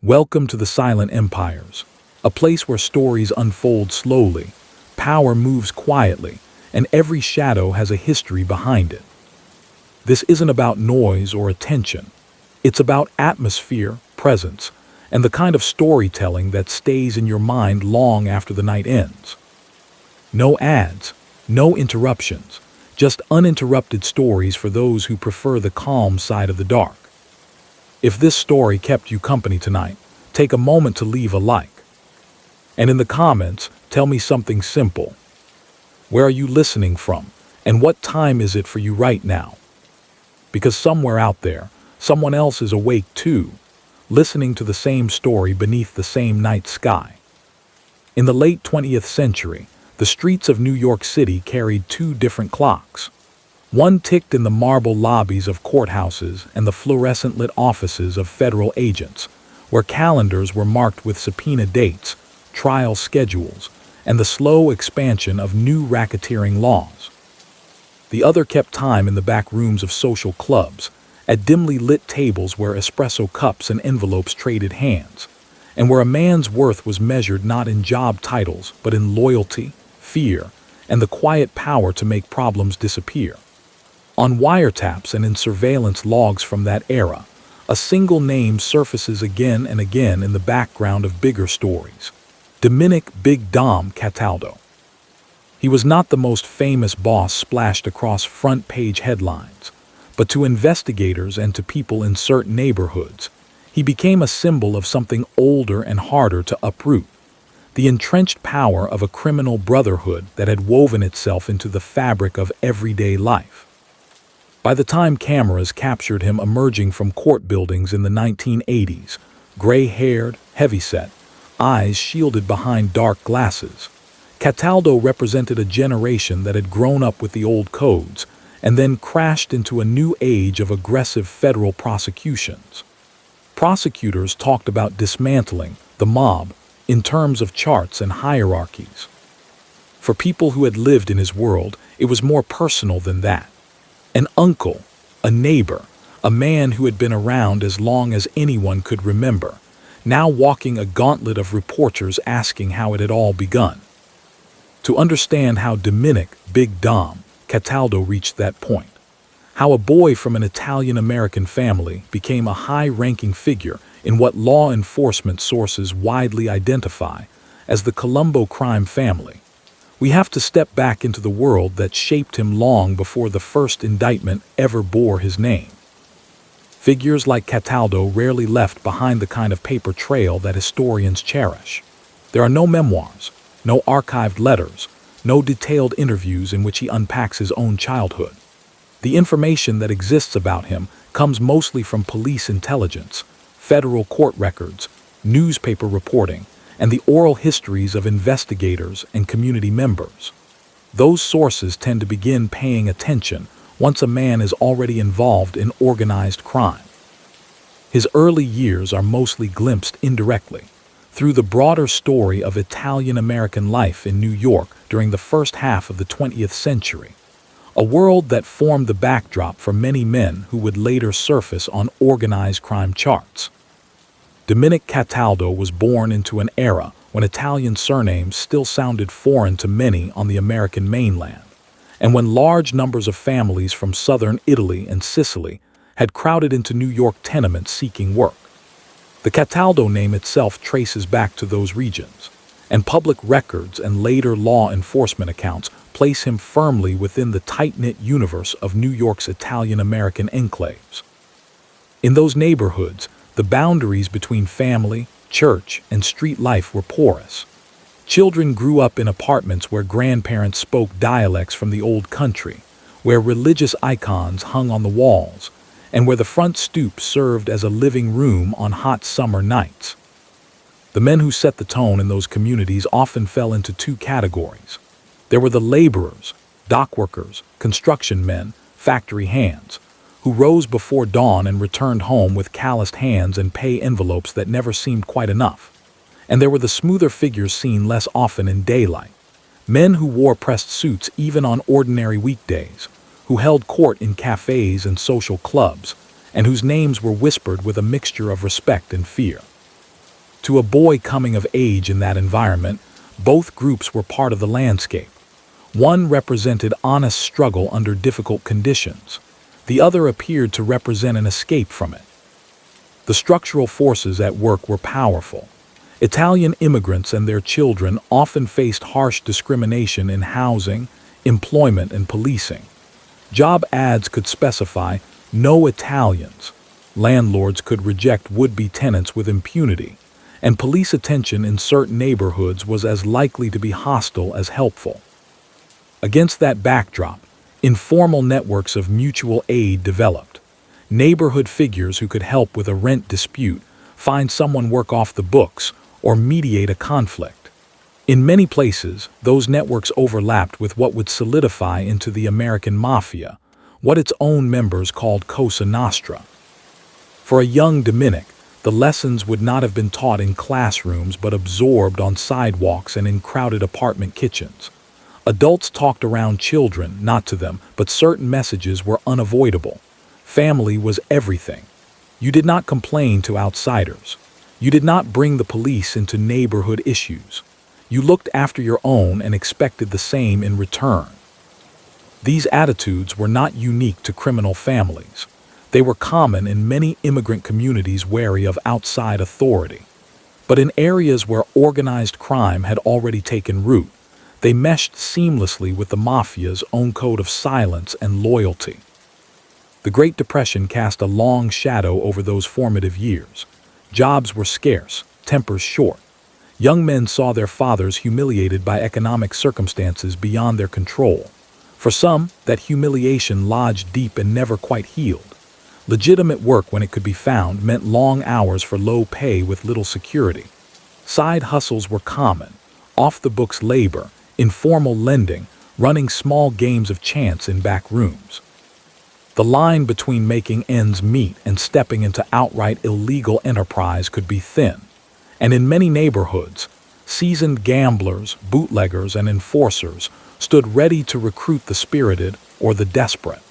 Welcome to the Silent Empires, a place where stories unfold slowly, power moves quietly, and every shadow has a history behind it. This isn't about noise or attention. It's about atmosphere, presence, and the kind of storytelling that stays in your mind long after the night ends. No ads, no interruptions, just uninterrupted stories for those who prefer the calm side of the dark. If this story kept you company tonight, take a moment to leave a like. And in the comments, tell me something simple. Where are you listening from? And what time is it for you right now? Because somewhere out there, someone else is awake too, listening to the same story beneath the same night sky. In the late 20th century, the streets of New York City carried two different clocks. One ticked in the marble lobbies of courthouses and the fluorescent-lit offices of federal agents, where calendars were marked with subpoena dates, trial schedules, and the slow expansion of new racketeering laws. The other kept time in the back rooms of social clubs, at dimly lit tables where espresso cups and envelopes traded hands, and where a man's worth was measured not in job titles but in loyalty, fear, and the quiet power to make problems disappear. On wiretaps and in surveillance logs from that era, a single name surfaces again and again in the background of bigger stories: Dominick "Big Dom" Cataldo. He was not the most famous boss splashed across front-page headlines, but to investigators and to people in certain neighborhoods, he became a symbol of something older and harder to uproot: the entrenched power of a criminal brotherhood that had woven itself into the fabric of everyday life. By the time cameras captured him emerging from court buildings in the 1980s, gray-haired, heavyset, eyes shielded behind dark glasses, Cataldo represented a generation that had grown up with the old codes and then crashed into a new age of aggressive federal prosecutions. Prosecutors talked about dismantling the mob in terms of charts and hierarchies. For people who had lived in his world, it was more personal than that. An uncle, a neighbor, a man who had been around as long as anyone could remember, now walking a gauntlet of reporters asking how it had all begun. To understand how Dominick "Big Dom" Cataldo reached that point, how a boy from an Italian-American family became a high-ranking figure in what law enforcement sources widely identify as the Colombo crime family, we have to step back into the world that shaped him long before the first indictment ever bore his name. Figures like Cataldo rarely left behind the kind of paper trail that historians cherish. There are no memoirs, no archived letters, no detailed interviews in which he unpacks his own childhood. The information that exists about him comes mostly from police intelligence, federal court records, newspaper reporting, and the oral histories of investigators and community members. Those sources tend to begin paying attention once a man is already involved in organized crime. His early years are mostly glimpsed indirectly, through the broader story of Italian-American life in New York during the first half of the 20th century, a world that formed the backdrop for many men who would later surface on organized crime charts. Dominick Cataldo was born into an era when Italian surnames still sounded foreign to many on the American mainland, and when large numbers of families from southern Italy and Sicily had crowded into New York tenements seeking work. The Cataldo name itself traces back to those regions, and public records and later law enforcement accounts place him firmly within the tight-knit universe of New York's Italian-American enclaves. In those neighborhoods, the boundaries between family, church, and street life were porous. Children grew up in apartments where grandparents spoke dialects from the old country, where religious icons hung on the walls, and where the front stoop served as a living room on hot summer nights. The men who set the tone in those communities often fell into two categories. There were the laborers, dock workers, construction men, factory hands, who rose before dawn and returned home with calloused hands and pay envelopes that never seemed quite enough. And there were the smoother figures seen less often in daylight, men who wore pressed suits even on ordinary weekdays, who held court in cafes and social clubs, and whose names were whispered with a mixture of respect and fear. To a boy coming of age in that environment, both groups were part of the landscape. One represented honest struggle under difficult conditions. The other appeared to represent an escape from it. The structural forces at work were powerful. Italian immigrants and their children often faced harsh discrimination in housing, employment, and policing. Job ads could specify "no Italians." Landlords could reject would-be tenants with impunity, and police attention in certain neighborhoods was as likely to be hostile as helpful. Against that backdrop, informal networks of mutual aid developed. Neighborhood figures who could help with a rent dispute, find someone work off the books, or mediate a conflict. In many places, those networks overlapped with what would solidify into the American Mafia, what its own members called Cosa Nostra. For a young Dominick, the lessons would not have been taught in classrooms but absorbed on sidewalks and in crowded apartment kitchens. Adults talked around children, not to them, but certain messages were unavoidable. Family was everything. You did not complain to outsiders. You did not bring the police into neighborhood issues. You looked after your own and expected the same in return. These attitudes were not unique to criminal families. They were common in many immigrant communities wary of outside authority. But in areas where organized crime had already taken root, they meshed seamlessly with the mafia's own code of silence and loyalty. The Great Depression cast a long shadow over those formative years. Jobs were scarce, tempers short. Young men saw their fathers humiliated by economic circumstances beyond their control. For some, that humiliation lodged deep and never quite healed. Legitimate work, when it could be found, meant long hours for low pay with little security. Side hustles were common, off-the-books labor, informal lending, running small games of chance in back rooms. The line between making ends meet and stepping into outright illegal enterprise could be thin, and in many neighborhoods, seasoned gamblers, bootleggers, and enforcers stood ready to recruit the spirited or the desperate.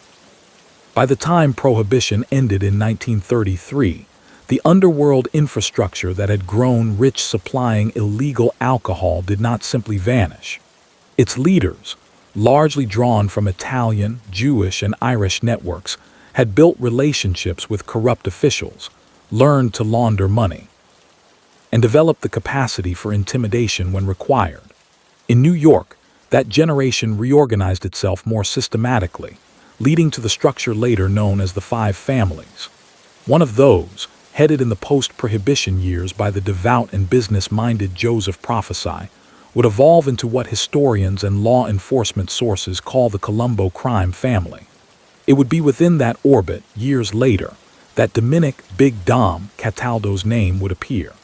By the time Prohibition ended in 1933, the underworld infrastructure that had grown rich supplying illegal alcohol did not simply vanish. Its leaders, largely drawn from Italian, Jewish, and Irish networks, had built relationships with corrupt officials, learned to launder money, and developed the capacity for intimidation when required. In New York, that generation reorganized itself more systematically, leading to the structure later known as the Five Families. One of those, headed in the post-Prohibition years by the devout and business-minded Joseph Prophesy, would evolve into what historians and law enforcement sources call the Colombo crime family. It would be within that orbit, years later, that Dominick "Big Dom" Cataldo's name would appear.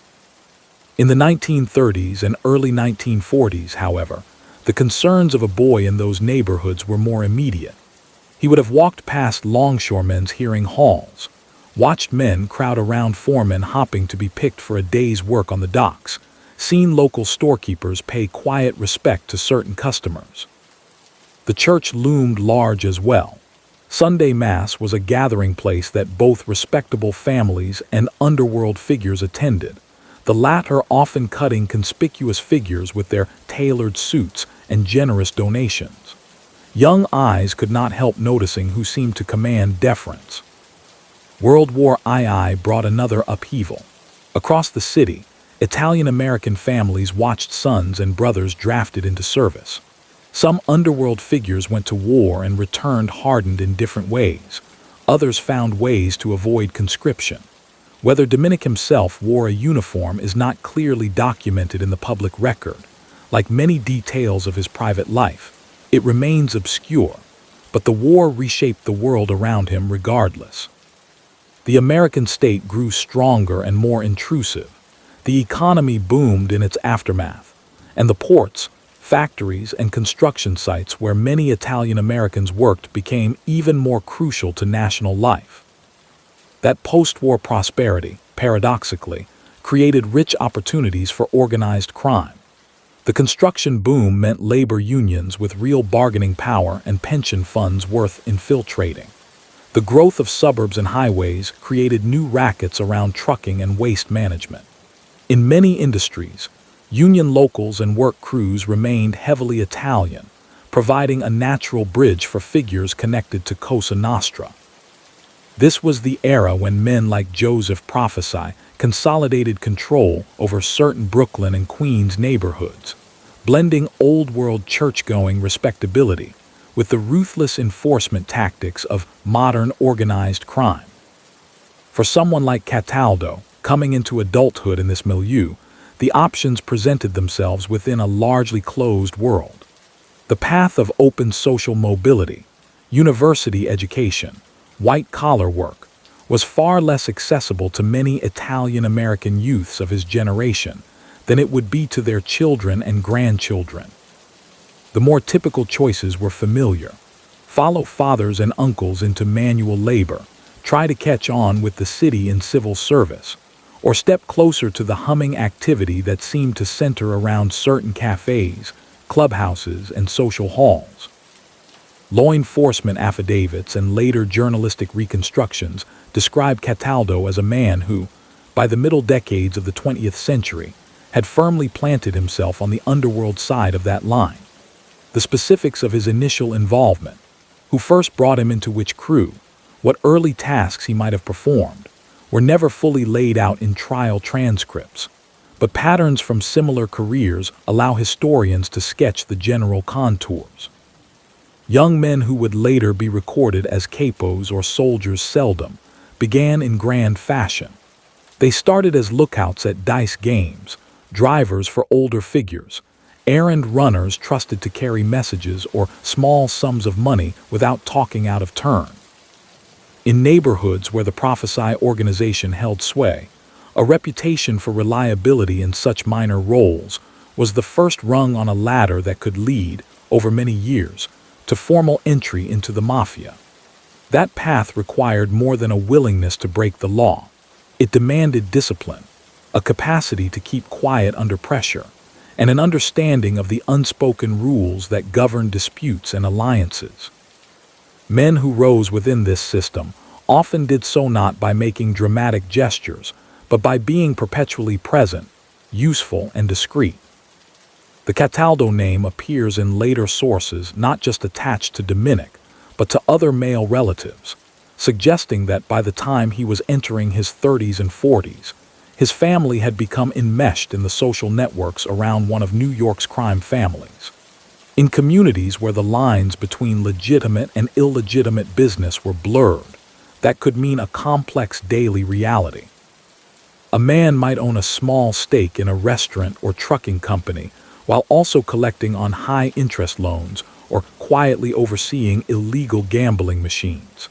In the 1930s and early 1940s, however, the concerns of a boy in those neighborhoods were more immediate. He would have walked past longshoremen's hearing halls, watched men crowd around foremen hopping to be picked for a day's work on the docks, seen local storekeepers pay quiet respect to certain customers. The church loomed large as well. Sunday Mass was a gathering place that both respectable families and underworld figures attended, the latter often cutting conspicuous figures with their tailored suits and generous donations. Young eyes could not help noticing who seemed to command deference. World War II brought another upheaval. Across the city, Italian-American families watched sons and brothers drafted into service. Some underworld figures went to war and returned hardened in different ways. Others found ways to avoid conscription. Whether Dominick himself wore a uniform is not clearly documented in the public record. Like many details of his private life, it remains obscure, but the war reshaped the world around him regardless. The American state grew stronger and more intrusive. The economy boomed in its aftermath, and the ports, factories, and construction sites where many Italian Americans worked became even more crucial to national life. That post-war prosperity, paradoxically, created rich opportunities for organized crime. The construction boom meant labor unions with real bargaining power and pension funds worth infiltrating. The growth of suburbs and highways created new rackets around trucking and waste management. In many industries, union locals and work crews remained heavily Italian, providing a natural bridge for figures connected to Cosa Nostra. This was the era when men like Joseph Prophesy consolidated control over certain Brooklyn and Queens neighborhoods, blending old-world church-going respectability with the ruthless enforcement tactics of modern organized crime. For someone like Cataldo, coming into adulthood in this milieu, the options presented themselves within a largely closed world. The path of open social mobility, university education, white-collar work, was far less accessible to many Italian-American youths of his generation than it would be to their children and grandchildren. The more typical choices were familiar. Follow fathers and uncles into manual labor, try to catch on with the city in civil service, or step closer to the humming activity that seemed to center around certain cafes, clubhouses, and social halls. Law enforcement affidavits and later journalistic reconstructions describe Cataldo as a man who, by the middle decades of the 20th century, had firmly planted himself on the underworld side of that line. The specifics of his initial involvement, who first brought him into which crew, what early tasks he might have performed, were never fully laid out in trial transcripts, but patterns from similar careers allow historians to sketch the general contours. Young men who would later be recorded as capos or soldiers seldom began in grand fashion. They started as lookouts at dice games, drivers for older figures, errand runners trusted to carry messages or small sums of money without talking out of turn. In neighborhoods where the Prophesy organization held sway, a reputation for reliability in such minor roles was the first rung on a ladder that could lead, over many years, to formal entry into the mafia. That path required more than a willingness to break the law. It demanded discipline, a capacity to keep quiet under pressure, and an understanding of the unspoken rules that govern disputes and alliances. Men who rose within this system often did so not by making dramatic gestures, but by being perpetually present, useful, and discreet. The Cataldo name appears in later sources not just attached to Dominick, but to other male relatives, suggesting that by the time he was entering his 30s and 40s, his family had become enmeshed in the social networks around one of New York's crime families. In communities where the lines between legitimate and illegitimate business were blurred, that could mean a complex daily reality. A man might own a small stake in a restaurant or trucking company while also collecting on high-interest loans or quietly overseeing illegal gambling machines.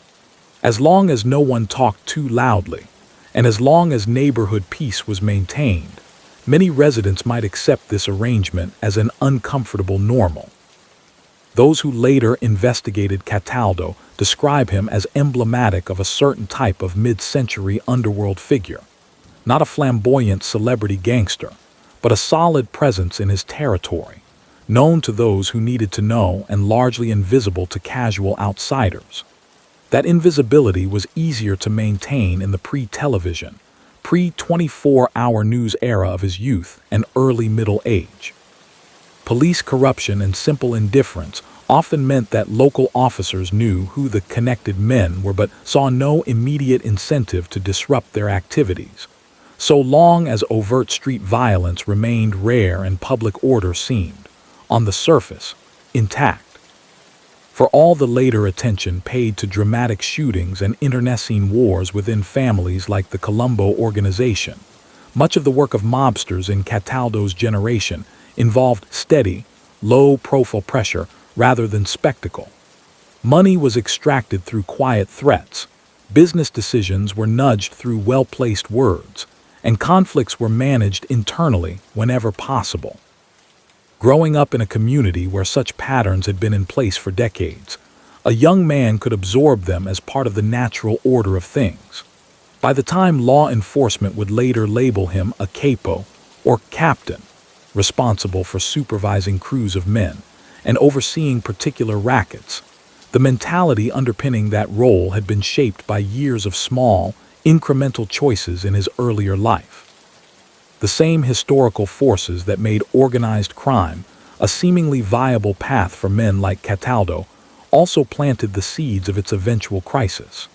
As long as no one talked too loudly, and as long as neighborhood peace was maintained, many residents might accept this arrangement as an uncomfortable normal. Those who later investigated Cataldo describe him as emblematic of a certain type of mid-century underworld figure, not a flamboyant celebrity gangster, but a solid presence in his territory, known to those who needed to know and largely invisible to casual outsiders. That invisibility was easier to maintain in the pre-television, pre-24-hour news era of his youth and early middle age. Police corruption and simple indifference often meant that local officers knew who the connected men were but saw no immediate incentive to disrupt their activities, so long as overt street violence remained rare and public order seemed, on the surface, intact. For all the later attention paid to dramatic shootings and internecine wars within families like the Colombo organization, much of the work of mobsters in Cataldo's generation involved steady, low-profile pressure rather than spectacle. Money was extracted through quiet threats, business decisions were nudged through well-placed words, and conflicts were managed internally whenever possible. Growing up in a community where such patterns had been in place for decades, a young man could absorb them as part of the natural order of things. By the time law enforcement would later label him a capo, or captain, responsible for supervising crews of men and overseeing particular rackets, the mentality underpinning that role had been shaped by years of small, incremental choices in his earlier life. The same historical forces that made organized crime a seemingly viable path for men like Cataldo also planted the seeds of its eventual crisis.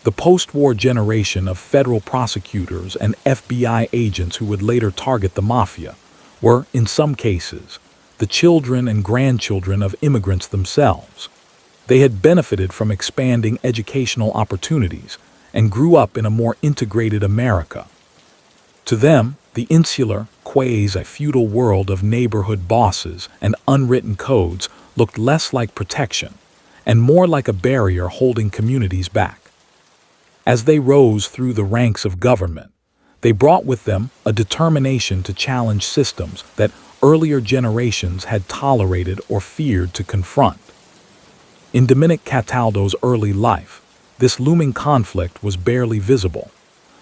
The post-war generation of federal prosecutors and FBI agents who would later target the mafia were, in some cases, the children and grandchildren of immigrants themselves. They had benefited from expanding educational opportunities and grew up in a more integrated America. To them, the insular, quasi-feudal world of neighborhood bosses and unwritten codes looked less like protection and more like a barrier holding communities back. As they rose through the ranks of government, they brought with them a determination to challenge systems that earlier generations had tolerated or feared to confront. In Dominick Cataldo's early life, this looming conflict was barely visible.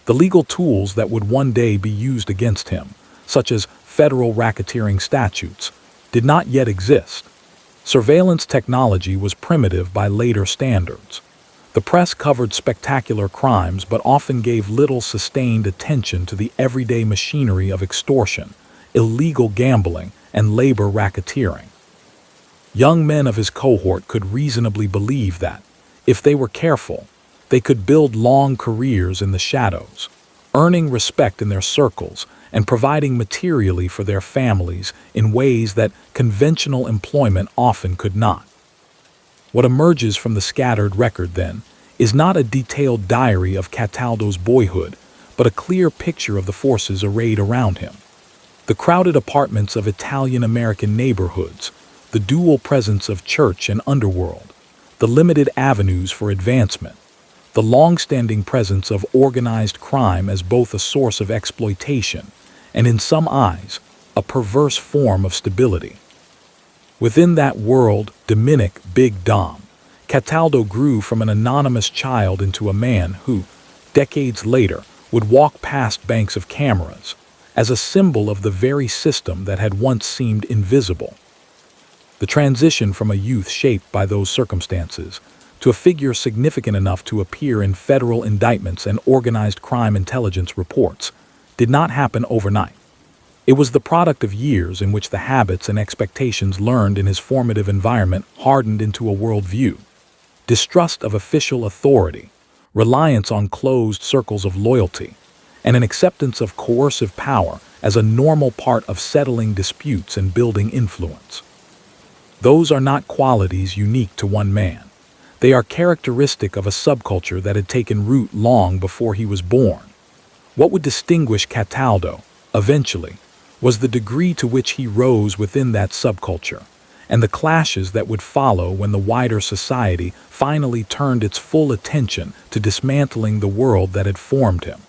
The legal tools that would one day be used against him, such as federal racketeering statutes, did not yet exist. Surveillance technology was primitive by later standards. The press covered spectacular crimes but often gave little sustained attention to the everyday machinery of extortion, illegal gambling, and labor racketeering. Young men of his cohort could reasonably believe that, if they were careful, they could build long careers in the shadows, earning respect in their circles and providing materially for their families in ways that conventional employment often could not. What emerges from the scattered record, then, is not a detailed diary of Cataldo's boyhood, but a clear picture of the forces arrayed around him. The crowded apartments of Italian-American neighborhoods, the dual presence of church and underworld, the limited avenues for advancement, the long-standing presence of organized crime as both a source of exploitation and, in some eyes, a perverse form of stability. Within that world, Dominick "Big Dom" Cataldo grew from an anonymous child into a man who, decades later, would walk past banks of cameras as a symbol of the very system that had once seemed invisible. The transition from a youth shaped by those circumstances to a figure significant enough to appear in federal indictments and organized crime intelligence reports did not happen overnight. It was the product of years in which the habits and expectations learned in his formative environment hardened into a worldview. Distrust of official authority, reliance on closed circles of loyalty, and an acceptance of coercive power as a normal part of settling disputes and building influence. Those are not qualities unique to one man. They are characteristic of a subculture that had taken root long before he was born. What would distinguish Cataldo, eventually, was the degree to which he rose within that subculture, and the clashes that would follow when the wider society finally turned its full attention to dismantling the world that had formed him.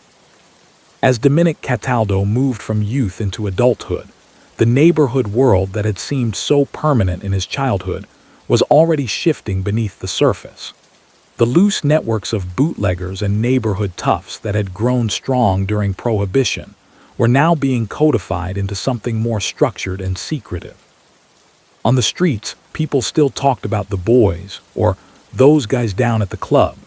As Dominick Cataldo moved from youth into adulthood, the neighborhood world that had seemed so permanent in his childhood was already shifting beneath the surface. The loose networks of bootleggers and neighborhood toughs that had grown strong during Prohibition were now being codified into something more structured and secretive. On the streets, people still talked about the boys, or those guys down at the club,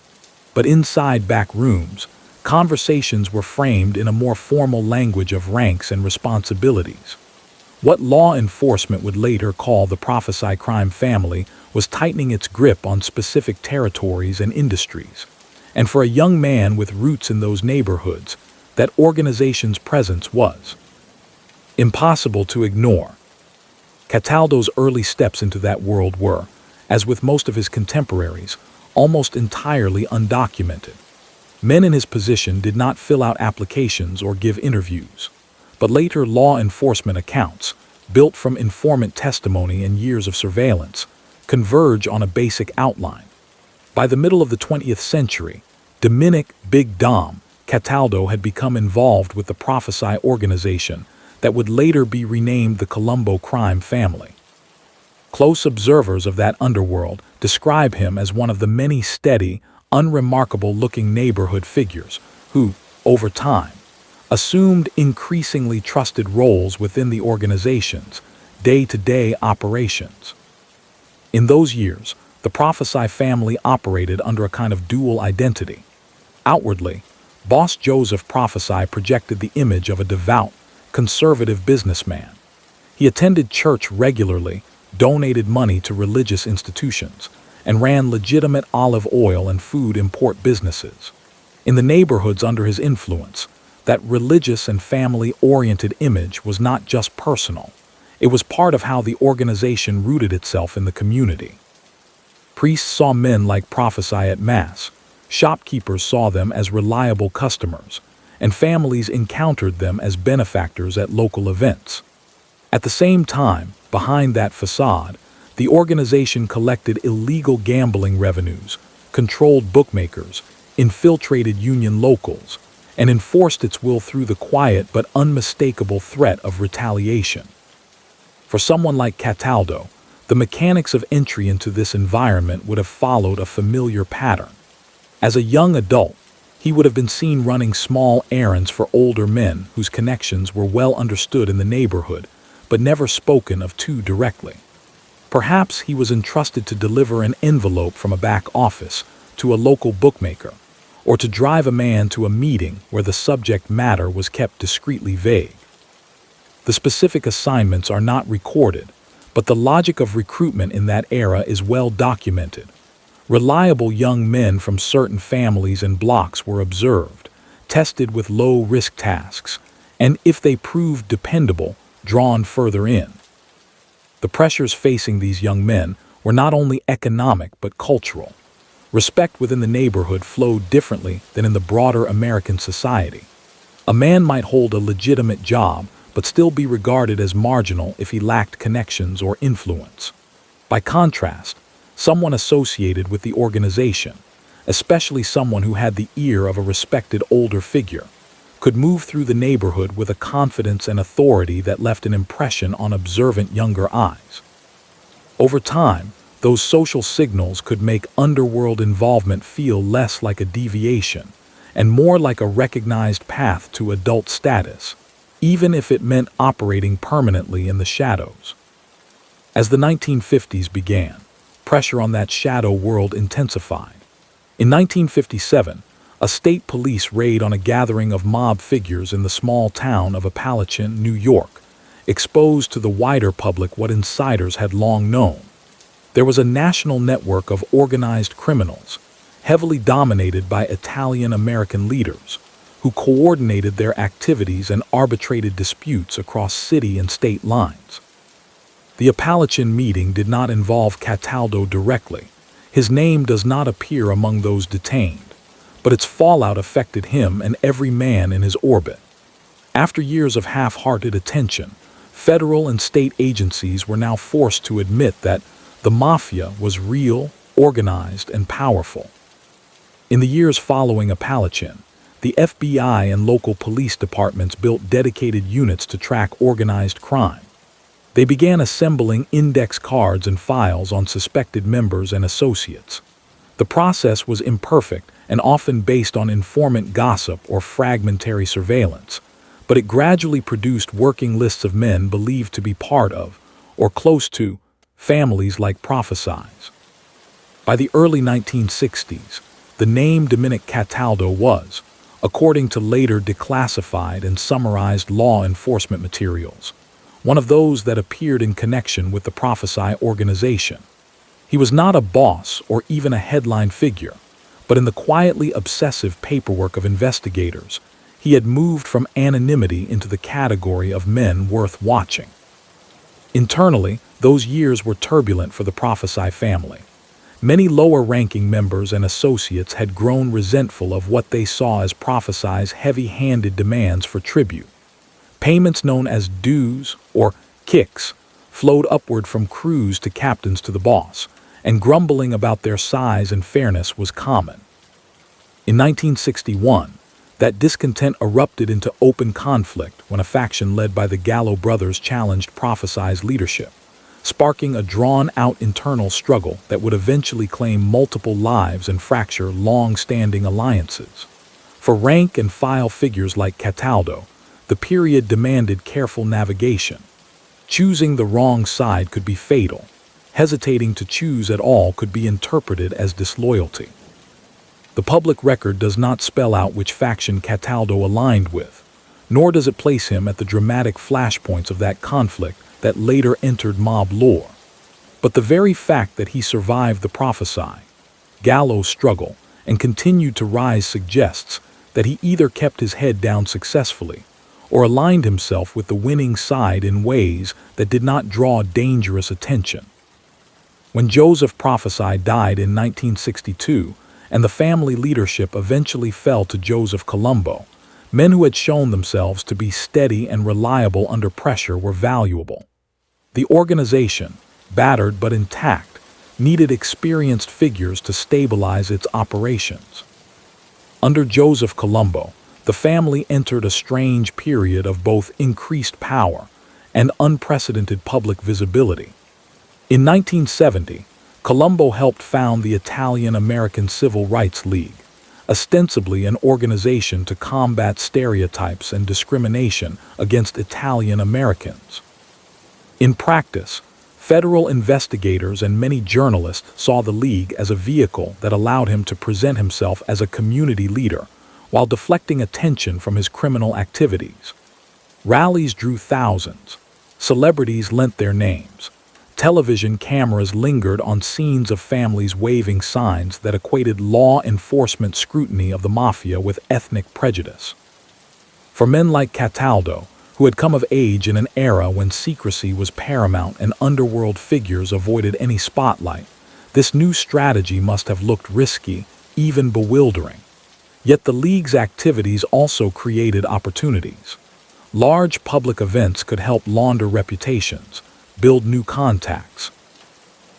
but inside back rooms, conversations were framed in a more formal language of ranks and responsibilities. What law enforcement would later call the Prophesy crime family was tightening its grip on specific territories and industries, and for a young man with roots in those neighborhoods, that organization's presence was impossible to ignore. Cataldo's early steps into that world were, as with most of his contemporaries, almost entirely undocumented. Men in his position did not fill out applications or give interviews, but later law enforcement accounts, built from informant testimony and years of surveillance, converge on a basic outline. By the middle of the 20th century, Dominick "Big Dom" Cataldo had become involved with the Prophesy organization that would later be renamed the Colombo crime family. Close observers of that underworld describe him as one of the many steady, unremarkable-looking neighborhood figures who, over time, assumed increasingly trusted roles within the organization's day-to-day operations. In those years, the Prophesy family operated under a kind of dual identity. Outwardly, Boss Joseph Prophesy projected the image of a devout, conservative businessman. He attended church regularly, donated money to religious institutions, and ran legitimate olive oil and food import businesses. In the neighborhoods under his influence, that religious and family-oriented image was not just personal. It was part of how the organization rooted itself in the community. Priests saw men like prophesy at Mass, shopkeepers saw them as reliable customers, and families encountered them as benefactors at local events. At the same time, behind that facade, the organization collected illegal gambling revenues, controlled bookmakers, infiltrated union locals, and enforced its will through the quiet but unmistakable threat of retaliation. For someone like Cataldo, the mechanics of entry into this environment would have followed a familiar pattern. As a young adult, he would have been seen running small errands for older men whose connections were well understood in the neighborhood, but never spoken of too directly. Perhaps he was entrusted to deliver an envelope from a back office to a local bookmaker, or to drive a man to a meeting where the subject matter was kept discreetly vague. The specific assignments are not recorded, but the logic of recruitment in that era is well documented. Reliable young men from certain families and blocks were observed, tested with low-risk tasks, and if they proved dependable, drawn further in. The pressures facing these young men were not only economic but cultural. Respect within the neighborhood flowed differently than in the broader American society. A man might hold a legitimate job but still be regarded as marginal if he lacked connections or influence. By contrast, someone associated with the organization, especially someone who had the ear of a respected older figure, could move through the neighborhood with a confidence and authority that left an impression on observant younger eyes. Over time, those social signals could make underworld involvement feel less like a deviation and more like a recognized path to adult status, even if it meant operating permanently in the shadows. As the 1950s began, pressure on that shadow world intensified. In 1957, a state police raid on a gathering of mob figures in the small town of Appalachian, New York, exposed to the wider public what insiders had long known. There was a national network of organized criminals, heavily dominated by Italian-American leaders, who coordinated their activities and arbitrated disputes across city and state lines. The Appalachian meeting did not involve Cataldo directly. His name does not appear among those detained, but its fallout affected him and every man in his orbit. After years of half-hearted attention, federal and state agencies were now forced to admit that the mafia was real, organized, and powerful. In the years following Appalachian, the FBI and local police departments built dedicated units to track organized crime. They began assembling index cards and files on suspected members and associates. The process was imperfect and often based on informant gossip or fragmentary surveillance, but it gradually produced working lists of men believed to be part of, or close to, families like prophesies. By the early 1960s, the name Dominick Cataldo was, according to later declassified and summarized law enforcement materials, one of those that appeared in connection with the Prophesy organization. He was not a boss or even a headline figure, but in the quietly obsessive paperwork of investigators, he had moved from anonymity into the category of men worth watching. Internally, those years were turbulent for the Prophesy family. Many lower-ranking members and associates had grown resentful of what they saw as Prophesy's heavy-handed demands for tribute. Payments known as dues or kicks flowed upward from crews to captains to the boss, and grumbling about their size and fairness was common. In 1961, that discontent erupted into open conflict when a faction led by the Gallo brothers challenged Prophesy's leadership, sparking a drawn-out internal struggle that would eventually claim multiple lives and fracture long-standing alliances. For rank-and-file figures like Cataldo, the period demanded careful navigation. Choosing the wrong side could be fatal. Hesitating to choose at all could be interpreted as disloyalty. The public record does not spell out which faction Cataldo aligned with, nor does it place him at the dramatic flashpoints of that conflict that later entered mob lore. But the very fact that he survived the prophesy, gallows struggle, and continued to rise suggests that he either kept his head down successfully or aligned himself with the winning side in ways that did not draw dangerous attention. When Joseph Prophesy died in 1962 and the family leadership eventually fell to Joseph Colombo, men who had shown themselves to be steady and reliable under pressure were valuable. The organization, battered but intact, needed experienced figures to stabilize its operations. Under Joseph Colombo, the family entered a strange period of both increased power and unprecedented public visibility. In 1970, Colombo helped found the Italian-American Civil Rights League, ostensibly an organization to combat stereotypes and discrimination against Italian Americans. In practice, federal investigators and many journalists saw the League as a vehicle that allowed him to present himself as a community leader while deflecting attention from his criminal activities. Rallies drew thousands. Celebrities lent their names. Television cameras lingered on scenes of families waving signs that equated law enforcement scrutiny of the mafia with ethnic prejudice. For men like Cataldo, who had come of age in an era when secrecy was paramount and underworld figures avoided any spotlight, this new strategy must have looked risky, even bewildering. Yet the League's activities also created opportunities. Large public events could help launder reputations, build new contacts,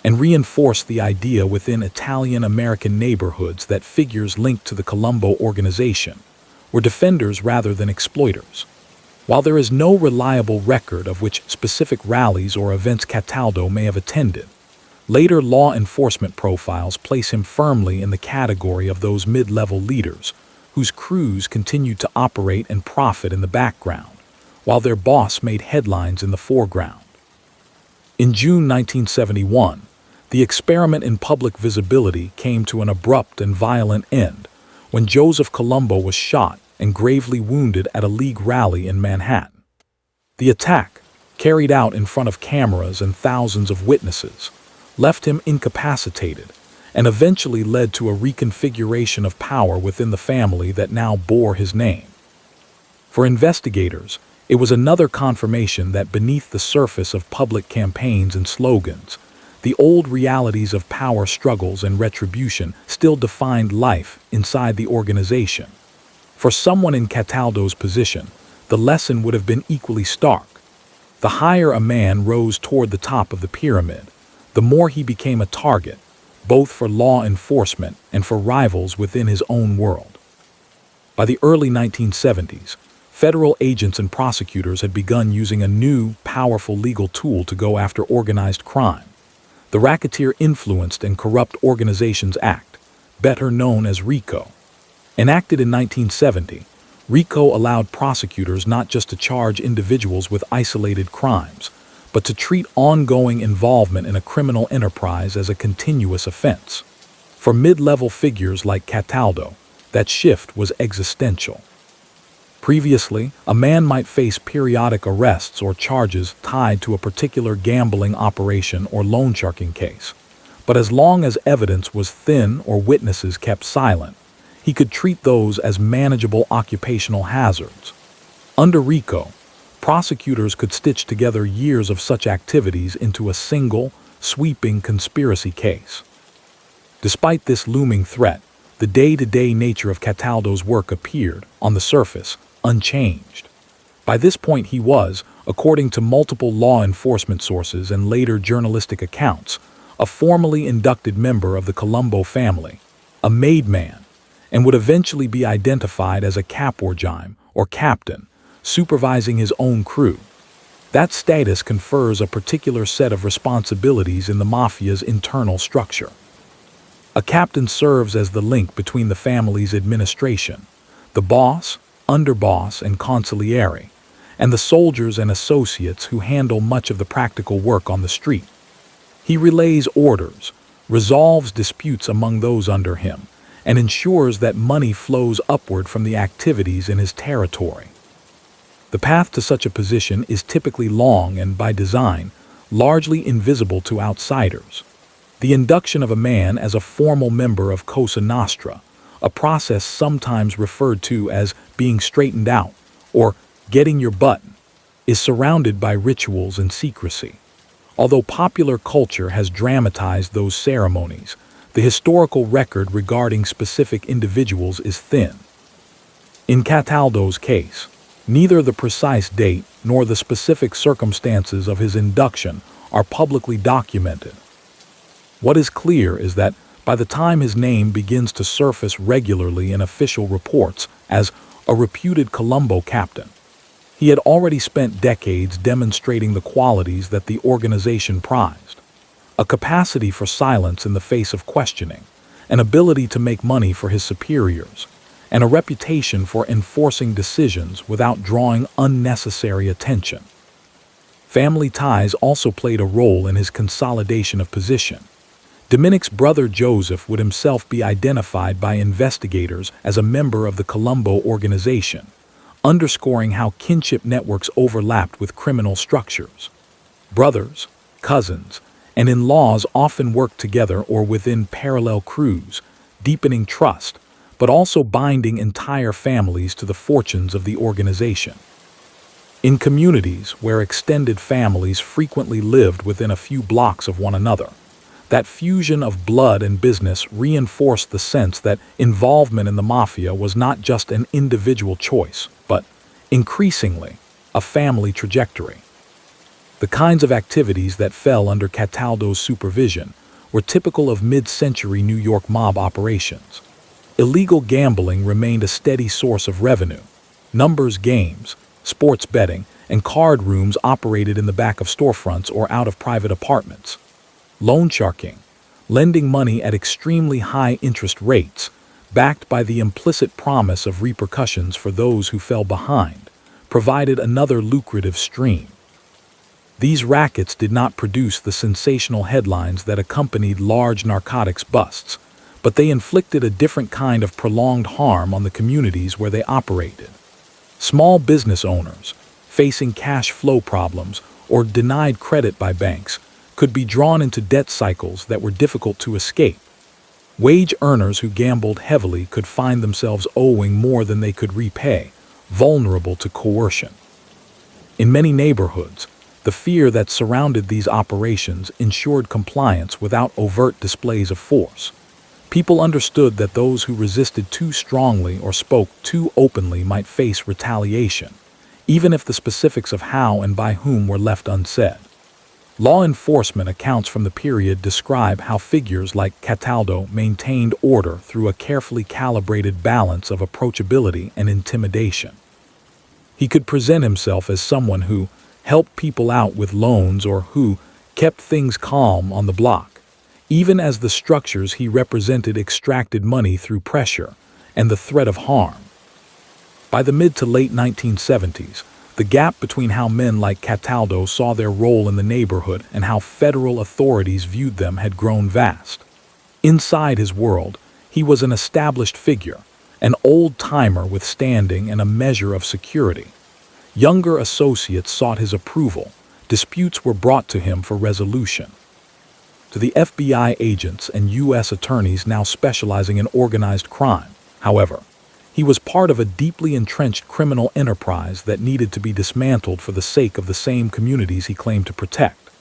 and reinforce the idea within Italian-American neighborhoods that figures linked to the Colombo organization were defenders rather than exploiters. While there is no reliable record of which specific rallies or events Cataldo may have attended, later law enforcement profiles place him firmly in the category of those mid-level leaders whose crews continued to operate and profit in the background, while their boss made headlines in the foreground. In June 1971, the experiment in public visibility came to an abrupt and violent end when Joseph Colombo was shot and gravely wounded at a League rally in Manhattan. The attack, carried out in front of cameras and thousands of witnesses, left him incapacitated and eventually led to a reconfiguration of power within the family that now bore his name. For investigators, it was another confirmation that beneath the surface of public campaigns and slogans, the old realities of power struggles and retribution still defined life inside the organization. For someone in Cataldo's position, the lesson would have been equally stark. The higher a man rose toward the top of the pyramid, the more he became a target, both for law enforcement and for rivals within his own world. By the early 1970s, federal agents and prosecutors had begun using a new, powerful legal tool to go after organized crime: the Racketeer Influenced and Corrupt Organizations Act, better known as RICO. Enacted in 1970, RICO allowed prosecutors not just to charge individuals with isolated crimes, but to treat ongoing involvement in a criminal enterprise as a continuous offense. For mid-level figures like Cataldo, that shift was existential. Previously, a man might face periodic arrests or charges tied to a particular gambling operation or loan sharking case. But as long as evidence was thin or witnesses kept silent, he could treat those as manageable occupational hazards. Under RICO, prosecutors could stitch together years of such activities into a single, sweeping conspiracy case. Despite this looming threat, the day-to-day nature of Cataldo's work appeared, on the surface, unchanged. By this point he was, according to multiple law enforcement sources and later journalistic accounts, a formally inducted member of the Colombo family, a made man, and would eventually be identified as a caporgime, or captain, supervising his own crew. That status confers a particular set of responsibilities in the mafia's internal structure. A captain serves as the link between the family's administration, the boss, underboss, and consigliere, and the soldiers and associates who handle much of the practical work on the street. He relays orders, resolves disputes among those under him, and ensures that money flows upward from the activities in his territory. The path to such a position is typically long and, by design, largely invisible to outsiders. The induction of a man as a formal member of Cosa Nostra, a process sometimes referred to as being straightened out or getting your button, is surrounded by rituals and secrecy. Although popular culture has dramatized those ceremonies, the historical record regarding specific individuals is thin. In Cataldo's case, neither the precise date nor the specific circumstances of his induction are publicly documented. What is clear is that by the time his name begins to surface regularly in official reports as a reputed Colombo captain, he had already spent decades demonstrating the qualities that the organization prized: a capacity for silence in the face of questioning, an ability to make money for his superiors, and a reputation for enforcing decisions without drawing unnecessary attention. Family ties also played a role in his consolidation of position. Dominick's brother Joseph would himself be identified by investigators as a member of the Colombo organization, underscoring how kinship networks overlapped with criminal structures. Brothers, cousins, and in-laws often worked together or within parallel crews, deepening trust, but also binding entire families to the fortunes of the organization. In communities where extended families frequently lived within a few blocks of one another, that fusion of blood and business reinforced the sense that involvement in the mafia was not just an individual choice, but, increasingly, a family trajectory. The kinds of activities that fell under Cataldo's supervision were typical of mid-century New York mob operations. Illegal gambling remained a steady source of revenue. Numbers games, sports betting, and card rooms operated in the back of storefronts or out of private apartments. Loan sharking, lending money at extremely high interest rates, backed by the implicit promise of repercussions for those who fell behind, provided another lucrative stream. These rackets did not produce the sensational headlines that accompanied large narcotics busts, but they inflicted a different kind of prolonged harm on the communities where they operated. Small business owners, facing cash flow problems or denied credit by banks, could be drawn into debt cycles that were difficult to escape. Wage earners who gambled heavily could find themselves owing more than they could repay, vulnerable to coercion. In many neighborhoods, the fear that surrounded these operations ensured compliance without overt displays of force. People understood that those who resisted too strongly or spoke too openly might face retaliation, even if the specifics of how and by whom were left unsaid. Law enforcement accounts from the period describe how figures like Cataldo maintained order through a carefully calibrated balance of approachability and intimidation. He could present himself as someone who helped people out with loans or who kept things calm on the block, even as the structures he represented extracted money through pressure and the threat of harm. By the mid to late 1970s, the gap between how men like Cataldo saw their role in the neighborhood and how federal authorities viewed them had grown vast. Inside his world, he was an established figure, an old-timer with standing and a measure of security. Younger associates sought his approval. Disputes were brought to him for resolution. To the FBI agents and U.S. attorneys now specializing in organized crime, however, he was part of a deeply entrenched criminal enterprise that needed to be dismantled for the sake of the same communities he claimed to protect.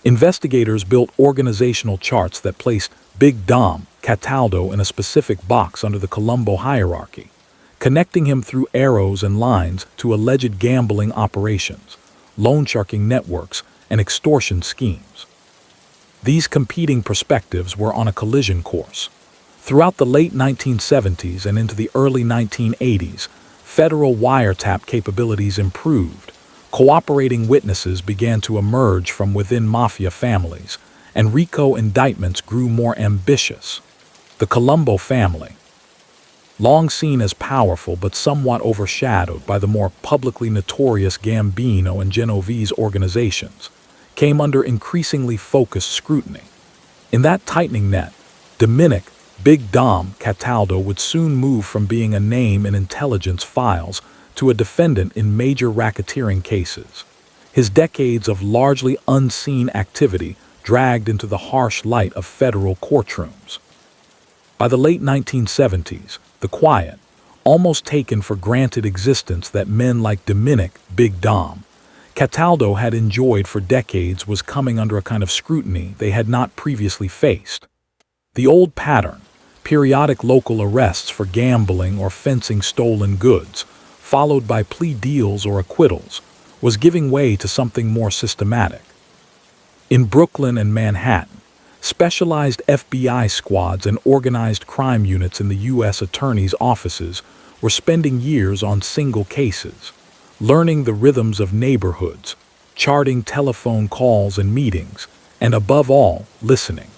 Investigators built organizational charts that placed Big Dom Cataldo in a specific box under the Colombo hierarchy, connecting him through arrows and lines to alleged gambling operations, loan sharking networks, and extortion schemes. These competing perspectives were on a collision course. Throughout the late 1970s and into the early 1980s, federal wiretap capabilities improved. Cooperating witnesses began to emerge from within mafia families, and RICO indictments grew more ambitious. The Colombo family, long seen as powerful but somewhat overshadowed by the more publicly notorious Gambino and Genovese organizations, came under increasingly focused scrutiny. In that tightening net, Dominick Big Dom Cataldo would soon move from being a name in intelligence files to a defendant in major racketeering cases. His decades of largely unseen activity dragged into the harsh light of federal courtrooms. By the late 1970s, the quiet, almost taken for granted existence that men like Dominick Big Dom Cataldo had enjoyed for decades was coming under a kind of scrutiny they had not previously faced. The old pattern, periodic local arrests for gambling or fencing stolen goods, followed by plea deals or acquittals, was giving way to something more systematic. In Brooklyn and Manhattan, specialized FBI squads and organized crime units in the U.S. attorneys' offices were spending years on single cases, learning the rhythms of neighborhoods, charting telephone calls and meetings, and above all, listening.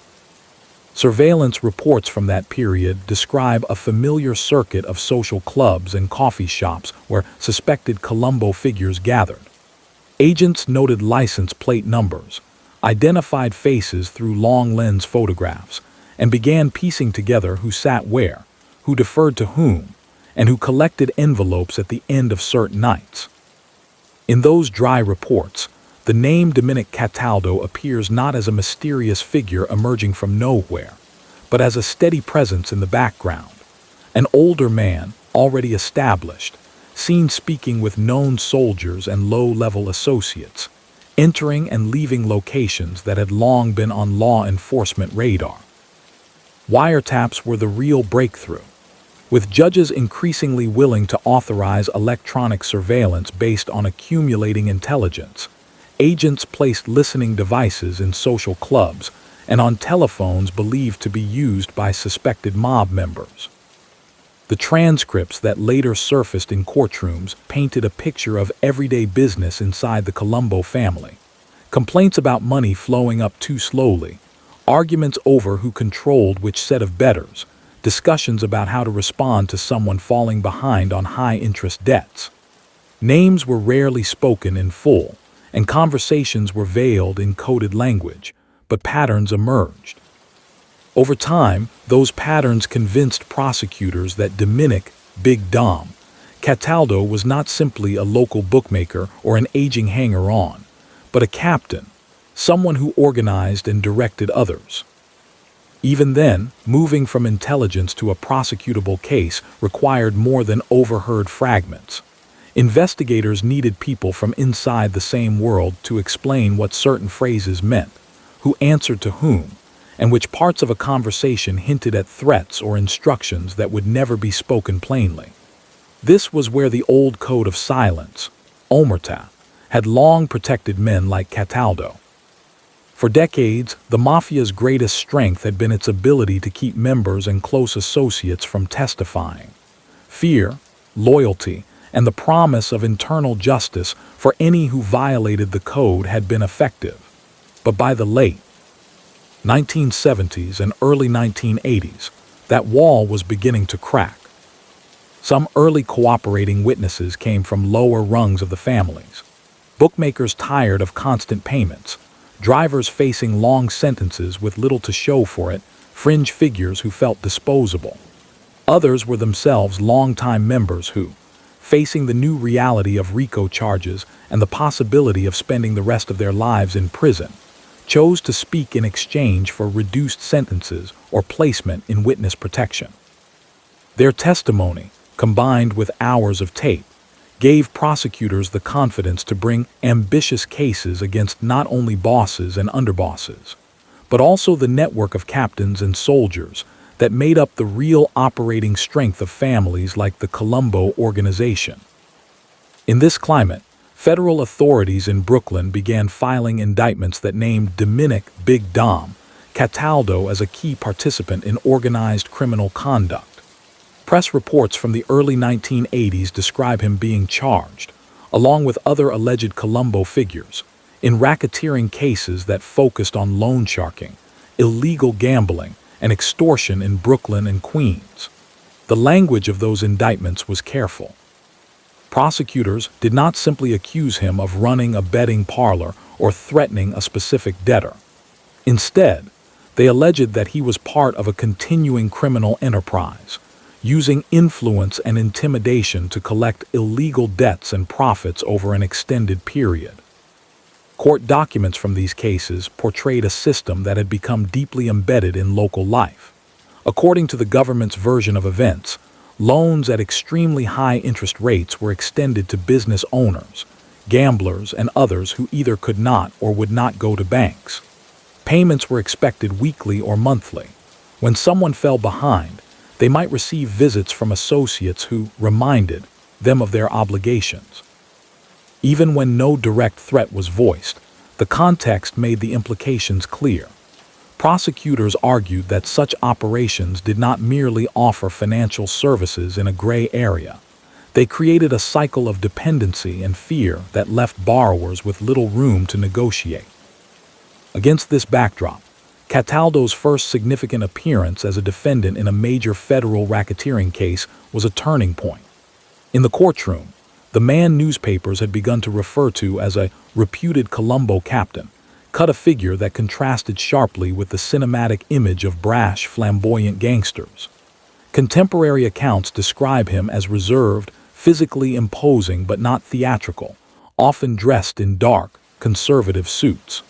Surveillance reports from that period describe a familiar circuit of social clubs and coffee shops where suspected Colombo figures gathered. Agents noted license plate numbers, identified faces through long lens photographs, and began piecing together who sat where, who deferred to whom, and who collected envelopes at the end of certain nights. In those dry reports, the name Dominick Cataldo appears not as a mysterious figure emerging from nowhere, but as a steady presence in the background, an older man, already established, seen speaking with known soldiers and low-level associates, entering and leaving locations that had long been on law enforcement radar. Wiretaps were the real breakthrough, with judges increasingly willing to authorize electronic surveillance based on accumulating intelligence. Agents placed listening devices in social clubs and on telephones believed to be used by suspected mob members. The transcripts that later surfaced in courtrooms painted a picture of everyday business inside the Colombo family. Complaints about money flowing up too slowly, arguments over who controlled which set of bettors, discussions about how to respond to someone falling behind on high-interest debts. Names were rarely spoken in full, and conversations were veiled in coded language, but patterns emerged. Over time, those patterns convinced prosecutors that Dominick Big Dom Cataldo was not simply a local bookmaker or an aging hanger-on, but a captain, someone who organized and directed others. Even then, moving from intelligence to a prosecutable case required more than overheard fragments. Investigators needed people from inside the same world to explain what certain phrases meant, who answered to whom, and which parts of a conversation hinted at threats or instructions that would never be spoken plainly. This was where the old code of silence, omerta, had long protected men like Cataldo. For decades, the mafia's greatest strength had been its ability to keep members and close associates from testifying. Fear, loyalty, and the promise of internal justice for any who violated the code had been effective. But by the late 1970s and early 1980s, that wall was beginning to crack. Some early cooperating witnesses came from lower rungs of the families. Bookmakers tired of constant payments, drivers facing long sentences with little to show for it, fringe figures who felt disposable. Others were themselves longtime members who, facing the new reality of RICO charges and the possibility of spending the rest of their lives in prison, chose to speak in exchange for reduced sentences or placement in witness protection. Their testimony, combined with hours of tape, gave prosecutors the confidence to bring ambitious cases against not only bosses and underbosses, but also the network of captains and soldiers that made up the real operating strength of families like the Colombo organization. In this climate, federal authorities in Brooklyn began filing indictments that named Dominick Big Dom Cataldo as a key participant in organized criminal conduct. Press reports from the early 1980s describe him being charged, along with other alleged Colombo figures, in racketeering cases that focused on loan sharking, illegal gambling, and extortion in Brooklyn and Queens. The language of those indictments was careful. Prosecutors did not simply accuse him of running a betting parlor or threatening a specific debtor. Instead, they alleged that he was part of a continuing criminal enterprise, using influence and intimidation to collect illegal debts and profits over an extended period. Court documents from these cases portrayed a system that had become deeply embedded in local life. According to the government's version of events, loans at extremely high interest rates were extended to business owners, gamblers, and others who either could not or would not go to banks. Payments were expected weekly or monthly. When someone fell behind, they might receive visits from associates who reminded them of their obligations. Even when no direct threat was voiced, the context made the implications clear. Prosecutors argued that such operations did not merely offer financial services in a gray area. They created a cycle of dependency and fear that left borrowers with little room to negotiate. Against this backdrop, Cataldo's first significant appearance as a defendant in a major federal racketeering case was a turning point. In the courtroom, the man newspapers had begun to refer to as a reputed Colombo captain cut a figure that contrasted sharply with the cinematic image of brash, flamboyant gangsters. Contemporary accounts describe him as reserved, physically imposing but not theatrical, often dressed in dark, conservative suits.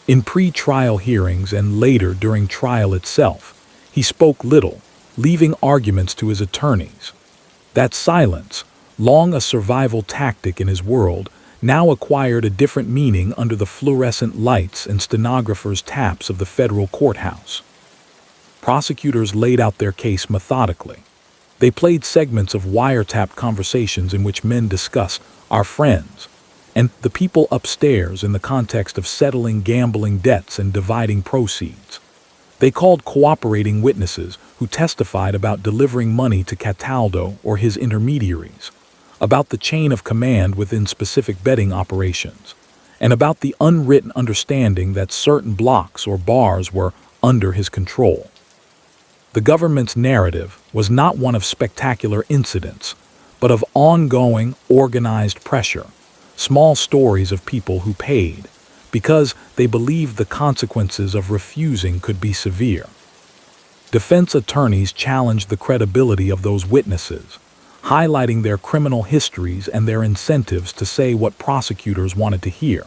In pre-trial hearings and later during trial itself, he spoke little, leaving arguments to his attorneys. That silence, long a survival tactic in his world, now acquired a different meaning under the fluorescent lights and stenographers' taps of the federal courthouse. Prosecutors laid out their case methodically. They played segments of wiretapped conversations in which men discussed "our friends" and "the people upstairs" in the context of settling gambling debts and dividing proceeds. They called cooperating witnesses who testified about delivering money to Cataldo or his intermediaries, about the chain of command within specific betting operations, and about the unwritten understanding that certain blocks or bars were under his control. The government's narrative was not one of spectacular incidents, but of ongoing, organized pressure, small stories of people who paid, because they believed the consequences of refusing could be severe. Defense attorneys challenged the credibility of those witnesses, highlighting their criminal histories and their incentives to say what prosecutors wanted to hear.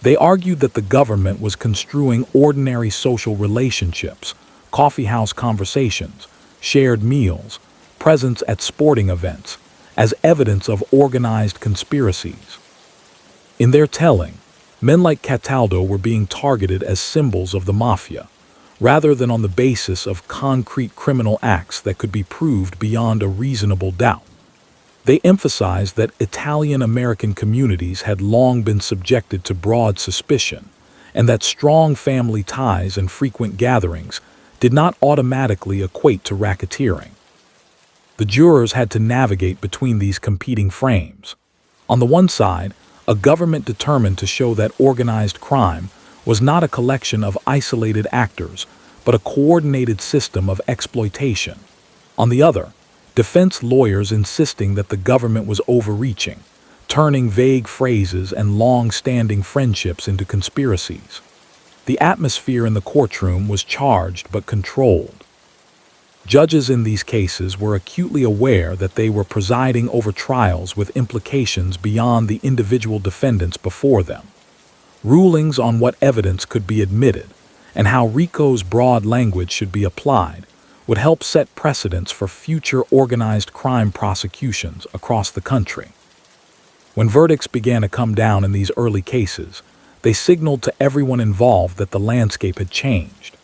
They argued that the government was construing ordinary social relationships, coffeehouse conversations, shared meals, presence at sporting events, as evidence of organized conspiracies. In their telling, men like Cataldo were being targeted as symbols of the mafia, rather than on the basis of concrete criminal acts that could be proved beyond a reasonable doubt. They emphasized that Italian-American communities had long been subjected to broad suspicion, and that strong family ties and frequent gatherings did not automatically equate to racketeering. The jurors had to navigate between these competing frames. On the one side, a government determined to show that organized crime was not a collection of isolated actors, but a coordinated system of exploitation. On the other, defense lawyers insisting that the government was overreaching, turning vague phrases and long-standing friendships into conspiracies. The atmosphere in the courtroom was charged but controlled. Judges in these cases were acutely aware that they were presiding over trials with implications beyond the individual defendants before them. Rulings on what evidence could be admitted and how RICO's broad language should be applied would help set precedents for future organized crime prosecutions across the country. When verdicts began to come down in these early cases, they signaled to everyone involved that the landscape had changed.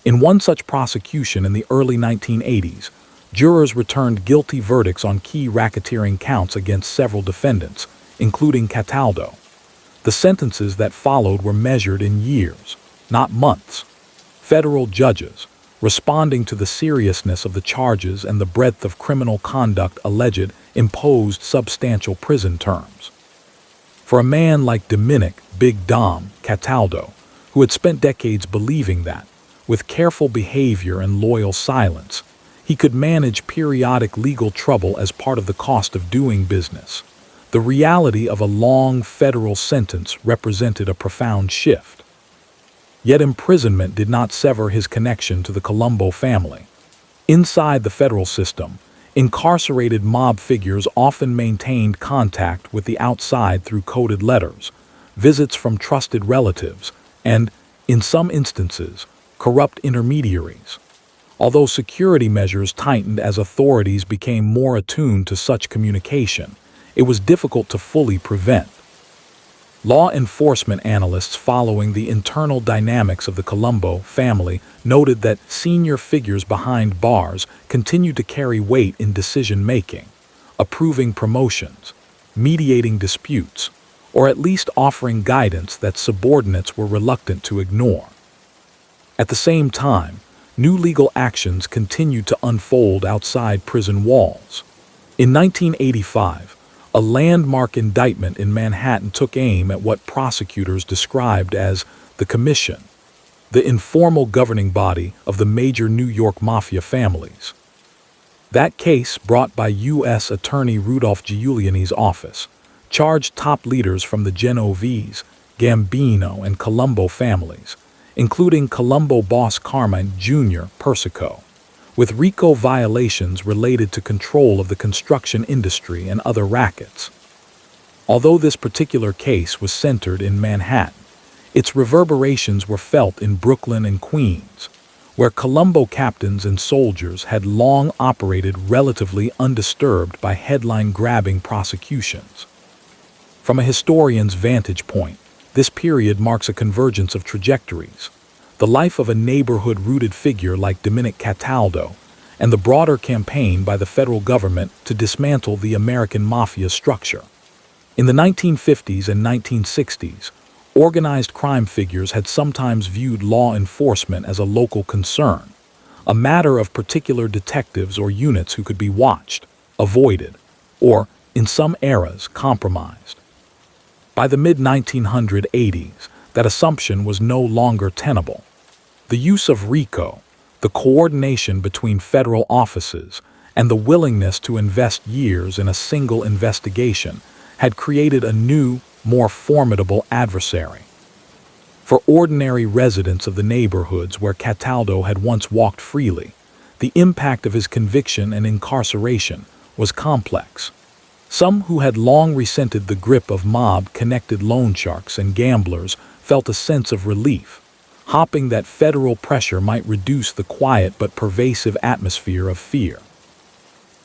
In one such prosecution in the early 1980s, jurors returned guilty verdicts on key racketeering counts against several defendants, including Cataldo. The sentences that followed were measured in years, not months. Federal judges, responding to the seriousness of the charges and the breadth of criminal conduct alleged, imposed substantial prison terms. For a man like Dominick "Big Dom" Cataldo, who had spent decades believing that, with careful behavior and loyal silence, he could manage periodic legal trouble as part of the cost of doing business, the reality of a long federal sentence represented a profound shift. Yet imprisonment did not sever his connection to the Colombo family. Inside the federal system, incarcerated mob figures often maintained contact with the outside through coded letters, visits from trusted relatives, and, in some instances, corrupt intermediaries. Although security measures tightened as authorities became more attuned to such communication, it was difficult to fully prevent. Law enforcement analysts following the internal dynamics of the Colombo family noted that senior figures behind bars continued to carry weight in decision-making, approving promotions, mediating disputes, or at least offering guidance that subordinates were reluctant to ignore. At the same time, new legal actions continued to unfold outside prison walls. In 1985, a landmark indictment in Manhattan took aim at what prosecutors described as the Commission, the informal governing body of the major New York mafia families. That case, brought by U.S. Attorney Rudolph Giuliani's office, charged top leaders from the Genovese, Gambino, and Colombo families, including Colombo boss Carmine Jr. Persico, with RICO violations related to control of the construction industry and other rackets. Although this particular case was centered in Manhattan, its reverberations were felt in Brooklyn and Queens, where Colombo captains and soldiers had long operated relatively undisturbed by headline-grabbing prosecutions. From a historian's vantage point, this period marks a convergence of trajectories: the life of a neighborhood-rooted figure like Dominick Cataldo, and the broader campaign by the federal government to dismantle the American mafia structure. In the 1950s and 1960s, organized crime figures had sometimes viewed law enforcement as a local concern, a matter of particular detectives or units who could be watched, avoided, or, in some eras, compromised. By the mid-1980s, that assumption was no longer tenable. The use of RICO, the coordination between federal offices, and the willingness to invest years in a single investigation had created a new, more formidable adversary. For ordinary residents of the neighborhoods where Cataldo had once walked freely, the impact of his conviction and incarceration was complex. Some who had long resented the grip of mob-connected loan sharks and gamblers felt a sense of relief, hoping that federal pressure might reduce the quiet but pervasive atmosphere of fear.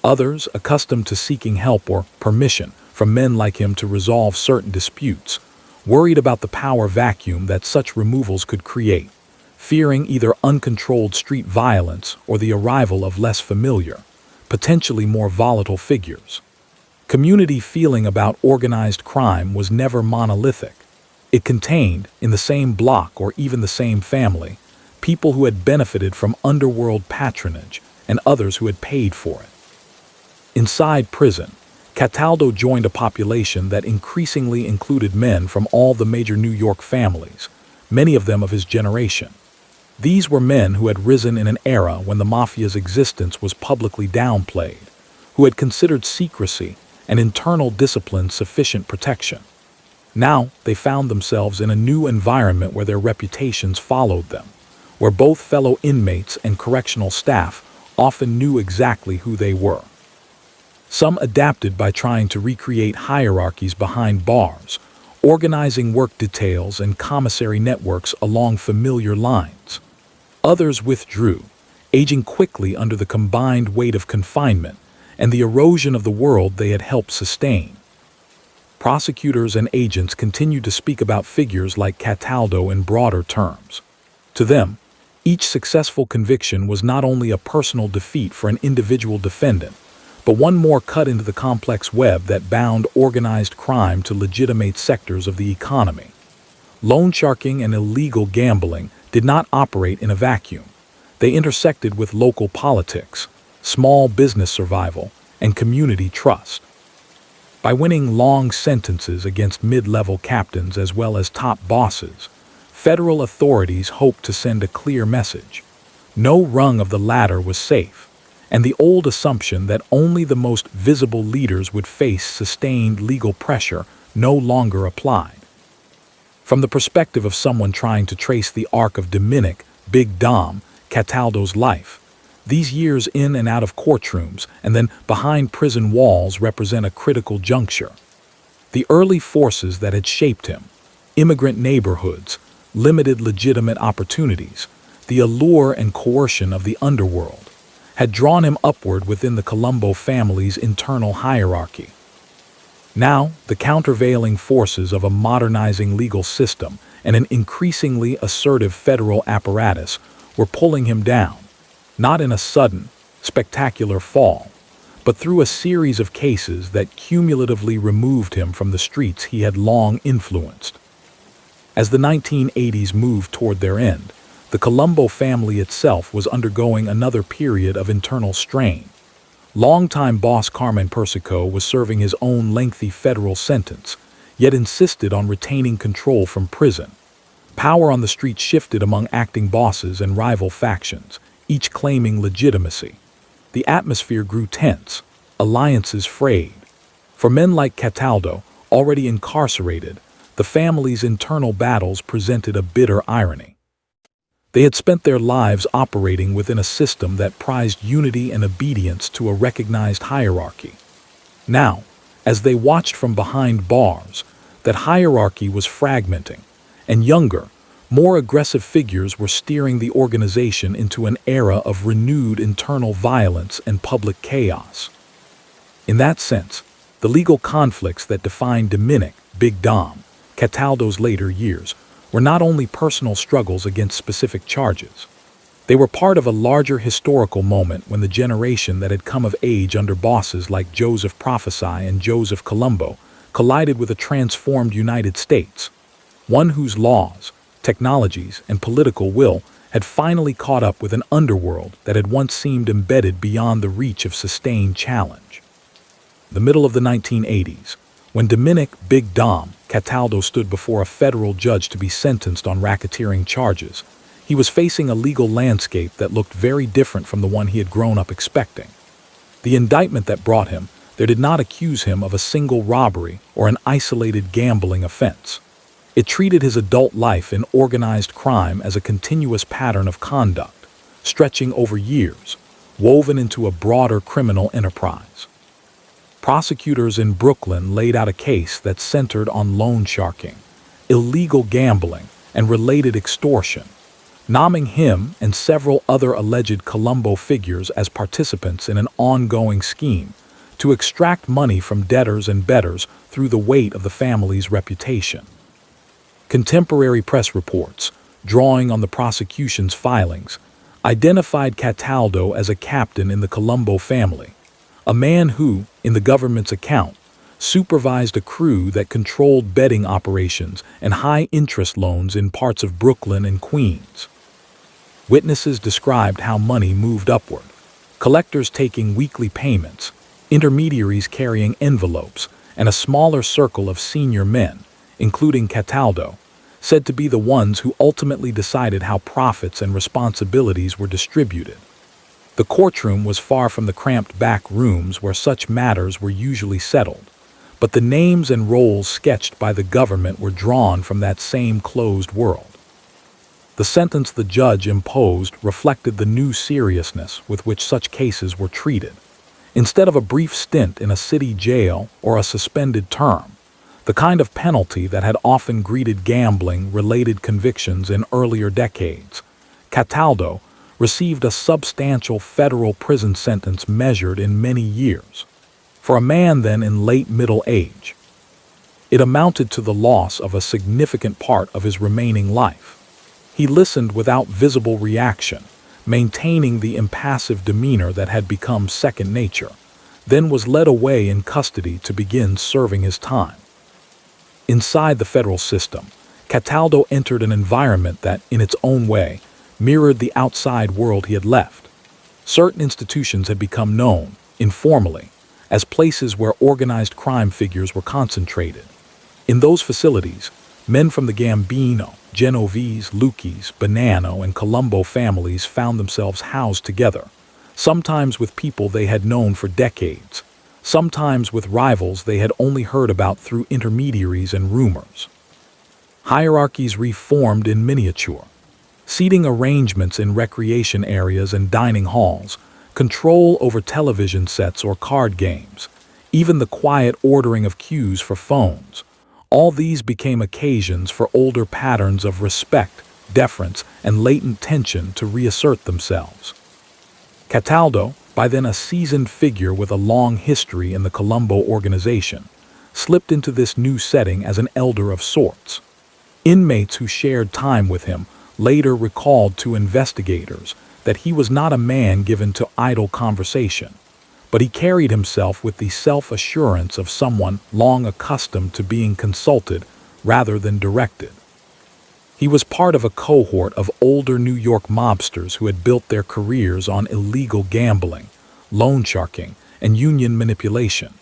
Others, accustomed to seeking help or permission from men like him to resolve certain disputes, worried about the power vacuum that such removals could create, fearing either uncontrolled street violence or the arrival of less familiar, potentially more volatile figures. Community feeling about organized crime was never monolithic. It contained, in the same block or even the same family, people who had benefited from underworld patronage and others who had paid for it. Inside prison, Cataldo joined a population that increasingly included men from all the major New York families, many of them of his generation. These were men who had risen in an era when the mafia's existence was publicly downplayed, who had considered secrecy and internal discipline sufficient protection. Now they found themselves in a new environment where their reputations followed them, where both fellow inmates and correctional staff often knew exactly who they were. Some adapted by trying to recreate hierarchies behind bars, organizing work details and commissary networks along familiar lines. Others withdrew, aging quickly under the combined weight of confinement and the erosion of the world they had helped sustain. Prosecutors and agents continued to speak about figures like Cataldo in broader terms. To them, each successful conviction was not only a personal defeat for an individual defendant, but one more cut into the complex web that bound organized crime to legitimate sectors of the economy. Loan sharking and illegal gambling did not operate in a vacuum. They intersected with local politics, small business survival, and community trust. By winning long sentences against mid-level captains as well as top bosses, federal authorities hoped to send a clear message. No rung of the ladder was safe, and the old assumption that only the most visible leaders would face sustained legal pressure no longer applied. From the perspective of someone trying to trace the arc of Dominick, Big Dom, Cataldo's life, These years in and out of courtrooms and then behind prison walls represent a critical juncture. The early forces that had shaped him, immigrant neighborhoods, limited legitimate opportunities, the allure and coercion of the underworld, had drawn him upward within the Colombo family's internal hierarchy. Now, the countervailing forces of a modernizing legal system and an increasingly assertive federal apparatus were pulling him down, not in a sudden, spectacular fall, but through a series of cases that cumulatively removed him from the streets he had long influenced. As the 1980s moved toward their end, the Colombo family itself was undergoing another period of internal strain. Longtime boss Carmen Persico was serving his own lengthy federal sentence, yet insisted on retaining control from prison. Power on the street shifted among acting bosses and rival factions, each claiming legitimacy. The atmosphere grew tense, alliances frayed. For men like Cataldo, already incarcerated, the family's internal battles presented a bitter irony. They had spent their lives operating within a system that prized unity and obedience to a recognized hierarchy. Now, as they watched from behind bars, that hierarchy was fragmenting, and younger, more aggressive figures were steering the organization into an era of renewed internal violence and public chaos. In that sense, the legal conflicts that defined Dominick, Big Dom, Cataldo's later years were not only personal struggles against specific charges. They were part of a larger historical moment when the generation that had come of age under bosses like Joseph Prophesy and Joseph Colombo collided with a transformed United States, one whose laws, technologies, and political will had finally caught up with an underworld that had once seemed embedded beyond the reach of sustained challenge. The middle of the 1980s, when Dominick Big Dom Cataldo stood before a federal judge to be sentenced on racketeering charges, he was facing a legal landscape that looked very different from the one he had grown up expecting. The indictment that brought him there did not accuse him of a single robbery or an isolated gambling offense. It treated his adult life in organized crime as a continuous pattern of conduct, stretching over years, woven into a broader criminal enterprise. Prosecutors in Brooklyn laid out a case that centered on loan sharking, illegal gambling, and related extortion, nomming him and several other alleged Colombo figures as participants in an ongoing scheme to extract money from debtors and bettors through the weight of the family's reputation. Contemporary press reports, drawing on the prosecution's filings, identified Cataldo as a captain in the Colombo family, a man who, in the government's account, supervised a crew that controlled betting operations and high-interest loans in parts of Brooklyn and Queens. Witnesses described how money moved upward, collectors taking weekly payments, intermediaries carrying envelopes, and a smaller circle of senior men, including Cataldo, said to be the ones who ultimately decided how profits and responsibilities were distributed. The courtroom was far from the cramped back rooms where such matters were usually settled, but the names and roles sketched by the government were drawn from that same closed world. The sentence the judge imposed reflected the new seriousness with which such cases were treated. Instead of a brief stint in a city jail or a suspended term, the kind of penalty that had often greeted gambling-related convictions in earlier decades, Cataldo received a substantial federal prison sentence measured in many years. For a man then in late middle age, it amounted to the loss of a significant part of his remaining life. He listened without visible reaction, maintaining the impassive demeanor that had become second nature, then was led away in custody to begin serving his time. Inside the federal system, Cataldo entered an environment that, in its own way, mirrored the outside world he had left. Certain institutions had become known, informally, as places where organized crime figures were concentrated. In those facilities, men from the Gambino, Genovese, Lucchese, Bonanno, and Colombo families found themselves housed together, sometimes with people they had known for decades, sometimes with rivals they had only heard about through intermediaries and rumors. Hierarchies reformed in miniature. seating arrangements in recreation areas and dining halls, control over television sets or card games, even the quiet ordering of cues for phones. All these became occasions for older patterns of respect, deference, and latent tension to reassert themselves. Cataldo, by then a seasoned figure with a long history in the Colombo organization, slipped into this new setting as an elder of sorts. Inmates who shared time with him later recalled to investigators that he was not a man given to idle conversation, but he carried himself with the self-assurance of someone long accustomed to being consulted rather than directed. He was part of a cohort of older New York mobsters who had built their careers on illegal gambling, loan sharking, and union manipulation,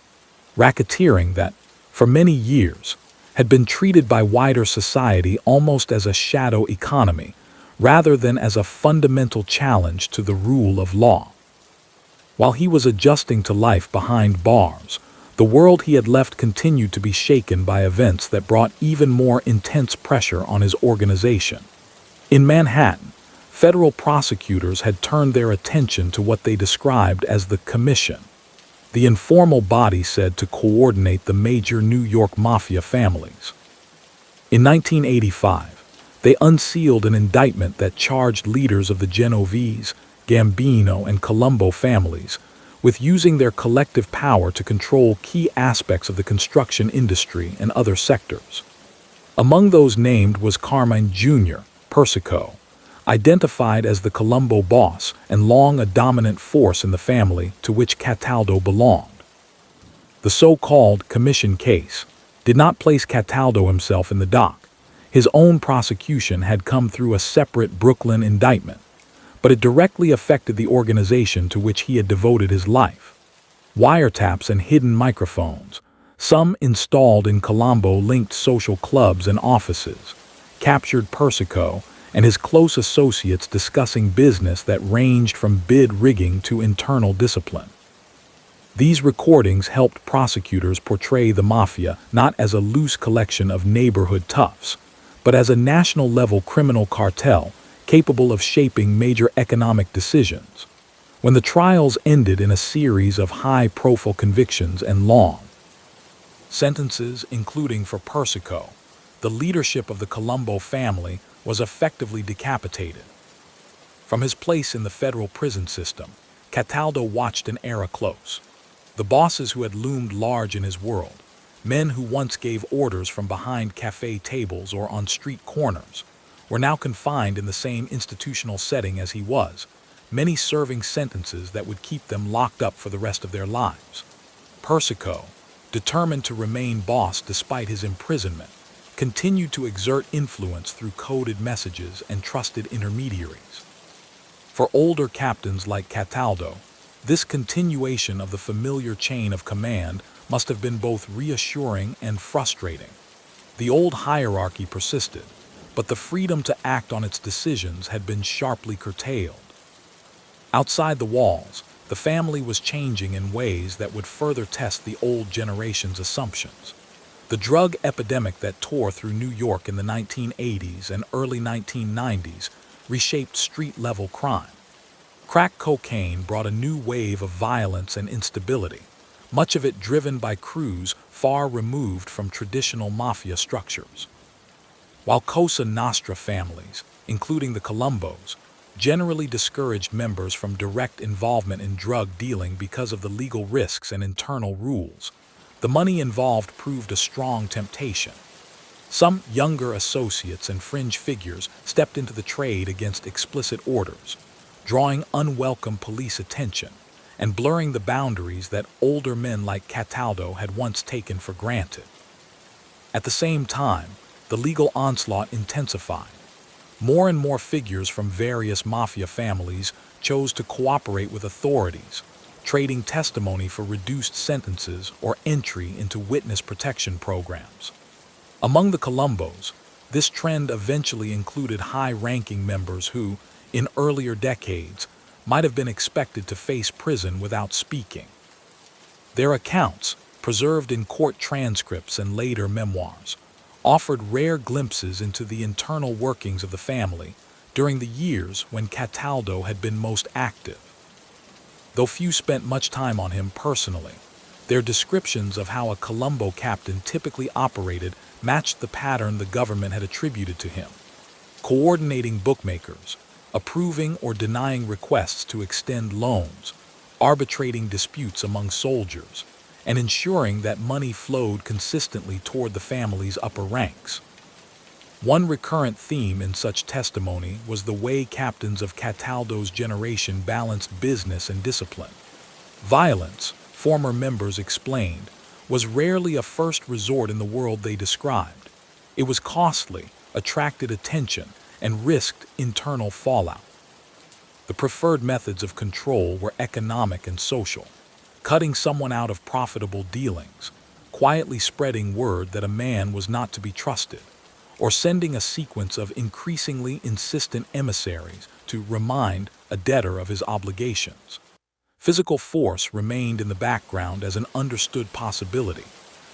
racketeering that, for many years, had been treated by wider society almost as a shadow economy rather than as a fundamental challenge to the rule of law. While he was adjusting to life behind bars, the world he had left continued to be shaken by events that brought even more intense pressure on his organization. In Manhattan, federal prosecutors had turned their attention to what they described as the Commission, the informal body said to coordinate the major New York mafia families. In 1985, they unsealed an indictment that charged leaders of the Genovese, Gambino, and Colombo families with using their collective power to control key aspects of the construction industry and other sectors. Among those named was Carmine Jr. Persico, identified as the Colombo boss and long a dominant force in the family to which Cataldo belonged. The so-called commission case did not place Cataldo himself in the dock. His own prosecution had come through a separate Brooklyn indictment, but it directly affected the organization to which he had devoted his life. Wiretaps and hidden microphones, some installed in Colombo-linked social clubs and offices, captured Persico and his close associates discussing business that ranged from bid rigging to internal discipline. These recordings helped prosecutors portray the mafia not as a loose collection of neighborhood toughs, but as a national-level criminal cartel capable of shaping major economic decisions. When the trials ended in a series of high-profile convictions and long sentences, including for Persico, the leadership of the Colombo family was effectively decapitated. From his place in the federal prison system, Cataldo watched an era close. The bosses who had loomed large in his world, men who once gave orders from behind cafe tables or on street corners, were now confined in the same institutional setting as he was, many serving sentences that would keep them locked up for the rest of their lives. Persico, determined to remain boss despite his imprisonment, continued to exert influence through coded messages and trusted intermediaries. For older captains like Cataldo, this continuation of the familiar chain of command must have been both reassuring and frustrating. The old hierarchy persisted, but the freedom to act on its decisions had been sharply curtailed. Outside the walls, the family was changing in ways that would further test the old generation's assumptions. The drug epidemic that tore through New York in the 1980s and early 1990s reshaped street-level crime. Crack cocaine brought a new wave of violence and instability, much of it driven by crews far removed from traditional mafia structures. While Cosa Nostra families, including the Colombos, generally discouraged members from direct involvement in drug dealing because of the legal risks and internal rules, the money involved proved a strong temptation. Some younger associates and fringe figures stepped into the trade against explicit orders, drawing unwelcome police attention and blurring the boundaries that older men like Cataldo had once taken for granted. At the same time, the legal onslaught intensified. More and more figures from various mafia families chose to cooperate with authorities, trading testimony for reduced sentences or entry into witness protection programs. Among the Colombos, this trend eventually included high-ranking members who, in earlier decades, might have been expected to face prison without speaking. Their accounts, preserved in court transcripts and later memoirs, offered rare glimpses into the internal workings of the family, during the years when Cataldo had been most active. Though few spent much time on him personally, their descriptions of how a Colombo captain typically operated matched the pattern the government had attributed to him: coordinating bookmakers, approving or denying requests to extend loans, arbitrating disputes among soldiers, and ensuring that money flowed consistently toward the family's upper ranks. One recurrent theme in such testimony was the way captains of Cataldo's generation balanced business and discipline. Violence, former members explained, was rarely a first resort in the world they described. It was costly, attracted attention, and risked internal fallout. The preferred methods of control were economic and social: cutting someone out of profitable dealings, quietly spreading word that a man was not to be trusted, or sending a sequence of increasingly insistent emissaries to remind a debtor of his obligations. Physical force remained in the background as an understood possibility,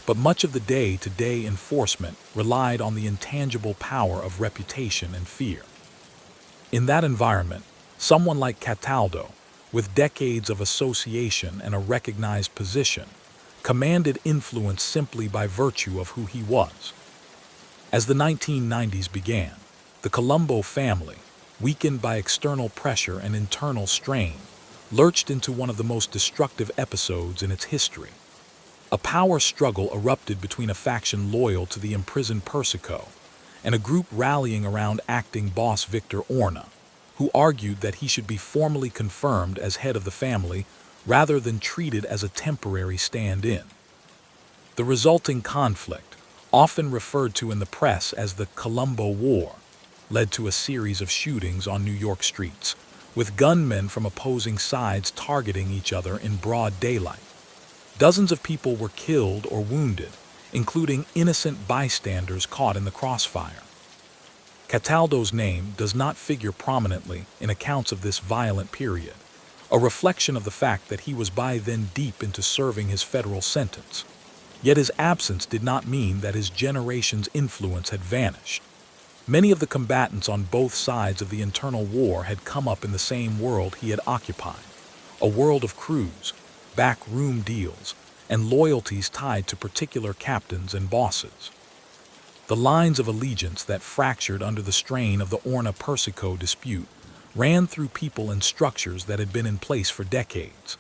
but much of the day-to-day enforcement relied on the intangible power of reputation and fear. In that environment, someone like Cataldo, with decades of association and a recognized position, commanded influence simply by virtue of who he was. As the 1990s began, the Colombo family, weakened by external pressure and internal strain, lurched into one of the most destructive episodes in its history. A power struggle erupted between a faction loyal to the imprisoned Persico and a group rallying around acting boss Victor Orna, who argued that he should be formally confirmed as head of the family rather than treated as a temporary stand-in. The resulting conflict, often referred to in the press as the Colombo War, led to a series of shootings on New York streets, with gunmen from opposing sides targeting each other in broad daylight. Dozens of people were killed or wounded, including innocent bystanders caught in the crossfire. Cataldo's name does not figure prominently in accounts of this violent period, a reflection of the fact that he was by then deep into serving his federal sentence. Yet his absence did not mean that his generation's influence had vanished. Many of the combatants on both sides of the internal war had come up in the same world he had occupied, a world of crews, backroom deals, and loyalties tied to particular captains and bosses. The lines of allegiance that fractured under the strain of the Orna-Persico dispute ran through people and structures that had been in place for decades.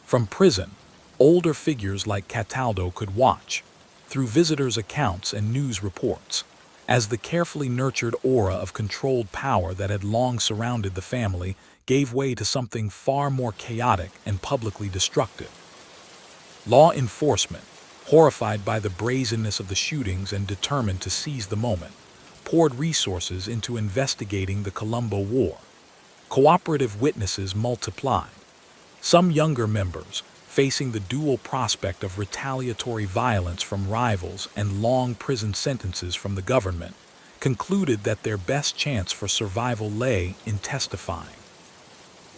From prison, older figures like Cataldo could watch, through visitors' accounts and news reports, as the carefully nurtured aura of controlled power that had long surrounded the family gave way to something far more chaotic and publicly destructive. Law enforcement, horrified by the brazenness of the shootings and determined to seize the moment, poured resources into investigating the Colombo War. Cooperative witnesses multiplied. Some younger members, facing the dual prospect of retaliatory violence from rivals and long prison sentences from the government, concluded that their best chance for survival lay in testifying.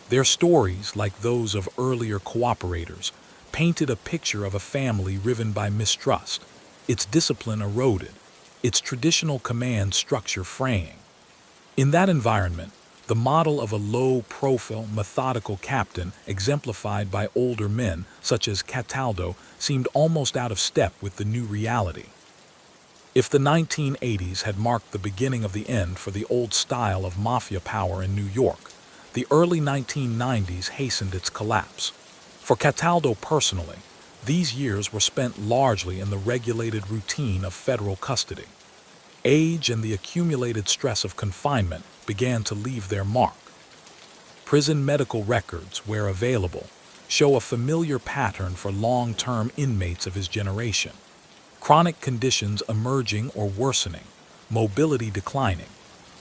Their stories, like those of earlier cooperators, painted a picture of a family riven by mistrust, its discipline eroded, its traditional command structure fraying. In that environment, the model of a low-profile, methodical captain exemplified by older men such as Cataldo seemed almost out of step with the new reality. If the 1980s had marked the beginning of the end for the old style of mafia power in New York, the early 1990s hastened its collapse. For Cataldo personally, these years were spent largely in the regulated routine of federal custody. Age and the accumulated stress of confinement began to leave their mark. Prison medical records, where available, show a familiar pattern for long-term inmates of his generation: chronic conditions emerging or worsening, mobility declining,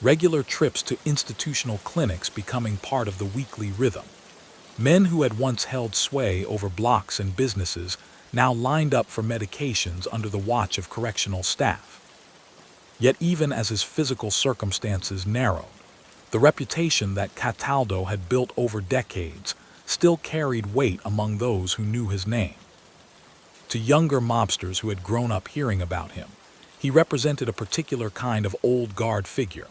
regular trips to institutional clinics becoming part of the weekly rhythm. Men who had once held sway over blocks and businesses now lined up for medications under the watch of correctional staff. Yet even as his physical circumstances narrowed, the reputation that Cataldo had built over decades still carried weight among those who knew his name. To younger mobsters who had grown up hearing about him, he represented a particular kind of old guard figure.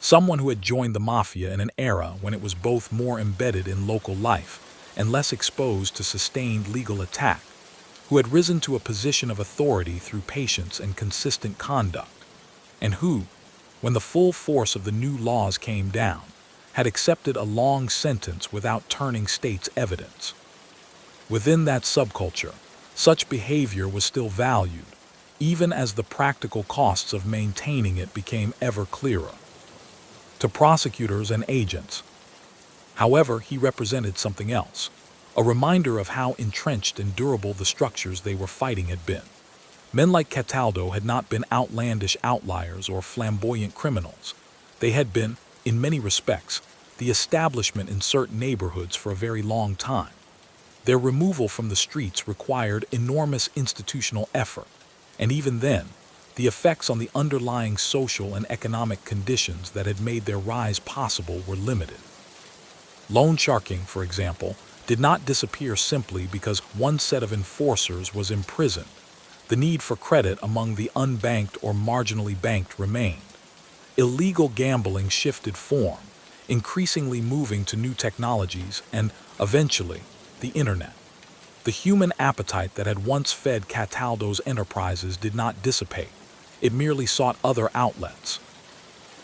someone who had joined the mafia in an era when it was both more embedded in local life and less exposed to sustained legal attack, who had risen to a position of authority through patience and consistent conduct, and who, when the full force of the new laws came down, had accepted a long sentence without turning state's evidence. Within that subculture, such behavior was still valued, even as the practical costs of maintaining it became ever clearer to prosecutors and agents. However, he represented something else, a reminder of how entrenched and durable the structures they were fighting had been. Men like Cataldo had not been outlandish outliers or flamboyant criminals. They had been, in many respects, the establishment in certain neighborhoods for a very long time. Their removal from the streets required enormous institutional effort, and even then, the effects on the underlying social and economic conditions that had made their rise possible were limited. Loan sharking, for example, did not disappear simply because one set of enforcers was imprisoned. The need for credit among the unbanked or marginally banked remained. Illegal gambling shifted form, increasingly moving to new technologies and, eventually, the internet. The human appetite that had once fed Cataldo's enterprises did not dissipate. It merely sought other outlets.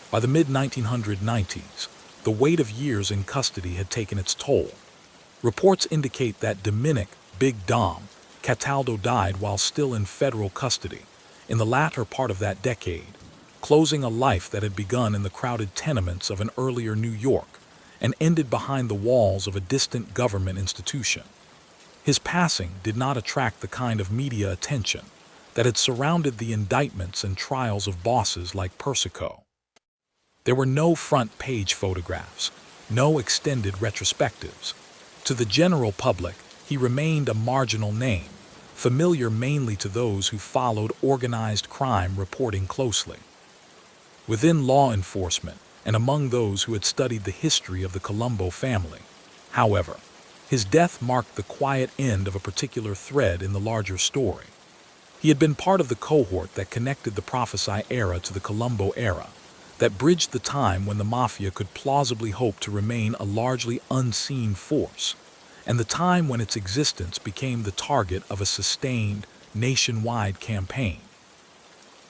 By the mid-1990s, the weight of years in custody had taken its toll. Reports indicate that Dominick "Big Dom" Cataldo died while still in federal custody, in the latter part of that decade, closing a life that had begun in the crowded tenements of an earlier New York and ended behind the walls of a distant government institution. His passing did not attract the kind of media attention that had surrounded the indictments and trials of bosses like Persico. There were no front-page photographs, no extended retrospectives. To the general public, he remained a marginal name, familiar mainly to those who followed organized crime reporting closely. Within law enforcement, and among those who had studied the history of the Colombo family, however, his death marked the quiet end of a particular thread in the larger story. He had been part of the cohort that connected the Prophesy era to the Colombo era, that bridged the time when the mafia could plausibly hope to remain a largely unseen force, and the time when its existence became the target of a sustained, nationwide campaign.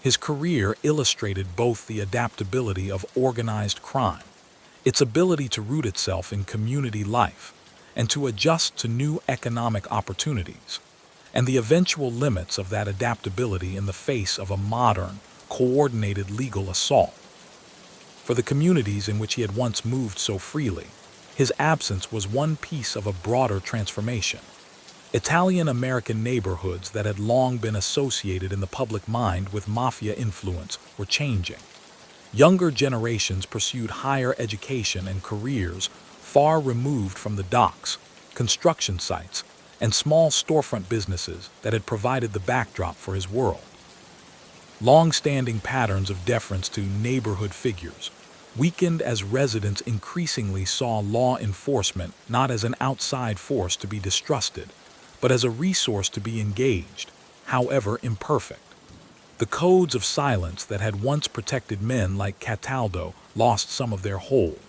His career illustrated both the adaptability of organized crime, its ability to root itself in community life, and to adjust to new economic opportunities, and the eventual limits of that adaptability in the face of a modern, coordinated legal assault. For the communities in which he had once moved so freely, his absence was one piece of a broader transformation. Italian-American neighborhoods that had long been associated in the public mind with mafia influence were changing. Younger generations pursued higher education and careers far removed from the docks, construction sites, and small storefront businesses that had provided the backdrop for his world. Long-standing patterns of deference to neighborhood figures weakened as residents increasingly saw law enforcement not as an outside force to be distrusted, but as a resource to be engaged, however imperfect. The codes of silence that had once protected men like Cataldo lost some of their hold.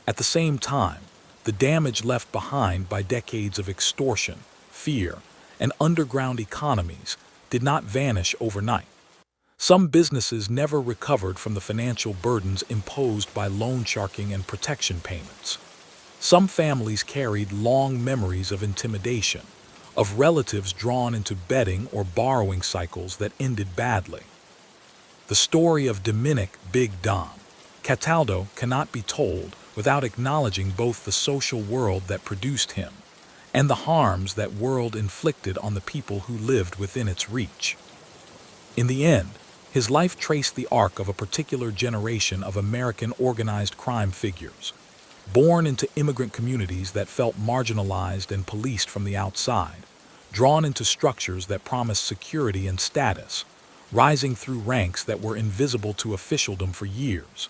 At the same time, the damage left behind by decades of extortion, fear, and underground economies did not vanish overnight. Some businesses never recovered from the financial burdens imposed by loan sharking and protection payments. Some families carried long memories of intimidation, of relatives drawn into betting or borrowing cycles that ended badly. The story of Dominick "Big Dom" Cataldo cannot be told without acknowledging both the social world that produced him and the harms that world inflicted on the people who lived within its reach. In the end, his life traced the arc of a particular generation of American organized crime figures, born into immigrant communities that felt marginalized and policed from the outside, drawn into structures that promised security and status, rising through ranks that were invisible to officialdom for years,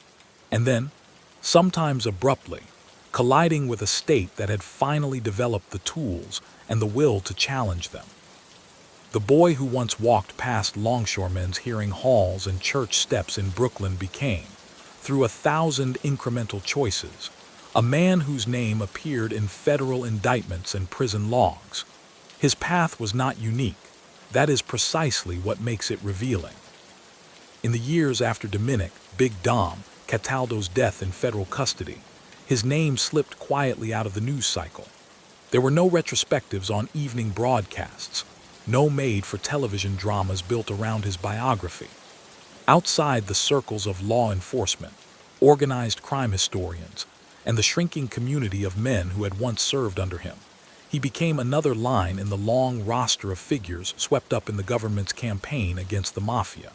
and then, sometimes abruptly, colliding with a state that had finally developed the tools and the will to challenge them. The boy who once walked past longshoremen's hearing halls and church steps in Brooklyn became, through 1,000 incremental choices, a man whose name appeared in federal indictments and prison logs. His path was not unique. That is precisely what makes it revealing. In the years after Dominick "Big Dom" Cataldo's death in federal custody, his name slipped quietly out of the news cycle. There were no retrospectives on evening broadcasts, no made-for-television dramas built around his biography. Outside the circles of law enforcement, organized crime historians, and the shrinking community of men who had once served under him, he became another line in the long roster of figures swept up in the government's campaign against the mafia.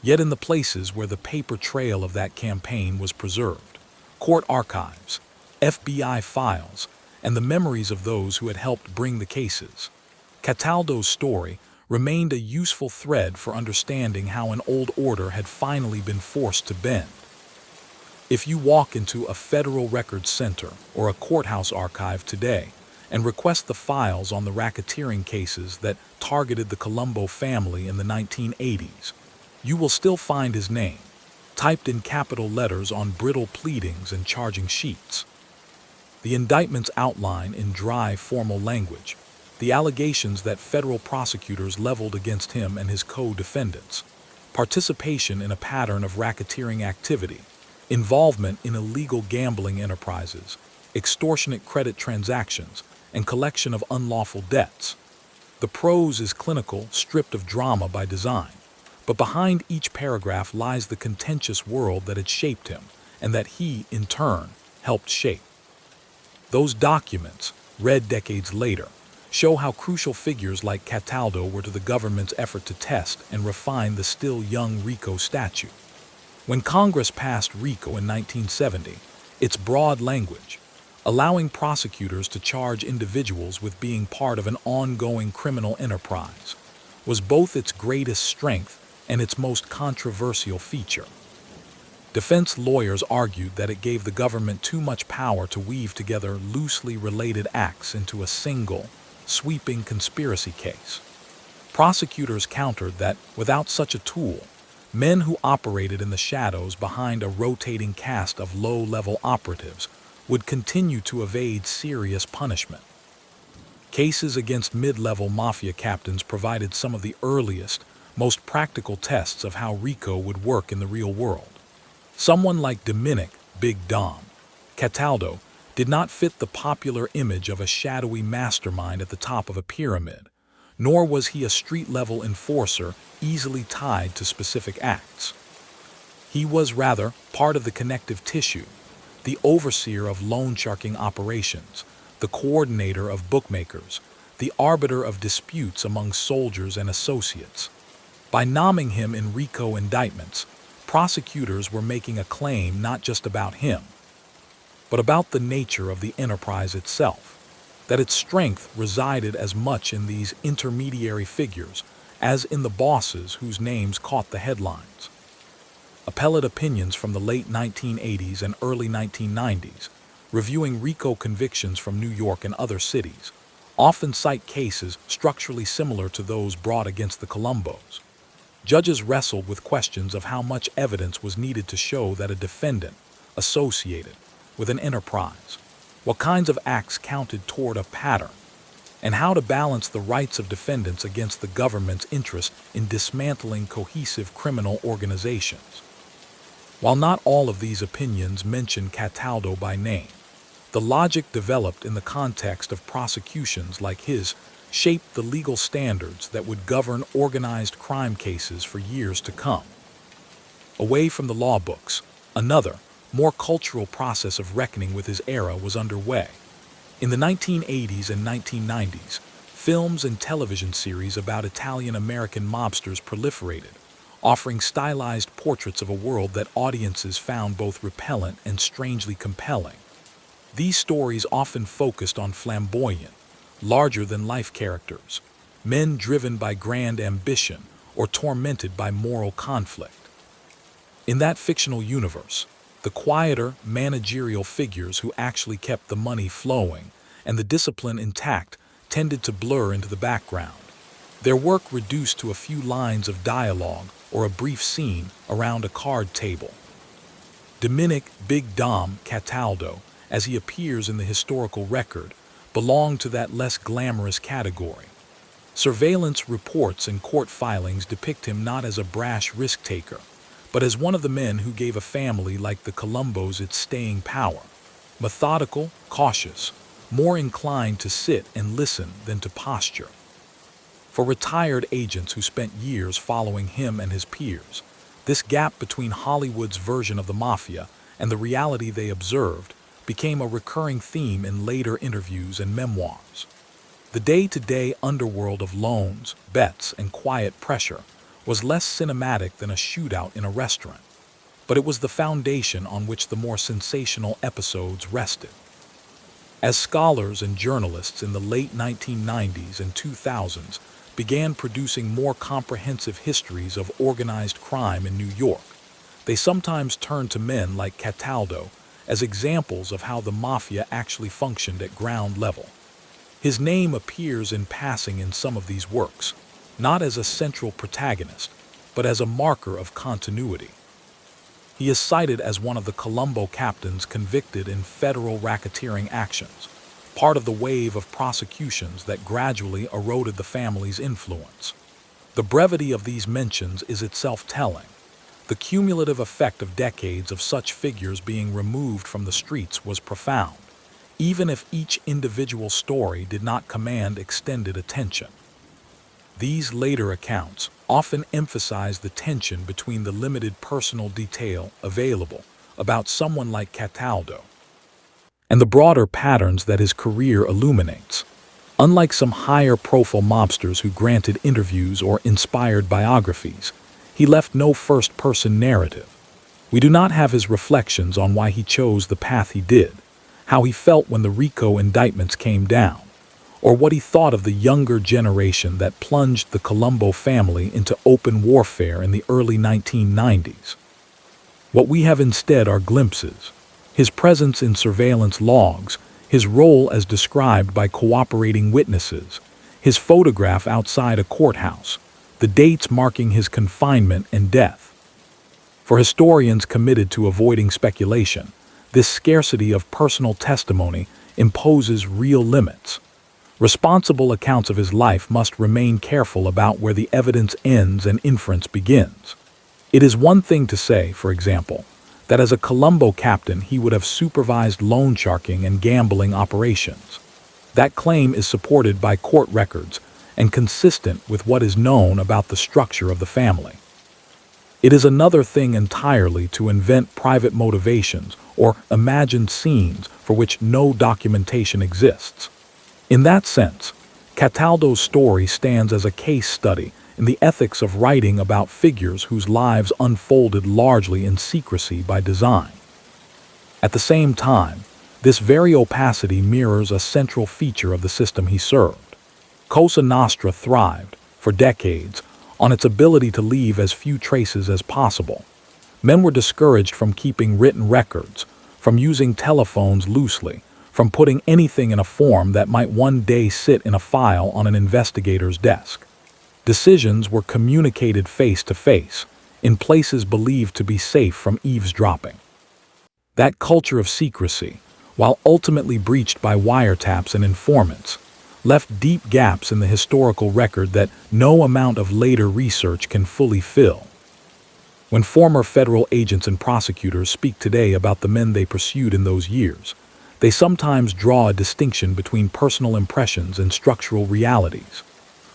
Yet in the places where the paper trail of that campaign was preserved, court archives, FBI files, and the memories of those who had helped bring the cases, Cataldo's story remained a useful thread for understanding how an old order had finally been forced to bend. If you walk into a federal records center or a courthouse archive today and request the files on the racketeering cases that targeted the Colombo family in the 1980s, you will still find his name, typed in capital letters on brittle pleadings and charging sheets. The indictments outline in dry, formal language the allegations that federal prosecutors leveled against him and his co-defendants: participation in a pattern of racketeering activity, involvement in illegal gambling enterprises, extortionate credit transactions, and collection of unlawful debts. The prose is clinical, stripped of drama by design, but behind each paragraph lies the contentious world that had shaped him and that he, in turn, helped shape. Those documents, read decades later, show how crucial figures like Cataldo were to the government's effort to test and refine the still young RICO statute. When Congress passed RICO in 1970, its broad language, allowing prosecutors to charge individuals with being part of an ongoing criminal enterprise, was both its greatest strength and its most controversial feature. Defense lawyers argued that it gave the government too much power to weave together loosely related acts into a single, sweeping conspiracy case. Prosecutors countered that, without such a tool, men who operated in the shadows behind a rotating cast of low-level operatives would continue to evade serious punishment. Cases against mid-level mafia captains provided some of the earliest, most practical tests of how RICO would work in the real world. Someone like Dominick "Big Dom" Cataldo did not fit the popular image of a shadowy mastermind at the top of a pyramid, nor was he a street-level enforcer easily tied to specific acts. He was rather part of the connective tissue, the overseer of loan-sharking operations, the coordinator of bookmakers, the arbiter of disputes among soldiers and associates. By nomming him in RICO indictments, prosecutors were making a claim not just about him, but about the nature of the enterprise itself, that its strength resided as much in these intermediary figures as in the bosses whose names caught the headlines. Appellate opinions from the late 1980s and early 1990s, reviewing RICO convictions from New York and other cities, often cite cases structurally similar to those brought against the Colombos. Judges wrestled with questions of how much evidence was needed to show that a defendant associated with an enterprise, what kinds of acts counted toward a pattern, and how to balance the rights of defendants against the government's interest in dismantling cohesive criminal organizations. While not all of these opinions mention Cataldo by name, the logic developed in the context of prosecutions like his shaped the legal standards that would govern organized crime cases for years to come. Away from the law books, another, more cultural process of reckoning with his era was underway. In the 1980s and 1990s, films and television series about Italian-American mobsters proliferated, offering stylized portraits of a world that audiences found both repellent and strangely compelling. These stories often focused on flamboyant, larger-than-life characters, men driven by grand ambition or tormented by moral conflict. In that fictional universe, the quieter, managerial figures who actually kept the money flowing and the discipline intact tended to blur into the background, their work reduced to a few lines of dialogue or a brief scene around a card table. Dominick "Big Dom" Cataldo, as he appears in the historical record, belonged to that less glamorous category. Surveillance reports and court filings depict him not as a brash risk-taker, but as one of the men who gave a family like the Colombos its staying power. Methodical, cautious, more inclined to sit and listen than to posture. For retired agents who spent years following him and his peers, this gap between Hollywood's version of the mafia and the reality they observed became a recurring theme in later interviews and memoirs. The day-to-day underworld of loans, bets, and quiet pressure was less cinematic than a shootout in a restaurant, but it was the foundation on which the more sensational episodes rested. As scholars and journalists in the late 1990s and 2000s began producing more comprehensive histories of organized crime in New York, they sometimes turned to men like Cataldo as examples of how the mafia actually functioned at ground level. His name appears in passing in some of these works, not as a central protagonist, but as a marker of continuity. He is cited as one of the Colombo captains convicted in federal racketeering actions, part of the wave of prosecutions that gradually eroded the family's influence. The brevity of these mentions is itself telling. The cumulative effect of decades of such figures being removed from the streets was profound, even if each individual story did not command extended attention. These later accounts often emphasize the tension between the limited personal detail available about someone like Cataldo and the broader patterns that his career illuminates. Unlike some higher-profile mobsters who granted interviews or inspired biographies, he left no first-person narrative. We do not have his reflections on why he chose the path he did, how he felt when the RICO indictments came down, or what he thought of the younger generation that plunged the Colombo family into open warfare in the early 1990s. What we have instead are glimpses: his presence in surveillance logs, his role as described by cooperating witnesses, his photograph outside a courthouse, the dates marking his confinement and death. For historians committed to avoiding speculation, this scarcity of personal testimony imposes real limits. Responsible accounts of his life must remain careful about where the evidence ends and inference begins. It is one thing to say, for example, that as a Colombo captain he would have supervised loan sharking and gambling operations. That claim is supported by court records and consistent with what is known about the structure of the family. It is another thing entirely to invent private motivations or imagined scenes for which no documentation exists. In that sense, Cataldo's story stands as a case study in the ethics of writing about figures whose lives unfolded largely in secrecy by design. At the same time, this very opacity mirrors a central feature of the system he served. Cosa Nostra thrived, for decades, on its ability to leave as few traces as possible. Men were discouraged from keeping written records, from using telephones loosely, from putting anything in a form that might one day sit in a file on an investigator's desk. Decisions were communicated face to face, in places believed to be safe from eavesdropping. That culture of secrecy, while ultimately breached by wiretaps and informants, left deep gaps in the historical record that no amount of later research can fully fill. When former federal agents and prosecutors speak today about the men they pursued in those years, they sometimes draw a distinction between personal impressions and structural realities.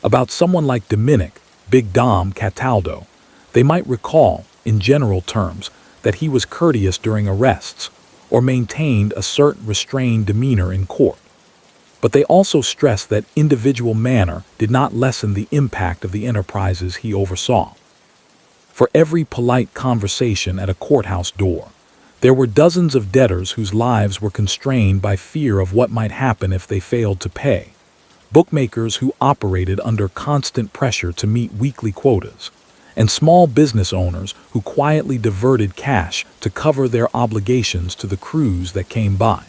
About someone like Dominick "Big Dom" Cataldo, they might recall, in general terms, that he was courteous during arrests or maintained a certain restrained demeanor in court. But they also stress that individual manner did not lessen the impact of the enterprises he oversaw. For every polite conversation at a courthouse door, there were dozens of debtors whose lives were constrained by fear of what might happen if they failed to pay, bookmakers who operated under constant pressure to meet weekly quotas, and small business owners who quietly diverted cash to cover their obligations to the crews that came by.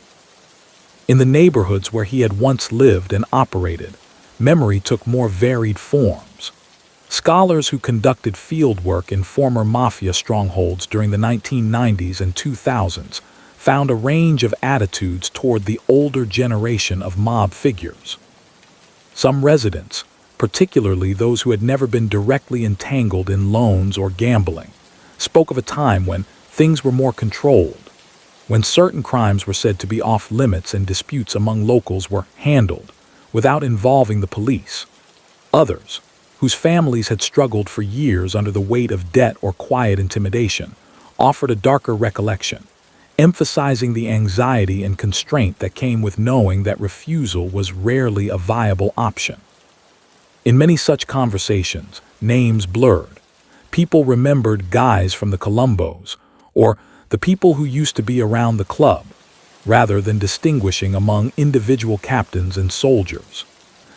In the neighborhoods where he had once lived and operated, memory took more varied forms. Scholars who conducted fieldwork in former mafia strongholds during the 1990s and 2000s found a range of attitudes toward the older generation of mob figures. Some residents, particularly those who had never been directly entangled in loans or gambling, spoke of a time when things were more controlled, when certain crimes were said to be off limits and disputes among locals were handled without involving the police. Others, whose families had struggled for years under the weight of debt or quiet intimidation, offered a darker recollection, emphasizing the anxiety and constraint that came with knowing that refusal was rarely a viable option. In many such conversations, names blurred. People remembered guys from the Colombos, or the people who used to be around the club, rather than distinguishing among individual captains and soldiers.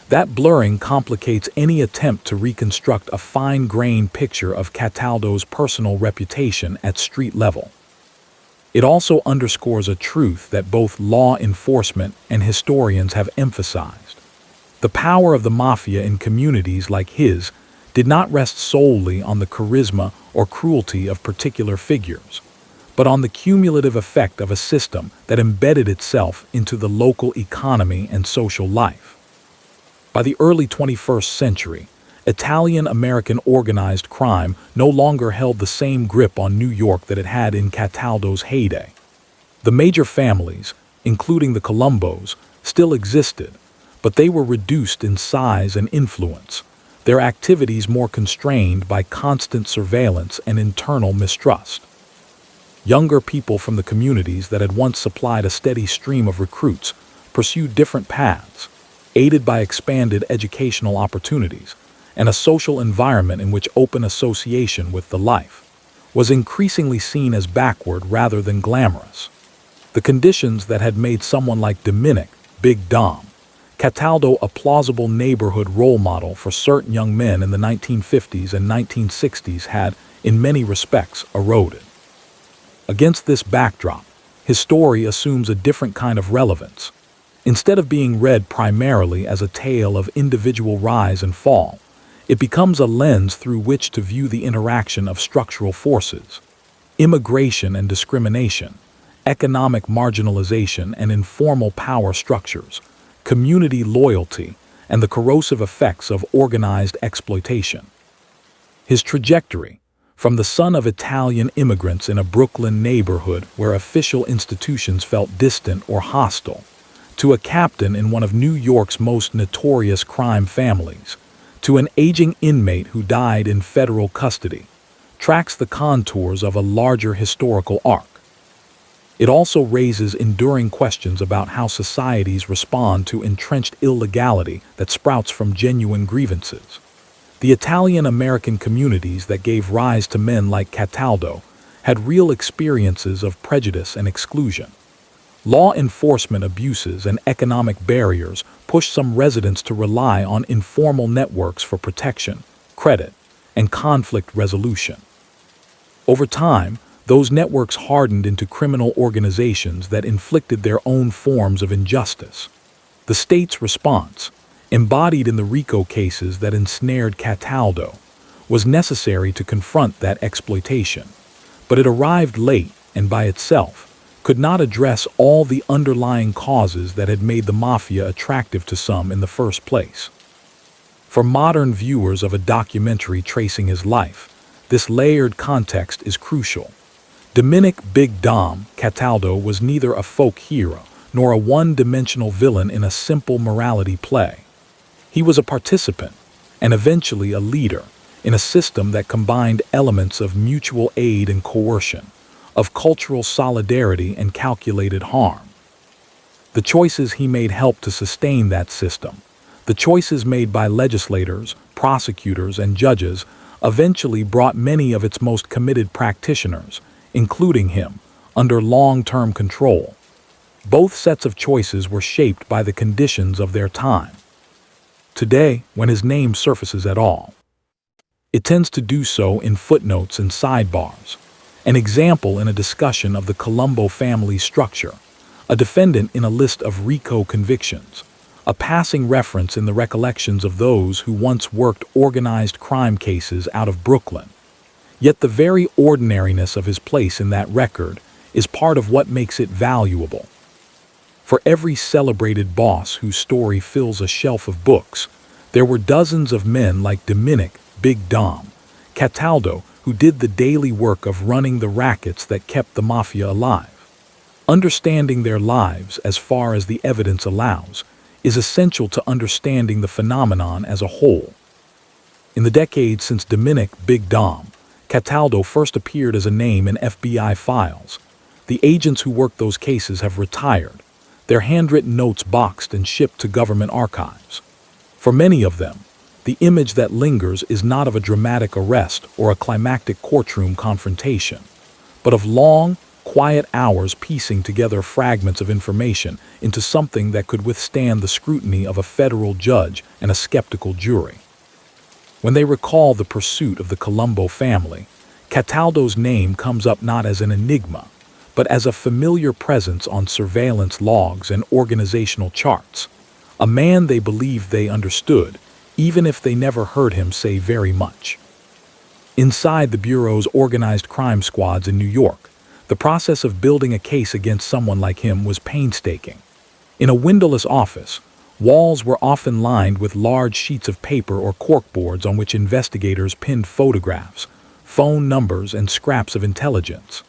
That blurring complicates any attempt to reconstruct a fine-grained picture of Cataldo's personal reputation at street level. It also underscores a truth that both law enforcement and historians have emphasized. The power of the mafia in communities like his did not rest solely on the charisma or cruelty of particular figures, but on the cumulative effect of a system that embedded itself into the local economy and social life. By the early 21st century, Italian-American organized crime no longer held the same grip on New York that it had in Cataldo's heyday. The major families, including the Colombos, still existed, but they were reduced in size and influence, their activities more constrained by constant surveillance and internal mistrust. Younger people from the communities that had once supplied a steady stream of recruits pursued different paths, aided by expanded educational opportunities and a social environment in which open association with the life was increasingly seen as backward rather than glamorous. The conditions that had made someone like Dominick, Big Dom, Cataldo a plausible neighborhood role model for certain young men in the 1950s and 1960s had, in many respects, eroded. Against this backdrop, his story assumes a different kind of relevance. Instead of being read primarily as a tale of individual rise and fall, it becomes a lens through which to view the interaction of structural forces, immigration and discrimination, economic marginalization and informal power structures, community loyalty, and the corrosive effects of organized exploitation. His trajectory, from the son of Italian immigrants in a Brooklyn neighborhood where official institutions felt distant or hostile, to a captain in one of New York's most notorious crime families, to an aging inmate who died in federal custody, tracks the contours of a larger historical arc. It also raises enduring questions about how societies respond to entrenched illegality that sprouts from genuine grievances. The Italian-American communities that gave rise to men like Cataldo had real experiences of prejudice and exclusion. Law enforcement abuses and economic barriers pushed some residents to rely on informal networks for protection, credit, and conflict resolution. Over time, those networks hardened into criminal organizations that inflicted their own forms of injustice. The state's response, embodied in the RICO cases that ensnared Cataldo, was necessary to confront that exploitation, but it arrived late and by itself could not address all the underlying causes that had made the mafia attractive to some in the first place. For modern viewers of a documentary tracing his life, this layered context is crucial. Dominick Big Dom Cataldo was neither a folk hero nor a one-dimensional villain in a simple morality play. He was a participant, and eventually a leader, in a system that combined elements of mutual aid and coercion, of cultural solidarity and calculated harm. The choices he made helped to sustain that system. The choices made by legislators, prosecutors, and judges eventually brought many of its most committed practitioners, including him, under long-term control. Both sets of choices were shaped by the conditions of their time. Today, when his name surfaces at all, it tends to do so in footnotes and sidebars. An example in a discussion of the Colombo family structure, a defendant in a list of RICO convictions, a passing reference in the recollections of those who once worked organized crime cases out of Brooklyn. Yet the very ordinariness of his place in that record is part of what makes it valuable. For every celebrated boss whose story fills a shelf of books, there were dozens of men like Dominick Big Dom Cataldo who did the daily work of running the rackets that kept the mafia alive. Understanding their lives as far as the evidence allows is essential to understanding the phenomenon as a whole. In the decades since Dominick Big Dom Cataldo first appeared as a name in FBI files, the agents who worked those cases have retired, their handwritten notes boxed and shipped to government archives. For many of them, the image that lingers is not of a dramatic arrest or a climactic courtroom confrontation, but of long, quiet hours piecing together fragments of information into something that could withstand the scrutiny of a federal judge and a skeptical jury. When they recall the pursuit of the Colombo family, Cataldo's name comes up not as an enigma, but as a familiar presence on surveillance logs and organizational charts, a man they believed they understood, even if they never heard him say very much. Inside the Bureau's organized crime squads in New York, the process of building a case against someone like him was painstaking. In a windowless office, walls were often lined with large sheets of paper or corkboards on which investigators pinned photographs, phone numbers, and scraps of intelligence.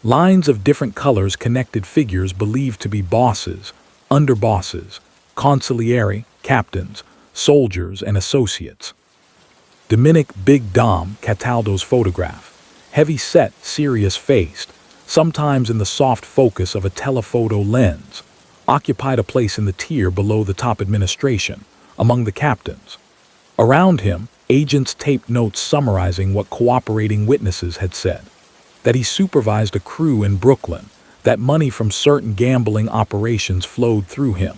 Lines of different colors connected figures believed to be bosses, underbosses, consigliere, captains, soldiers, and associates. Dominick Big Dom Cataldo's photograph, heavy-set, serious-faced, sometimes in the soft focus of a telephoto lens, occupied a place in the tier below the top administration, among the captains. Around him, agents taped notes summarizing what cooperating witnesses had said, that he supervised a crew in Brooklyn, that money from certain gambling operations flowed through him,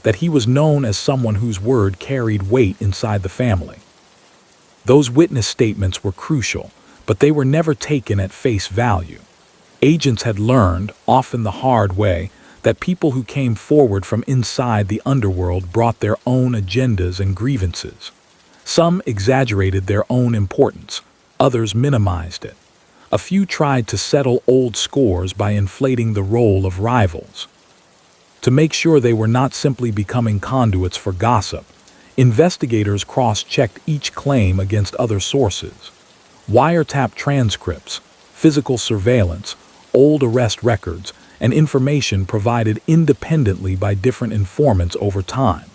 that he was known as someone whose word carried weight inside the family. Those witness statements were crucial, but they were never taken at face value. Agents had learned, often the hard way, that people who came forward from inside the underworld brought their own agendas and grievances. Some exaggerated their own importance, others minimized it. A few tried to settle old scores by inflating the role of rivals. To make sure they were not simply becoming conduits for gossip, investigators cross-checked each claim against other sources. Wiretap transcripts, physical surveillance, old arrest records, and information provided independently by different informants over time.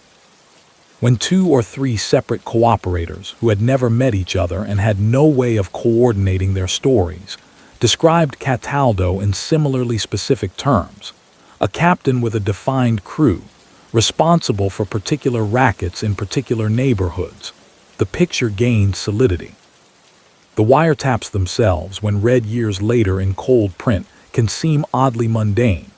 When 2 or 3 separate cooperators who had never met each other and had no way of coordinating their stories described Cataldo in similarly specific terms, a captain with a defined crew, responsible for particular rackets in particular neighborhoods, the picture gained solidity. The wiretaps themselves, when read years later in cold print, can seem oddly mundane.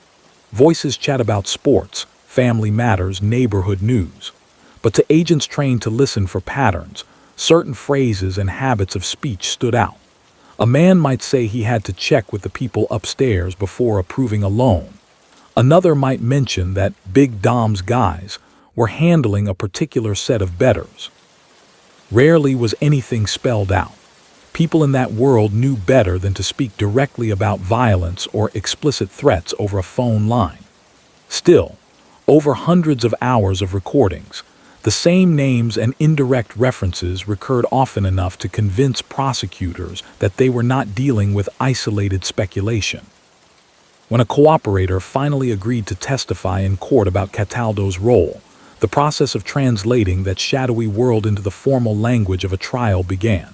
Voices chat about sports, family matters, neighborhood news. But to agents trained to listen for patterns, certain phrases and habits of speech stood out. A man might say he had to check with the people upstairs before approving a loan. Another might mention that Big Dom's guys were handling a particular set of bettors. Rarely was anything spelled out. People in that world knew better than to speak directly about violence or explicit threats over a phone line. Still, over hundreds of hours of recordings, the same names and indirect references recurred often enough to convince prosecutors that they were not dealing with isolated speculation. When a cooperator finally agreed to testify in court about Cataldo's role, the process of translating that shadowy world into the formal language of a trial began.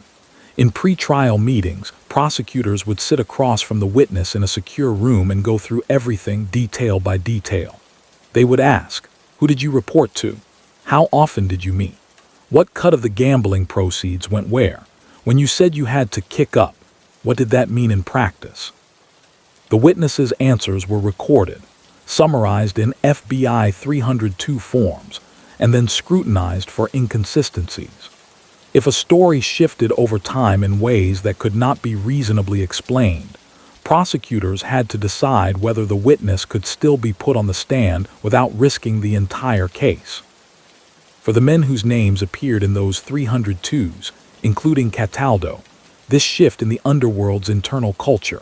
In pre-trial meetings, prosecutors would sit across from the witness in a secure room and go through everything detail by detail. They would ask, "Who did you report to? How often did you meet? What cut of the gambling proceeds went where? When you said you had to kick up, what did that mean in practice?" The witnesses' answers were recorded, summarized in FBI 302 forms, and then scrutinized for inconsistencies. If a story shifted over time in ways that could not be reasonably explained, prosecutors had to decide whether the witness could still be put on the stand without risking the entire case. For the men whose names appeared in those 302s, including Cataldo, this shift in the underworld's internal culture,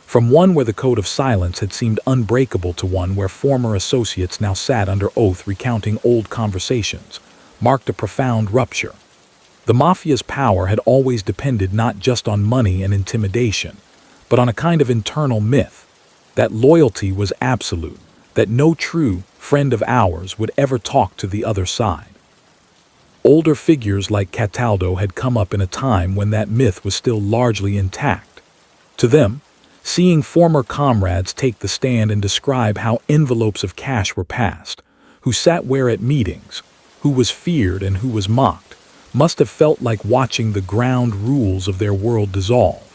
from one where the code of silence had seemed unbreakable to one where former associates now sat under oath recounting old conversations, marked a profound rupture. The mafia's power had always depended not just on money and intimidation, but on a kind of internal myth, that loyalty was absolute, that no true friend of ours would ever talk to the other side. Older figures like Cataldo had come up in a time when that myth was still largely intact. To them, seeing former comrades take the stand and describe how envelopes of cash were passed, who sat where at meetings, who was feared and who was mocked, must have felt like watching the ground rules of their world dissolve.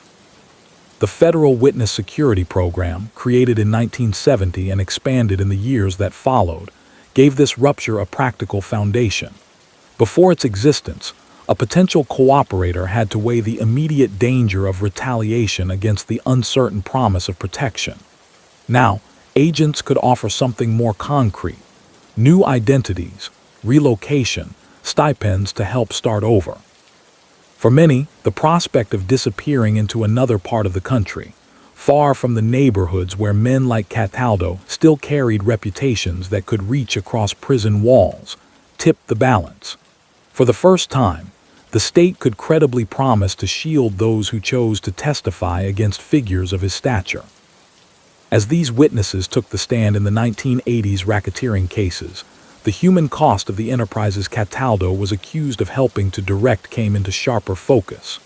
The Federal Witness Security Program, created in 1970 and expanded in the years that followed, gave this rupture a practical foundation. Before its existence, a potential cooperator had to weigh the immediate danger of retaliation against the uncertain promise of protection. Now, agents could offer something more concrete: new identities, relocation, stipends to help start over. For many, the prospect of disappearing into another part of the country, far from the neighborhoods where men like Cataldo still carried reputations that could reach across prison walls, tipped the balance. For the first time, the state could credibly promise to shield those who chose to testify against figures of his stature. As these witnesses took the stand in the 1980s racketeering cases, the human cost of the enterprises Cataldo was accused of helping to direct came into sharper focus.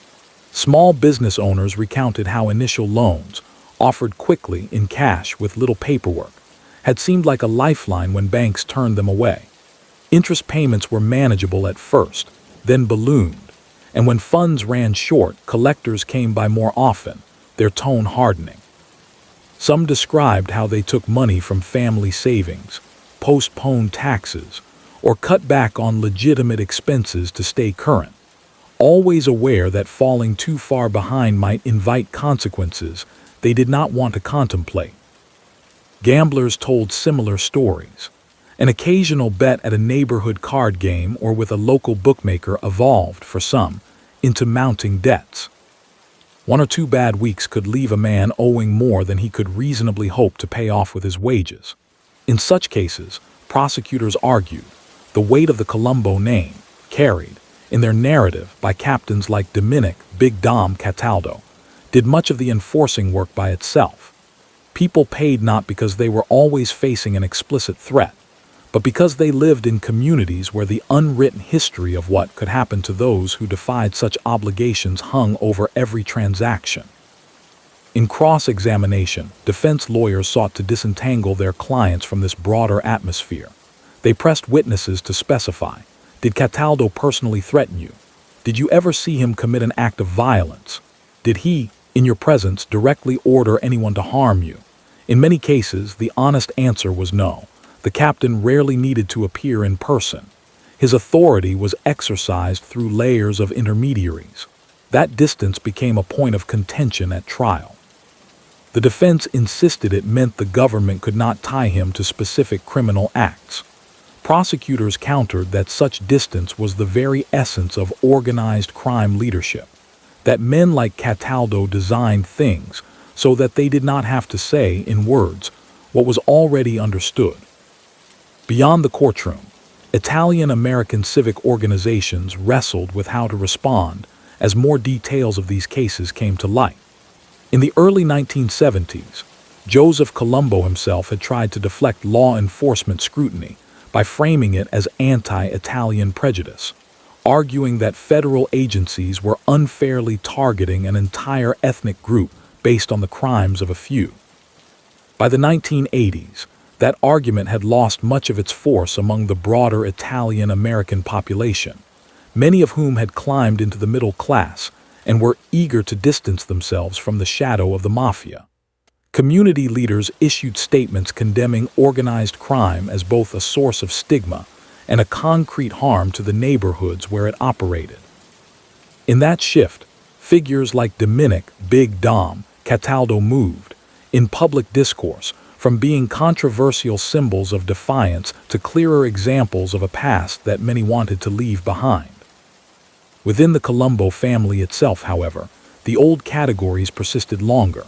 Small business owners recounted how initial loans, offered quickly in cash with little paperwork, had seemed like a lifeline when banks turned them away. Interest payments were manageable at first, then ballooned, and when funds ran short, collectors came by more often, their tone hardening. Some described how they took money from family savings, postponed taxes, or cut back on legitimate expenses to stay current, always aware that falling too far behind might invite consequences they did not want to contemplate. Gamblers told similar stories. An occasional bet at a neighborhood card game or with a local bookmaker evolved, for some, into mounting debts. 1 or 2 bad weeks could leave a man owing more than he could reasonably hope to pay off with his wages. In such cases, prosecutors argued the weight of the Colombo name, carried in their narrative by captains like Dominick "Big Dom" Cataldo, did much of the enforcing work by itself. People paid not because they were always facing an explicit threat, but because they lived in communities where the unwritten history of what could happen to those who defied such obligations hung over every transaction. In cross-examination, defense lawyers sought to disentangle their clients from this broader atmosphere. They pressed witnesses to specify: did Cataldo personally threaten you? Did you ever see him commit an act of violence? Did he, in your presence, directly order anyone to harm you? In many cases, the honest answer was no. The captain rarely needed to appear in person. His authority was exercised through layers of intermediaries. That distance became a point of contention at trial. The defense insisted it meant the government could not tie him to specific criminal acts. Prosecutors countered that such distance was the very essence of organized crime leadership, that men like Cataldo designed things so that they did not have to say, in words, what was already understood. Beyond the courtroom, Italian-American civic organizations wrestled with how to respond as more details of these cases came to light. In the early 1970s, Joseph Colombo himself had tried to deflect law enforcement scrutiny by framing it as anti-Italian prejudice, arguing that federal agencies were unfairly targeting an entire ethnic group based on the crimes of a few. By the 1980s, that argument had lost much of its force among the broader Italian-American population, many of whom had climbed into the middle class and were eager to distance themselves from the shadow of the mafia. Community leaders issued statements condemning organized crime as both a source of stigma and a concrete harm to the neighborhoods where it operated. In that shift, figures like Dominick "Big Dom" Cataldo moved, in public discourse, from being controversial symbols of defiance to clearer examples of a past that many wanted to leave behind. Within the Colombo family itself, however, the old categories persisted longer.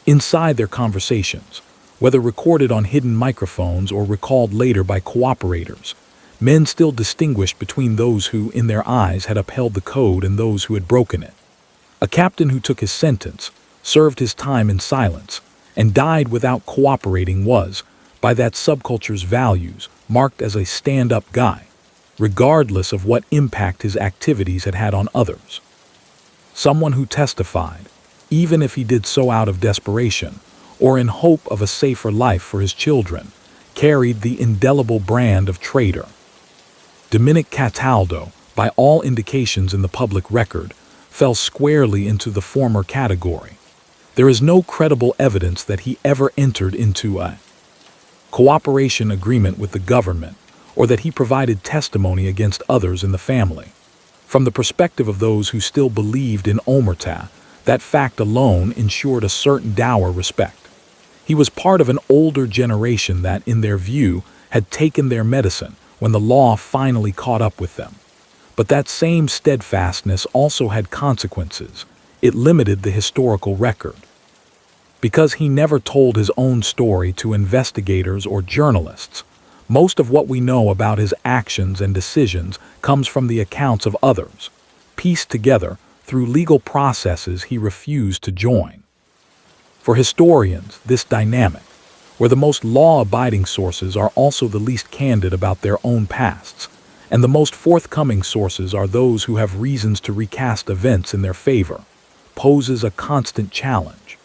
Inside their conversations, whether recorded on hidden microphones or recalled later by cooperators, men still distinguished between those who, in their eyes, had upheld the code and those who had broken it. A captain who took his sentence, served his time in silence, and died without cooperating was, by that subculture's values, marked as a stand-up guy, regardless of what impact his activities had had on others. Someone who testified, even if he did so out of desperation, or in hope of a safer life for his children, carried the indelible brand of traitor. Dominick Cataldo, by all indications in the public record, fell squarely into the former category. There is no credible evidence that he ever entered into a cooperation agreement with the government, or that he provided testimony against others in the family. From the perspective of those who still believed in Omerta, that fact alone ensured a certain dour respect. He was part of an older generation that, in their view, had taken their medicine when the law finally caught up with them. But that same steadfastness also had consequences. It limited the historical record. Because he never told his own story to investigators or journalists, most of what we know about his actions and decisions comes from the accounts of others, pieced together through legal processes he refused to join. For historians, this dynamic, where the most law-abiding sources are also the least candid about their own pasts, and the most forthcoming sources are those who have reasons to recast events in their favor, poses a constant challenge.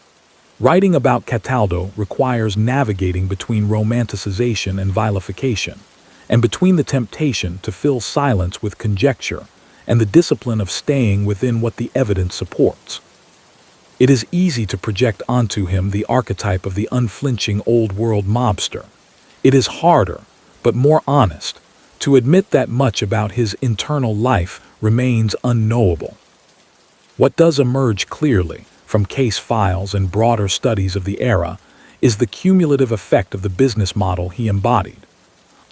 Writing about Cataldo requires navigating between romanticization and vilification, and between the temptation to fill silence with conjecture and the discipline of staying within what the evidence supports. It is easy to project onto him the archetype of the unflinching old-world mobster. It is harder, but more honest, to admit that much about his internal life remains unknowable. What does emerge clearly from case files and broader studies of the era is the cumulative effect of the business model he embodied.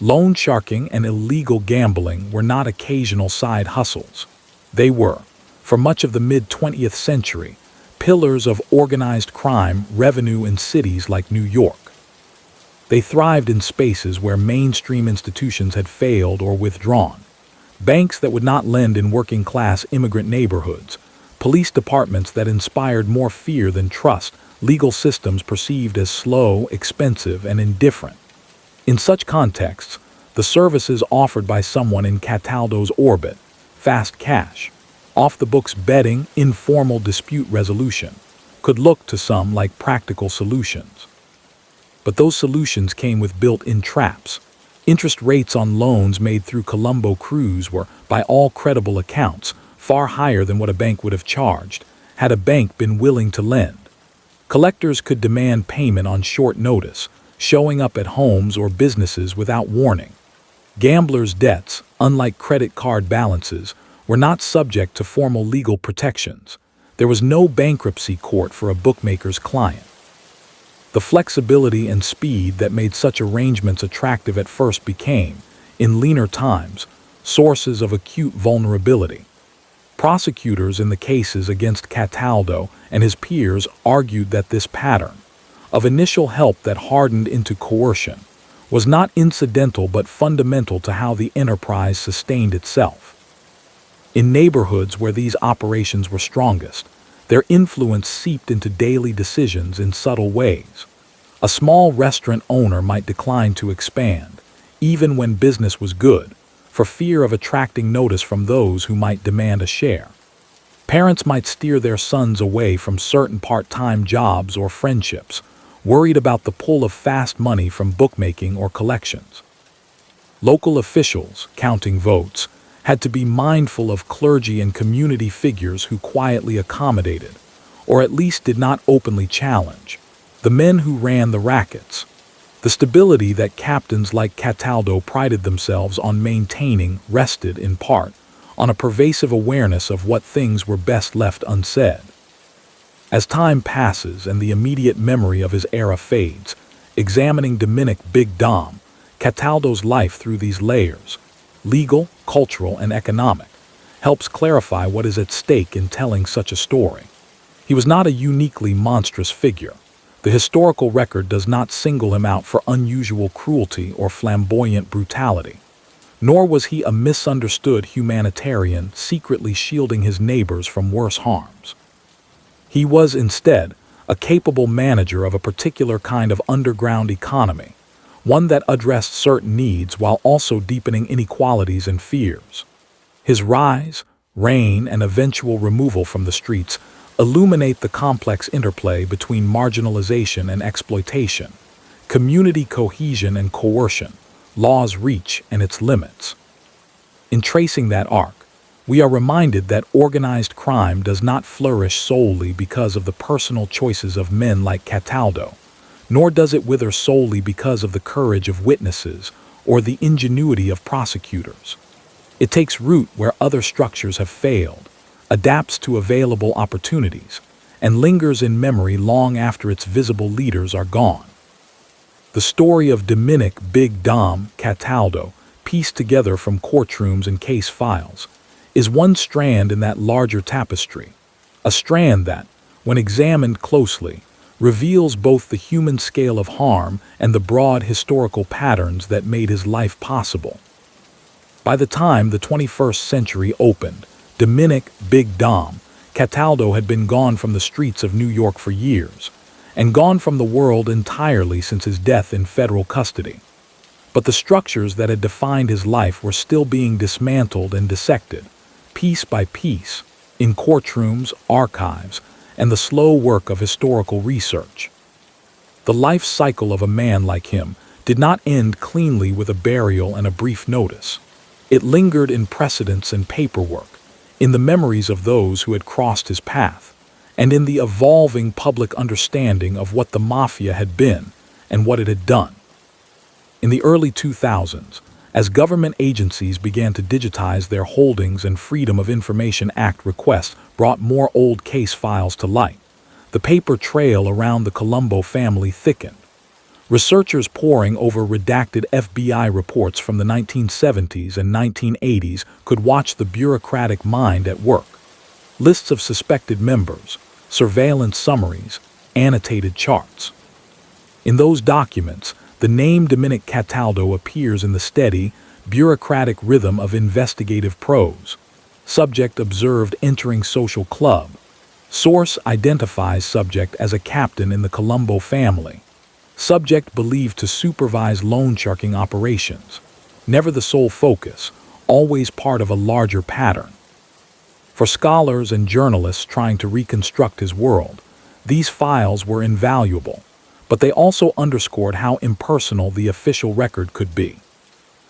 Loan sharking and illegal gambling were not occasional side hustles. They were, for much of the mid-20th century, pillars of organized crime revenue in cities like New York. They thrived in spaces where mainstream institutions had failed or withdrawn. Banks that would not lend in working-class immigrant neighborhoods, police departments that inspired more fear than trust, legal systems perceived as slow, expensive, and indifferent. In such contexts, the services offered by someone in Cataldo's orbit, fast cash, off-the-books betting, informal dispute resolution, could look to some like practical solutions. But those solutions came with built-in traps. Interest rates on loans made through Colombo crews were, by all credible accounts, far higher than what a bank would have charged, had a bank been willing to lend. Collectors could demand payment on short notice, showing up at homes or businesses without warning. Gamblers' debts, unlike credit card balances, were not subject to formal legal protections. There was no bankruptcy court for a bookmaker's client. The flexibility and speed that made such arrangements attractive at first became, in leaner times, sources of acute vulnerability. Prosecutors in the cases against Cataldo and his peers argued that this pattern of initial help that hardened into coercion was not incidental but fundamental to how the enterprise sustained itself. In neighborhoods where these operations were strongest, their influence seeped into daily decisions in subtle ways. A small restaurant owner might decline to expand, even when business was good, for fear of attracting notice from those who might demand a share. Parents might steer their sons away from certain part-time jobs or friendships, worried about the pull of fast money from bookmaking or collections. Local officials, counting votes, had to be mindful of clergy and community figures who quietly accommodated, or at least did not openly challenge, the men who ran the rackets. The stability that captains like Cataldo prided themselves on maintaining rested, in part, on a pervasive awareness of what things were best left unsaid. As time passes and the immediate memory of his era fades, Examining Dominick Big Dom Cataldo's life through these layers, legal, cultural, and economic, helps clarify what is at stake in telling such a story. He was not a uniquely monstrous figure. The historical record does not single him out for unusual cruelty or flamboyant brutality. Nor was he a misunderstood humanitarian secretly shielding his neighbors from worse harms. He was instead a capable manager of a particular kind of underground economy, one that addressed certain needs while also deepening inequalities and fears. His rise, reign, and eventual removal from the streets illuminate the complex interplay between marginalization and exploitation, community cohesion and coercion, law's reach and its limits. In tracing that arc, we are reminded that organized crime does not flourish solely because of the personal choices of men like Cataldo, nor does it wither solely because of the courage of witnesses or the ingenuity of prosecutors. It takes root where other structures have failed, adapts to available opportunities, and lingers in memory long after its visible leaders are gone. The story of Dominick Big Dom Cataldo, pieced together from courtrooms and case files, is one strand in that larger tapestry, a strand that, when examined closely, reveals both the human scale of harm and the broad historical patterns that made his life possible. By the time the 21st century opened, Dominick Big Dom Cataldo had been gone from the streets of New York for years, and gone from the world entirely since his death in federal custody. But the structures that had defined his life were still being dismantled and dissected, piece by piece, in courtrooms, archives, and the slow work of historical research. The life cycle of a man like him did not end cleanly with a burial and a brief notice. It lingered in precedents and paperwork, in the memories of those who had crossed his path, and in the evolving public understanding of what the mafia had been and what it had done. In the early 2000s, as government agencies began to digitize their holdings and Freedom of Information Act requests brought more old case files to light, the paper trail around the Colombo family thickened. Researchers poring over redacted FBI reports from the 1970s and 1980s could watch the bureaucratic mind at work. Lists of suspected members, surveillance summaries, annotated charts. In those documents, the name Dominick Cataldo appears in the steady, bureaucratic rhythm of investigative prose. Subject observed entering social club. Source identifies subject as a captain in the Colombo family. Subject believed to supervise loan sharking operations. Never the sole focus, always part of a larger pattern. For scholars and journalists trying to reconstruct his world, these files were invaluable, but they also underscored how impersonal the official record could be.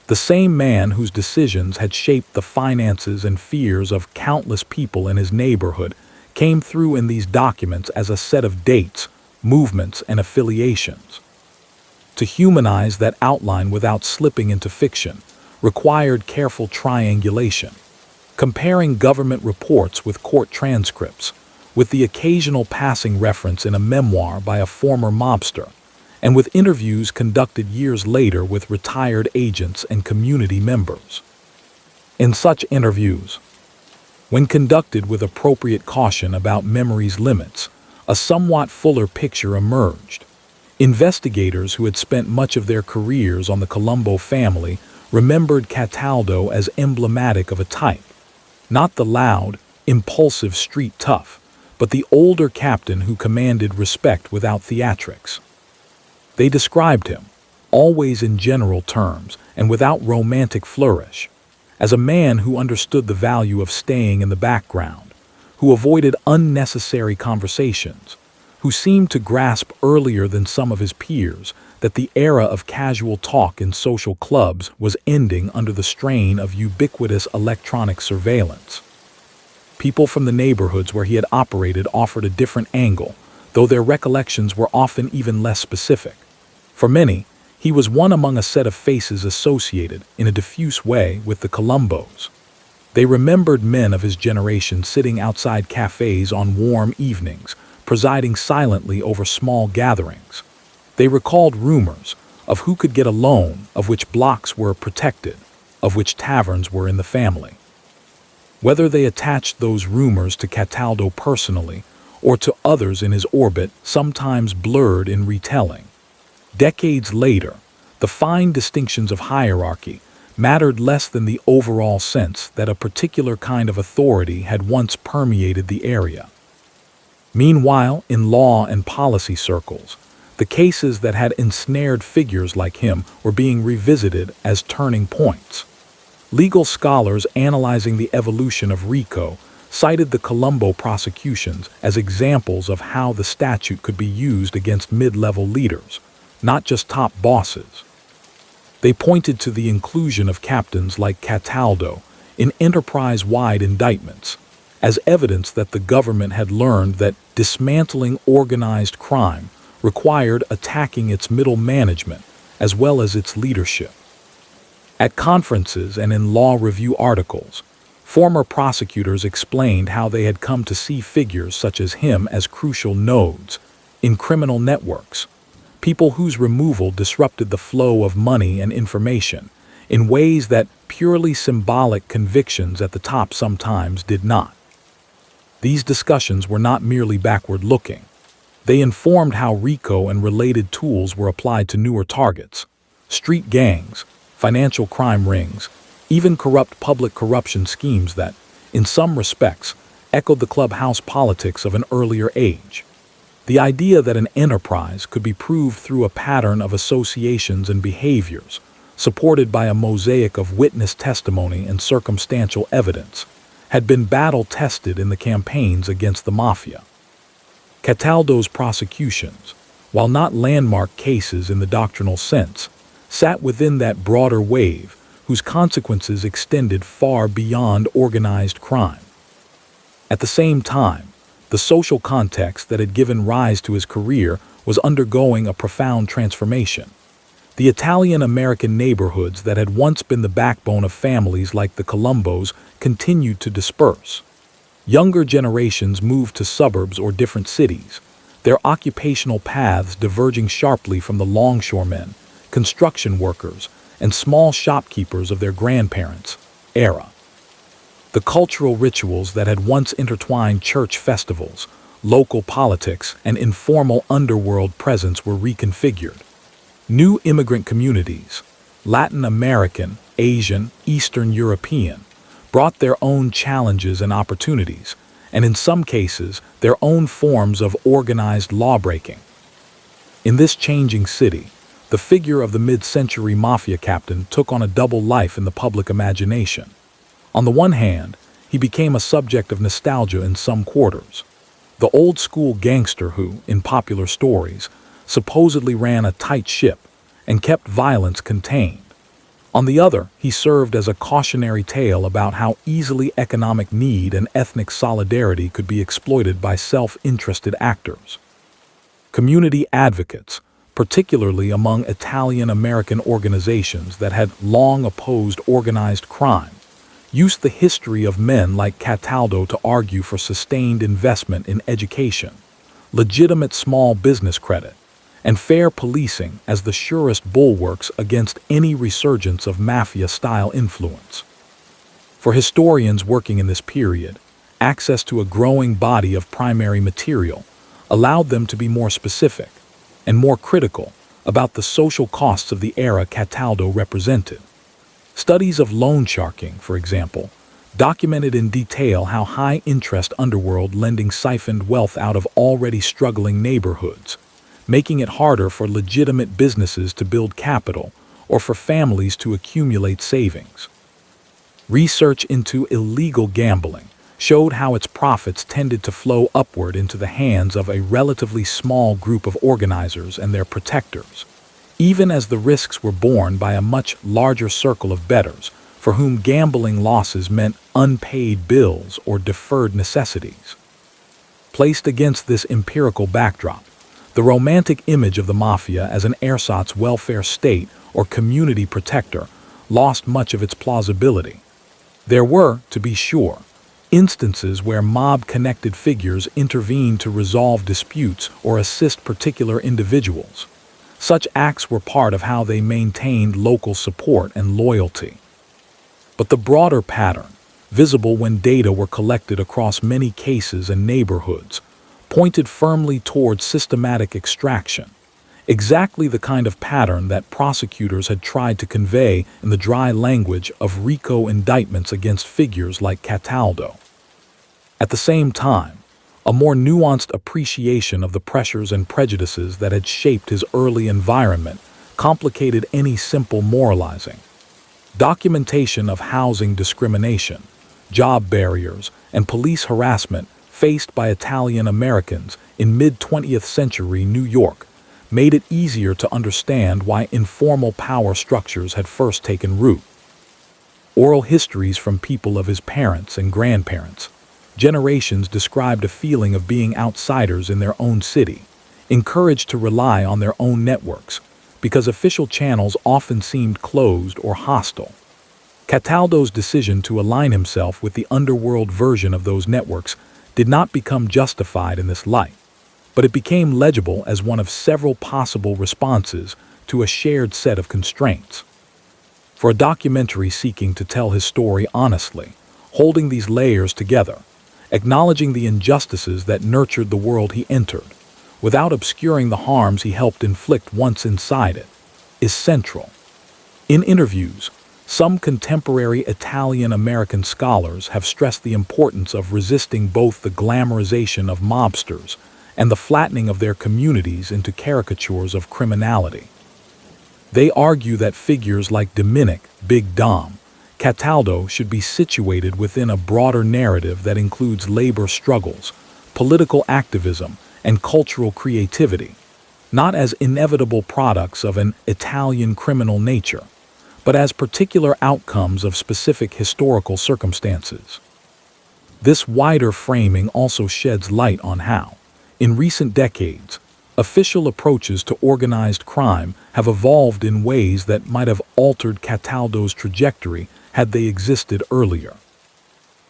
The same man whose decisions had shaped the finances and fears of countless people in his neighborhood came through in these documents as a set of dates, movements, and affiliations. To humanize that outline without slipping into fiction required careful triangulation, comparing government reports with court transcripts, with the occasional passing reference in a memoir by a former mobster, and with interviews conducted years later with retired agents and community members. In such interviews, when conducted with appropriate caution about memory's limits, a somewhat fuller picture emerged. Investigators who had spent much of their careers on the Colombo family remembered Cataldo as emblematic of a type, not the loud, impulsive street tough, but the older captain who commanded respect without theatrics. They described him, always in general terms and without romantic flourish, as a man who understood the value of staying in the background, who avoided unnecessary conversations, who seemed to grasp earlier than some of his peers that the era of casual talk in social clubs was ending under the strain of ubiquitous electronic surveillance. People from the neighborhoods where he had operated offered a different angle, though their recollections were often even less specific. For many, he was one among a set of faces associated, in a diffuse way, with the Colombos. They remembered men of his generation sitting outside cafes on warm evenings, presiding silently over small gatherings. They recalled rumors of who could get a loan, of which blocks were protected, of which taverns were in the family. Whether they attached those rumors to Cataldo personally or to others in his orbit sometimes blurred in retelling. Decades later, the fine distinctions of hierarchy mattered less than the overall sense that a particular kind of authority had once permeated the area. Meanwhile, in law and policy circles, the cases that had ensnared figures like him were being revisited as turning points. Legal scholars analyzing the evolution of RICO cited the Colombo prosecutions as examples of how the statute could be used against mid-level leaders, not just top bosses. They pointed to the inclusion of captains like Cataldo in enterprise-wide indictments as evidence that the government had learned that dismantling organized crime required attacking its middle management as well as its leadership. At conferences and in law review articles, former prosecutors explained how they had come to see figures such as him as crucial nodes in criminal networks, people whose removal disrupted the flow of money and information in ways that purely symbolic convictions at the top sometimes did not. These discussions were not merely backward-looking. They informed how RICO and related tools were applied to newer targets, street gangs, financial crime rings, even corrupt public corruption schemes that, in some respects, echoed the clubhouse politics of an earlier age. The idea that an enterprise could be proved through a pattern of associations and behaviors, supported by a mosaic of witness testimony and circumstantial evidence, had been battle-tested in the campaigns against the mafia. Cataldo's prosecutions, while not landmark cases in the doctrinal sense, sat within that broader wave whose consequences extended far beyond organized crime. At the same time, the social context that had given rise to his career was undergoing a profound transformation. The Italian-American neighborhoods that had once been the backbone of families like the Colombos continued to disperse. Younger generations moved to suburbs or different cities, their occupational paths diverging sharply from the longshoremen, construction workers, and small shopkeepers of their grandparents' era. The cultural rituals that had once intertwined church festivals, local politics, and informal underworld presence were reconfigured. New immigrant communities, Latin American, Asian, Eastern European, brought their own challenges and opportunities, and in some cases, their own forms of organized lawbreaking. In this changing city, the figure of the mid-century mafia captain took on a double life in the public imagination. On the one hand, he became a subject of nostalgia in some quarters. The old-school gangster who, in popular stories, supposedly ran a tight ship and kept violence contained. On the other, he served as a cautionary tale about how easily economic need and ethnic solidarity could be exploited by self-interested actors. Community advocates, particularly among Italian-American organizations that had long opposed organized crime, used the history of men like Cataldo to argue for sustained investment in education, legitimate small business credit, and fair policing as the surest bulwarks against any resurgence of mafia-style influence. For historians working in this period, access to a growing body of primary material allowed them to be more specific and more critical about the social costs of the era Cataldo represented. Studies of loan sharking, for example, documented in detail how high-interest underworld lending siphoned wealth out of already struggling neighborhoods, making it harder for legitimate businesses to build capital or for families to accumulate savings. Research into illegal gambling showed how its profits tended to flow upward into the hands of a relatively small group of organizers and their protectors, even as the risks were borne by a much larger circle of bettors for whom gambling losses meant unpaid bills or deferred necessities. Placed against this empirical backdrop, the romantic image of the mafia as an ersatz welfare state or community protector lost much of its plausibility. There were, to be sure, instances where mob-connected figures intervened to resolve disputes or assist particular individuals, Such acts were part of how they maintained local support and loyalty. But the broader pattern, visible when data were collected across many cases and neighborhoods, pointed firmly towards systematic extraction, exactly the kind of pattern that prosecutors had tried to convey in the dry language of RICO indictments against figures like Cataldo. At the same time, a more nuanced appreciation of the pressures and prejudices that had shaped his early environment complicated any simple moralizing. Documentation of housing discrimination, job barriers, and police harassment faced by Italian Americans in mid-20th century New York made it easier to understand why informal power structures had first taken root. Oral histories from people of his parents and grandparents, generations described a feeling of being outsiders in their own city, encouraged to rely on their own networks, because official channels often seemed closed or hostile. Cataldo's decision to align himself with the underworld version of those networks did not become justified in this light, but it became legible as one of several possible responses to a shared set of constraints. For a documentary seeking to tell his story honestly, holding these layers together, acknowledging the injustices that nurtured the world he entered, without obscuring the harms he helped inflict once inside it, is central. In interviews, some contemporary Italian-American scholars have stressed the importance of resisting both the glamorization of mobsters and the flattening of their communities into caricatures of criminality. They argue that figures like Dominick, Big Dom, Cataldo should be situated within a broader narrative that includes labor struggles, political activism, and cultural creativity, not as inevitable products of an Italian criminal nature, but as particular outcomes of specific historical circumstances. This wider framing also sheds light on how, in recent decades, official approaches to organized crime have evolved in ways that might have altered Cataldo's trajectory had they existed earlier.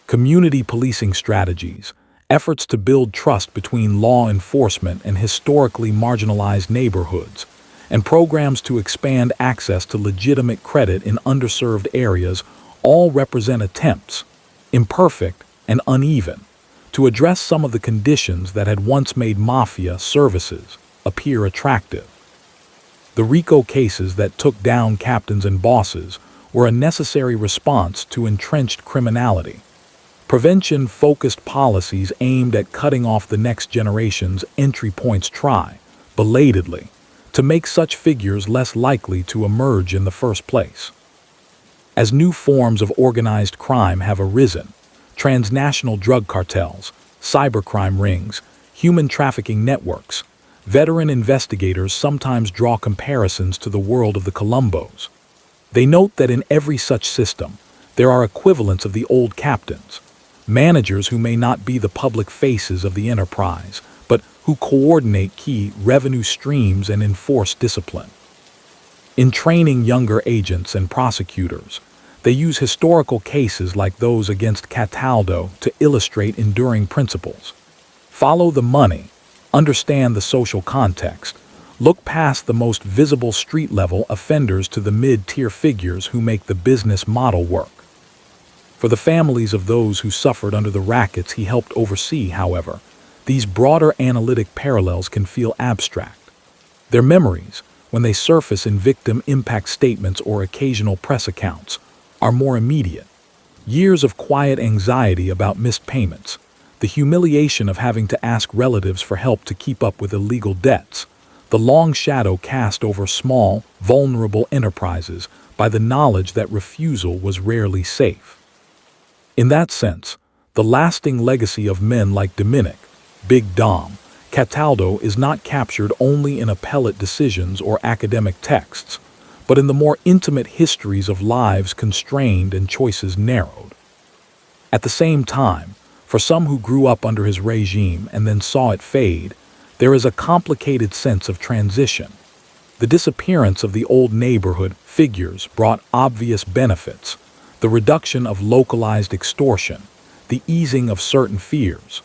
Community policing strategies, efforts to build trust between law enforcement and historically marginalized neighborhoods, and programs to expand access to legitimate credit in underserved areas all represent attempts, imperfect and uneven, to address some of the conditions that had once made mafia services appear attractive. The RICO cases that took down captains and bosses were a necessary response to entrenched criminality. Prevention-focused policies aimed at cutting off the next generation's entry points try, belatedly, to make such figures less likely to emerge in the first place. As new forms of organized crime have arisen, transnational drug cartels, cybercrime rings, human trafficking networks, veteran investigators sometimes draw comparisons to the world of the Colombos. They note that in every such system, there are equivalents of the old captains, managers who may not be the public faces of the enterprise, but who coordinate key revenue streams and enforce discipline. In training younger agents and prosecutors, they use historical cases like those against Cataldo to illustrate enduring principles. Follow the money, understand the social context, look past the most visible street-level offenders to the mid-tier figures who make the business model work. For the families of those who suffered under the rackets he helped oversee, however, these broader analytic parallels can feel abstract. Their memories, when they surface in victim impact statements or occasional press accounts, are more immediate. Years of quiet anxiety about missed payments, the humiliation of having to ask relatives for help to keep up with illegal debts, the long shadow cast over small, vulnerable enterprises by the knowledge that refusal was rarely safe. In that sense, the lasting legacy of men like Dominick, Big Dom, Cataldo is not captured only in appellate decisions or academic texts, but in the more intimate histories of lives constrained and choices narrowed. At the same time, for some who grew up under his regime and then saw it fade, there is a complicated sense of transition. The disappearance of the old neighborhood figures brought obvious benefits: the reduction of localized extortion, the easing of certain fears.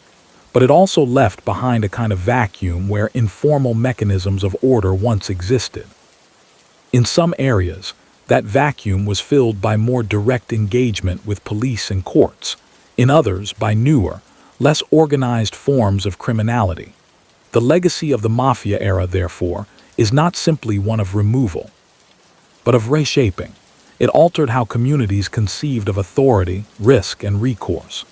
but it also left behind a kind of vacuum where informal mechanisms of order once existed. In some areas, that vacuum was filled by more direct engagement with police and courts, in others by newer, less organized forms of criminality. The legacy of the Mafia era, therefore, is not simply one of removal, but of reshaping. It altered how communities conceived of authority, risk, and recourse.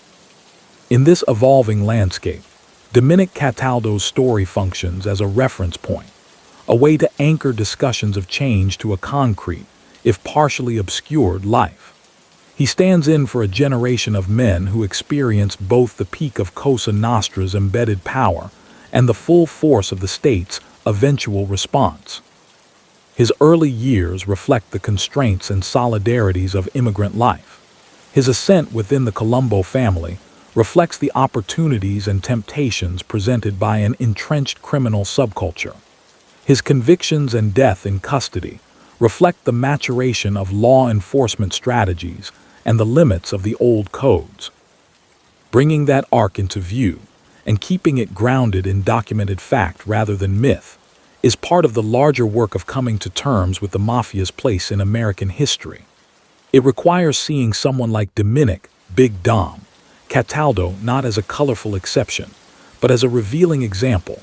In this evolving landscape, Dominick Cataldo's story functions as a reference point, a way to anchor discussions of change to a concrete, if partially obscured, life. He stands in for a generation of men who experienced both the peak of Cosa Nostra's embedded power and the full force of the state's eventual response. His early years reflect the constraints and solidarities of immigrant life. His ascent within the Colombo family reflects the opportunities and temptations presented by an entrenched criminal subculture. His convictions and death in custody reflect the maturation of law enforcement strategies and the limits of the old codes. Bringing that arc into view and keeping it grounded in documented fact rather than myth is part of the larger work of coming to terms with the Mafia's place in American history. It requires seeing someone like Dominick "Big Dom" Cataldo not as a colorful exception, but as a revealing example,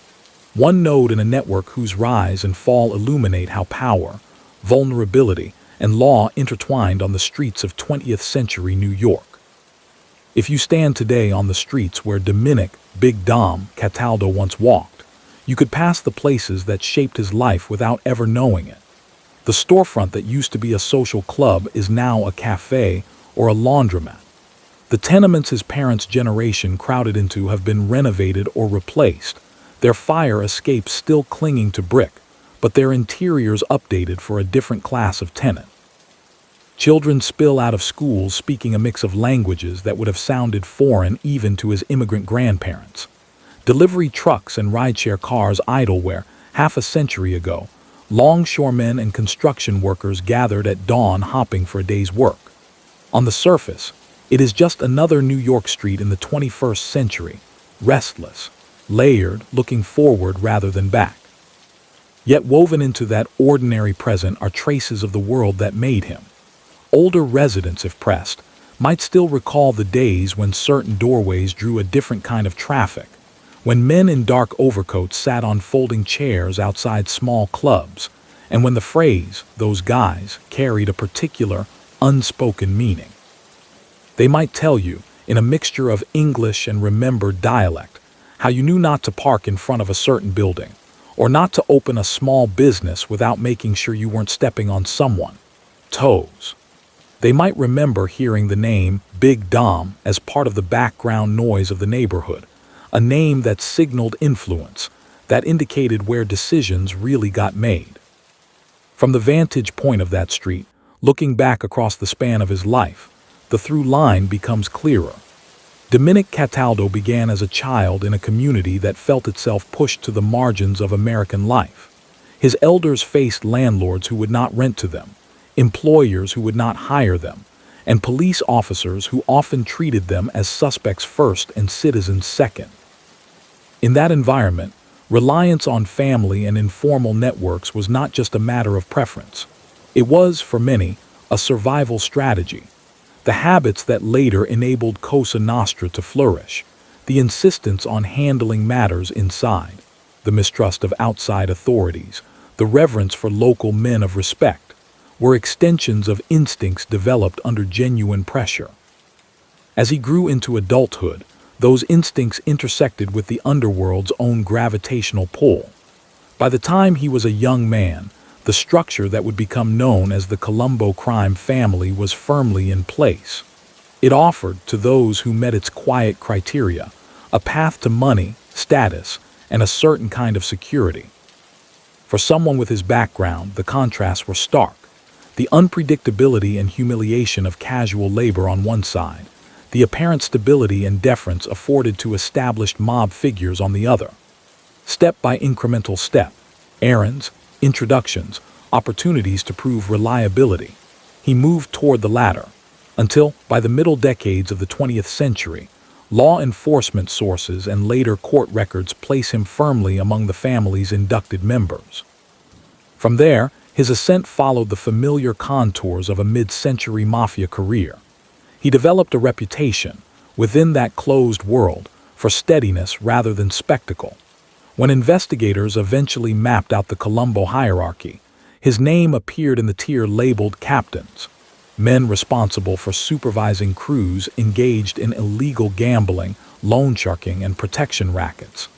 one node in a network whose rise and fall illuminate how power, vulnerability, and law intertwined on the streets of 20th century New York. If you stand today on the streets where Dominick "Big Dom" Cataldo once walked, you could pass the places that shaped his life without ever knowing it. The storefront that used to be a social club is now a cafe or a laundromat. The tenements his parents' generation crowded into have been renovated or replaced, their fire escapes still clinging to brick, but their interiors updated for a different class of tenant. Children spill out of schools speaking a mix of languages that would have sounded foreign even to his immigrant grandparents. Delivery trucks and rideshare cars idle where, half a century ago, longshoremen and construction workers gathered at dawn hopping for a day's work. On the surface, it is just another New York street in the 21st century, restless, layered, looking forward rather than back. Yet woven into that ordinary present are traces of the world that made him. Older residents, if pressed, might still recall the days when certain doorways drew a different kind of traffic, when men in dark overcoats sat on folding chairs outside small clubs, and when the phrase, "those guys," carried a particular, unspoken meaning. They might tell you, in a mixture of English and remembered dialect, how you knew not to park in front of a certain building, or not to open a small business without making sure you weren't stepping on someone's toes. They might remember hearing the name Big Dom as part of the background noise of the neighborhood, a name that signaled influence, that indicated where decisions really got made. From the vantage point of that street, looking back across the span of his life, the through line becomes clearer. Dominick Cataldo began as a child in a community that felt itself pushed to the margins of American life. His elders faced landlords who would not rent to them, employers who would not hire them, and police officers who often treated them as suspects first and citizens second. In that environment, reliance on family and informal networks was not just a matter of preference. It was, for many, a survival strategy. The habits that later enabled Cosa Nostra to flourish, the insistence on handling matters inside, the mistrust of outside authorities, the reverence for local men of respect, were extensions of instincts developed under genuine pressure. As he grew into adulthood, those instincts intersected with the underworld's own gravitational pull. By the time he was a young man, the structure that would become known as the Colombo crime family was firmly in place. It offered, to those who met its quiet criteria, a path to money, status, and a certain kind of security. For someone with his background, the contrasts were stark. The unpredictability and humiliation of casual labor on one side, the apparent stability and deference afforded to established mob figures on the other. Step by incremental step, errands, introductions, opportunities to prove reliability, he moved toward the latter, until, by the middle decades of the 20th century, Law enforcement sources and later court records place him firmly among the family's inducted members. From there, his ascent followed the familiar contours of a mid-century mafia career. He developed a reputation, within that closed world, for steadiness rather than spectacle. When investigators eventually mapped out the Colombo hierarchy, his name appeared in the tier labeled captains, men responsible for supervising crews engaged in illegal gambling, loan sharking, and protection rackets.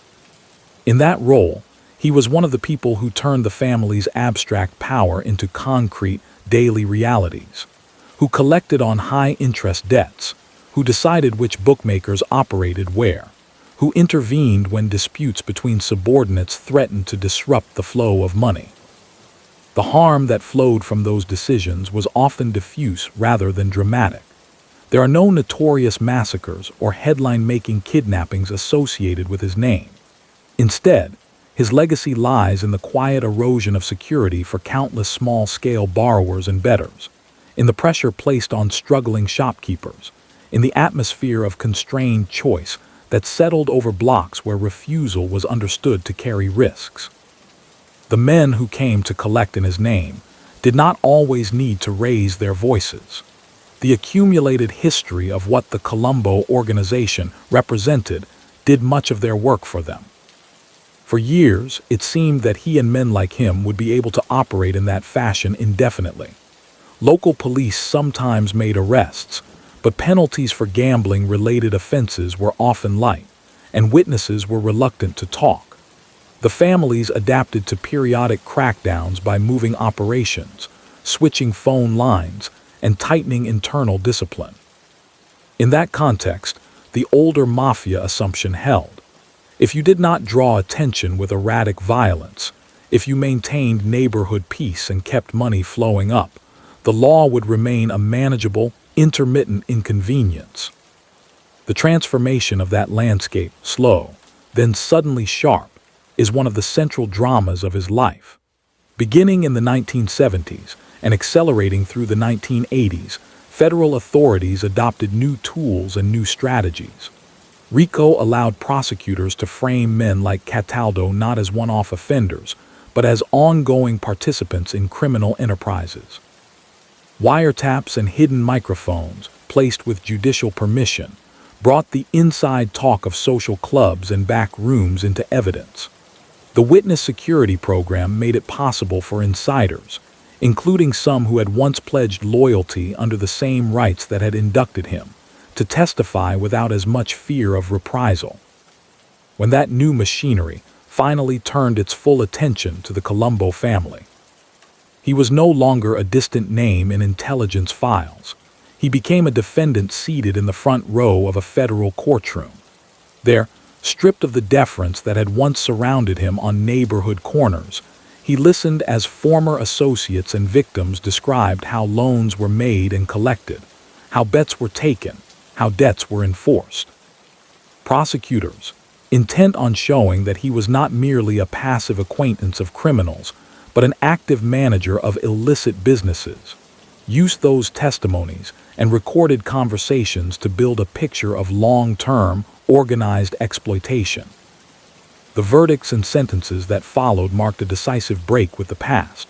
In that role, he was one of the people who turned the family's abstract power into concrete, daily realities, who collected on high-interest debts, who decided which bookmakers operated where, who intervened when disputes between subordinates threatened to disrupt the flow of money. The harm that flowed from those decisions was often diffuse rather than dramatic. There are no notorious massacres or headline-making kidnappings associated with his name. Instead, his legacy lies in the quiet erosion of security for countless small-scale borrowers and bettors, in the pressure placed on struggling shopkeepers, in the atmosphere of constrained choice that settled over blocks where refusal was understood to carry risks. The men who came to collect in his name did not always need to raise their voices. The accumulated history of what the Colombo organization represented did much of their work for them. For years, it seemed that he and men like him would be able to operate in that fashion indefinitely. Local police sometimes made arrests, but penalties for gambling-related offenses were often light, and witnesses were reluctant to talk. The families adapted to periodic crackdowns by moving operations, switching phone lines, and tightening internal discipline. In that context, the older mafia assumption held. If you did not draw attention with erratic violence, if you maintained neighborhood peace and kept money flowing up, the law would remain a manageable, intermittent inconvenience. The transformation of that landscape, slow, then suddenly sharp, is one of the central dramas of his life. Beginning in the 1970s and accelerating through the 1980s, federal authorities adopted new tools and new strategies. RICO allowed prosecutors to frame men like Cataldo not as one-off offenders, but as ongoing participants in criminal enterprises. Wiretaps and hidden microphones, placed with judicial permission, brought the inside talk of social clubs and back rooms into evidence. The witness security program made it possible for insiders, including some who had once pledged loyalty under the same rights that had inducted him, to testify without as much fear of reprisal. When that new machinery finally turned its full attention to the Colombo family, he was no longer a distant name in intelligence files. He became a defendant seated in the front row of a federal courtroom. There, stripped of the deference that had once surrounded him on neighborhood corners, he listened as former associates and victims described how loans were made and collected, how bets were taken, how debts were enforced. Prosecutors, intent on showing that he was not merely a passive acquaintance of criminals, but an active manager of illicit businesses, used those testimonies and recorded conversations to build a picture of long-term, organized exploitation. The verdicts and sentences that followed marked a decisive break with the past.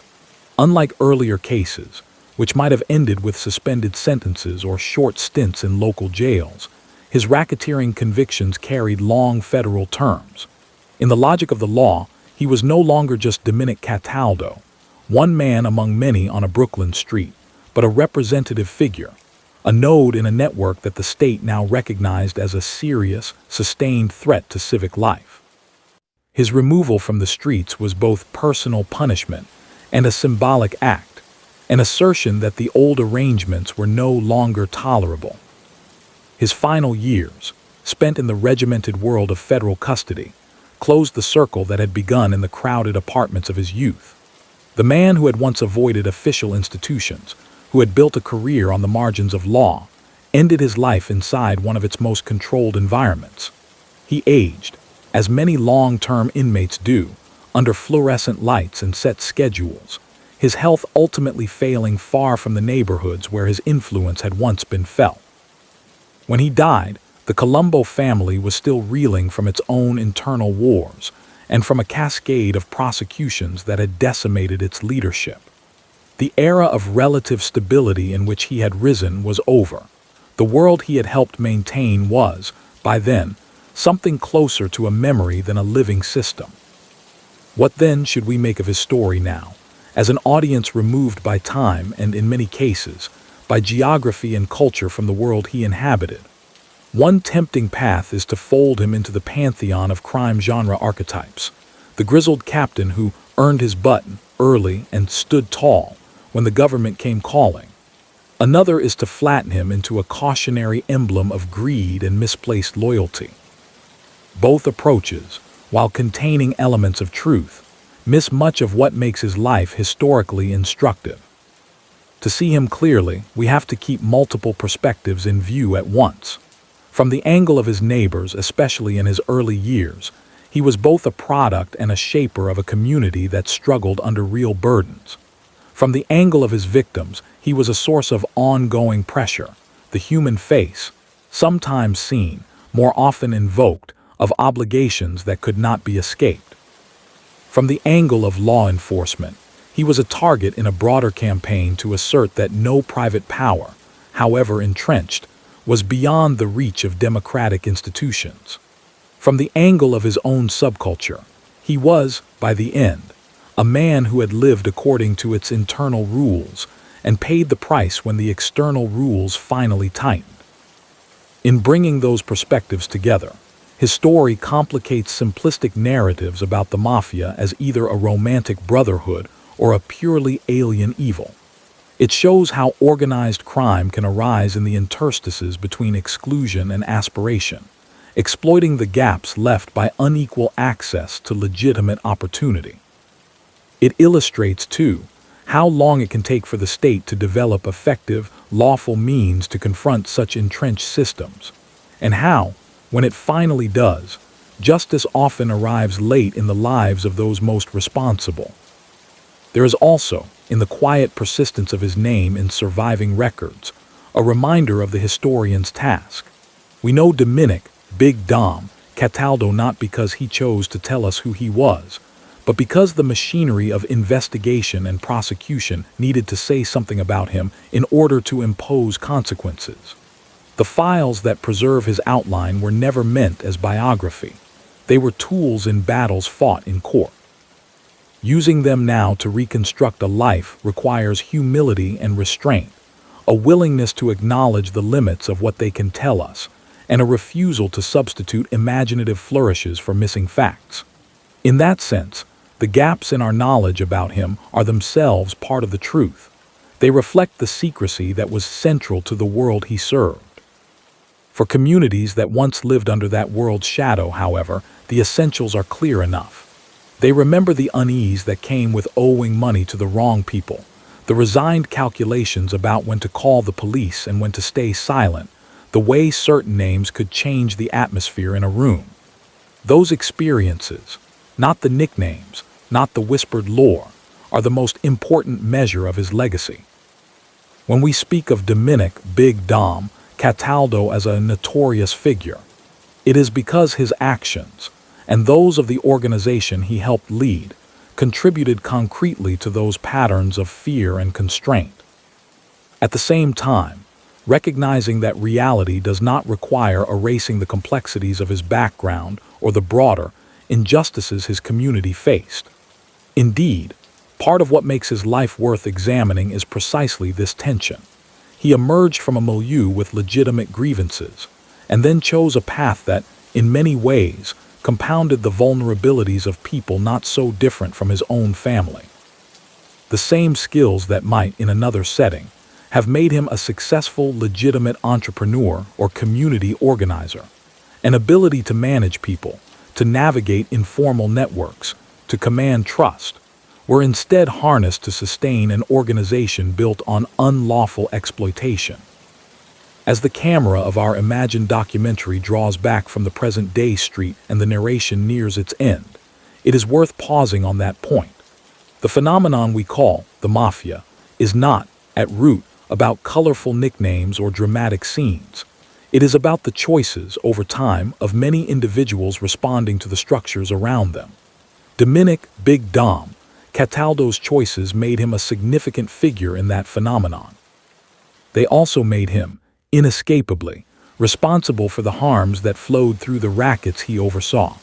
Unlike earlier cases, which might have ended with suspended sentences or short stints in local jails, his racketeering convictions carried long federal terms. In the logic of the law, he was no longer just Dominick Cataldo, one man among many on a Brooklyn street, but a representative figure, a node in a network that the state now recognized as a serious, sustained threat to civic life. His removal from the streets was both personal punishment and a symbolic act, an assertion that the old arrangements were no longer tolerable. His final years, spent in the regimented world of federal custody, closed the circle that had begun in the crowded apartments of his youth. The man who had once avoided official institutions, who had built a career on the margins of law, ended his life inside one of its most controlled environments. He aged, as many long-term inmates do, under fluorescent lights and set schedules, his health ultimately failing far from the neighborhoods where his influence had once been felt. When he died, The Colombo family was still reeling from its own internal wars and from a cascade of prosecutions that had decimated its leadership. The era of relative stability in which he had risen was over. The world he had helped maintain was, by then, something closer to a memory than a living system. What then should we make of his story now, as an audience removed by time and, in many cases, by geography and culture from the world he inhabited? One tempting path is to fold him into the pantheon of crime genre archetypes, the grizzled captain who earned his button early and stood tall when the government came calling. Another is to flatten him into a cautionary emblem of greed and misplaced loyalty. Both approaches, while containing elements of truth, miss much of what makes his life historically instructive. To see him clearly, we have to keep multiple perspectives in view at once. From the angle of his neighbors, especially in his early years, he was both a product and a shaper of a community that struggled under real burdens. From the angle of his victims, he was a source of ongoing pressure, the human face, sometimes seen, more often invoked, of obligations that could not be escaped. From the angle of law enforcement, he was a target in a broader campaign to assert that no private power, however entrenched, was beyond the reach of democratic institutions. From the angle of his own subculture, he was, by the end, a man who had lived according to its internal rules and paid the price when the external rules finally tightened. In bringing those perspectives together, his story complicates simplistic narratives about the mafia as either a romantic brotherhood or a purely alien evil. It shows how organized crime can arise in the interstices between exclusion and aspiration, exploiting the gaps left by unequal access to legitimate opportunity. It illustrates, too, how long it can take for the state to develop effective, lawful means to confront such entrenched systems, and how, when it finally does, justice often arrives late in the lives of those most responsible. There is also, in the quiet persistence of his name in surviving records, a reminder of the historian's task. We know Dominick, Big Dom, Cataldo not because he chose to tell us who he was, but because the machinery of investigation and prosecution needed to say something about him in order to impose consequences. The files that preserve his outline were never meant as biography. They were tools in battles fought in court. Using them now to reconstruct a life requires humility and restraint, a willingness to acknowledge the limits of what they can tell us, and a refusal to substitute imaginative flourishes for missing facts. In that sense, the gaps in our knowledge about him are themselves part of the truth. They reflect the secrecy that was central to the world he served. For communities that once lived under that world's shadow, however, the essentials are clear enough. They remember the unease that came with owing money to the wrong people, the resigned calculations about when to call the police and when to stay silent, the way certain names could change the atmosphere in a room. Those experiences, not the nicknames, not the whispered lore, are the most important measure of his legacy. When we speak of Dominick Big Dom Cataldo as a notorious figure, it is because his actions, and those of the organization he helped lead, contributed concretely to those patterns of fear and constraint. At the same time, recognizing that reality does not require erasing the complexities of his background or the broader injustices his community faced. Indeed, part of what makes his life worth examining is precisely this tension. He emerged from a milieu with legitimate grievances, and then chose a path that, in many ways, compounded the vulnerabilities of people not so different from his own family. The same skills that might, in another setting, have made him a successful, legitimate entrepreneur or community organizer, an ability to manage people, to navigate informal networks, to command trust, were instead harnessed to sustain an organization built on unlawful exploitation. As the camera of our imagined documentary draws back from the present-day street and the narration nears its end, it is worth pausing on that point. The phenomenon we call the mafia is not, at root, about colorful nicknames or dramatic scenes. It is about the choices, over time, of many individuals responding to the structures around them. Dominick Big Dom Cataldo's choices made him a significant figure in that phenomenon. They also made him, inescapably, responsible for the harms that flowed through the rackets he oversaw.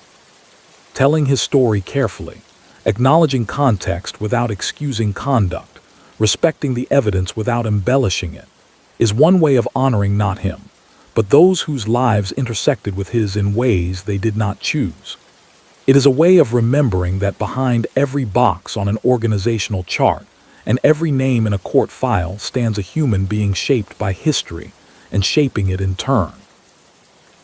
Telling his story carefully, acknowledging context without excusing conduct, respecting the evidence without embellishing it, is one way of honoring not him, but those whose lives intersected with his in ways they did not choose. It is a way of remembering that behind every box on an organizational chart and every name in a court file stands a human being shaped by history and shaping it in turn.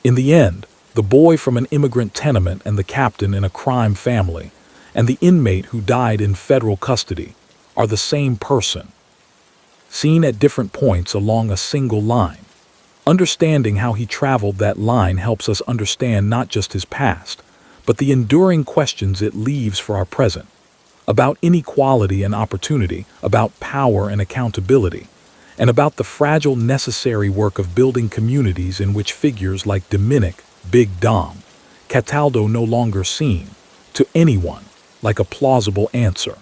In the end, the boy from an immigrant tenement and the captain in a crime family and the inmate who died in federal custody are the same person, seen at different points along a single line. Understanding how he traveled that line helps us understand not just his past, but the enduring questions it leaves for our present, about inequality and opportunity, about power and accountability, and about the fragile necessary work of building communities in which figures like Dominick Big Dom Cataldo no longer seem, to anyone, like a plausible answer.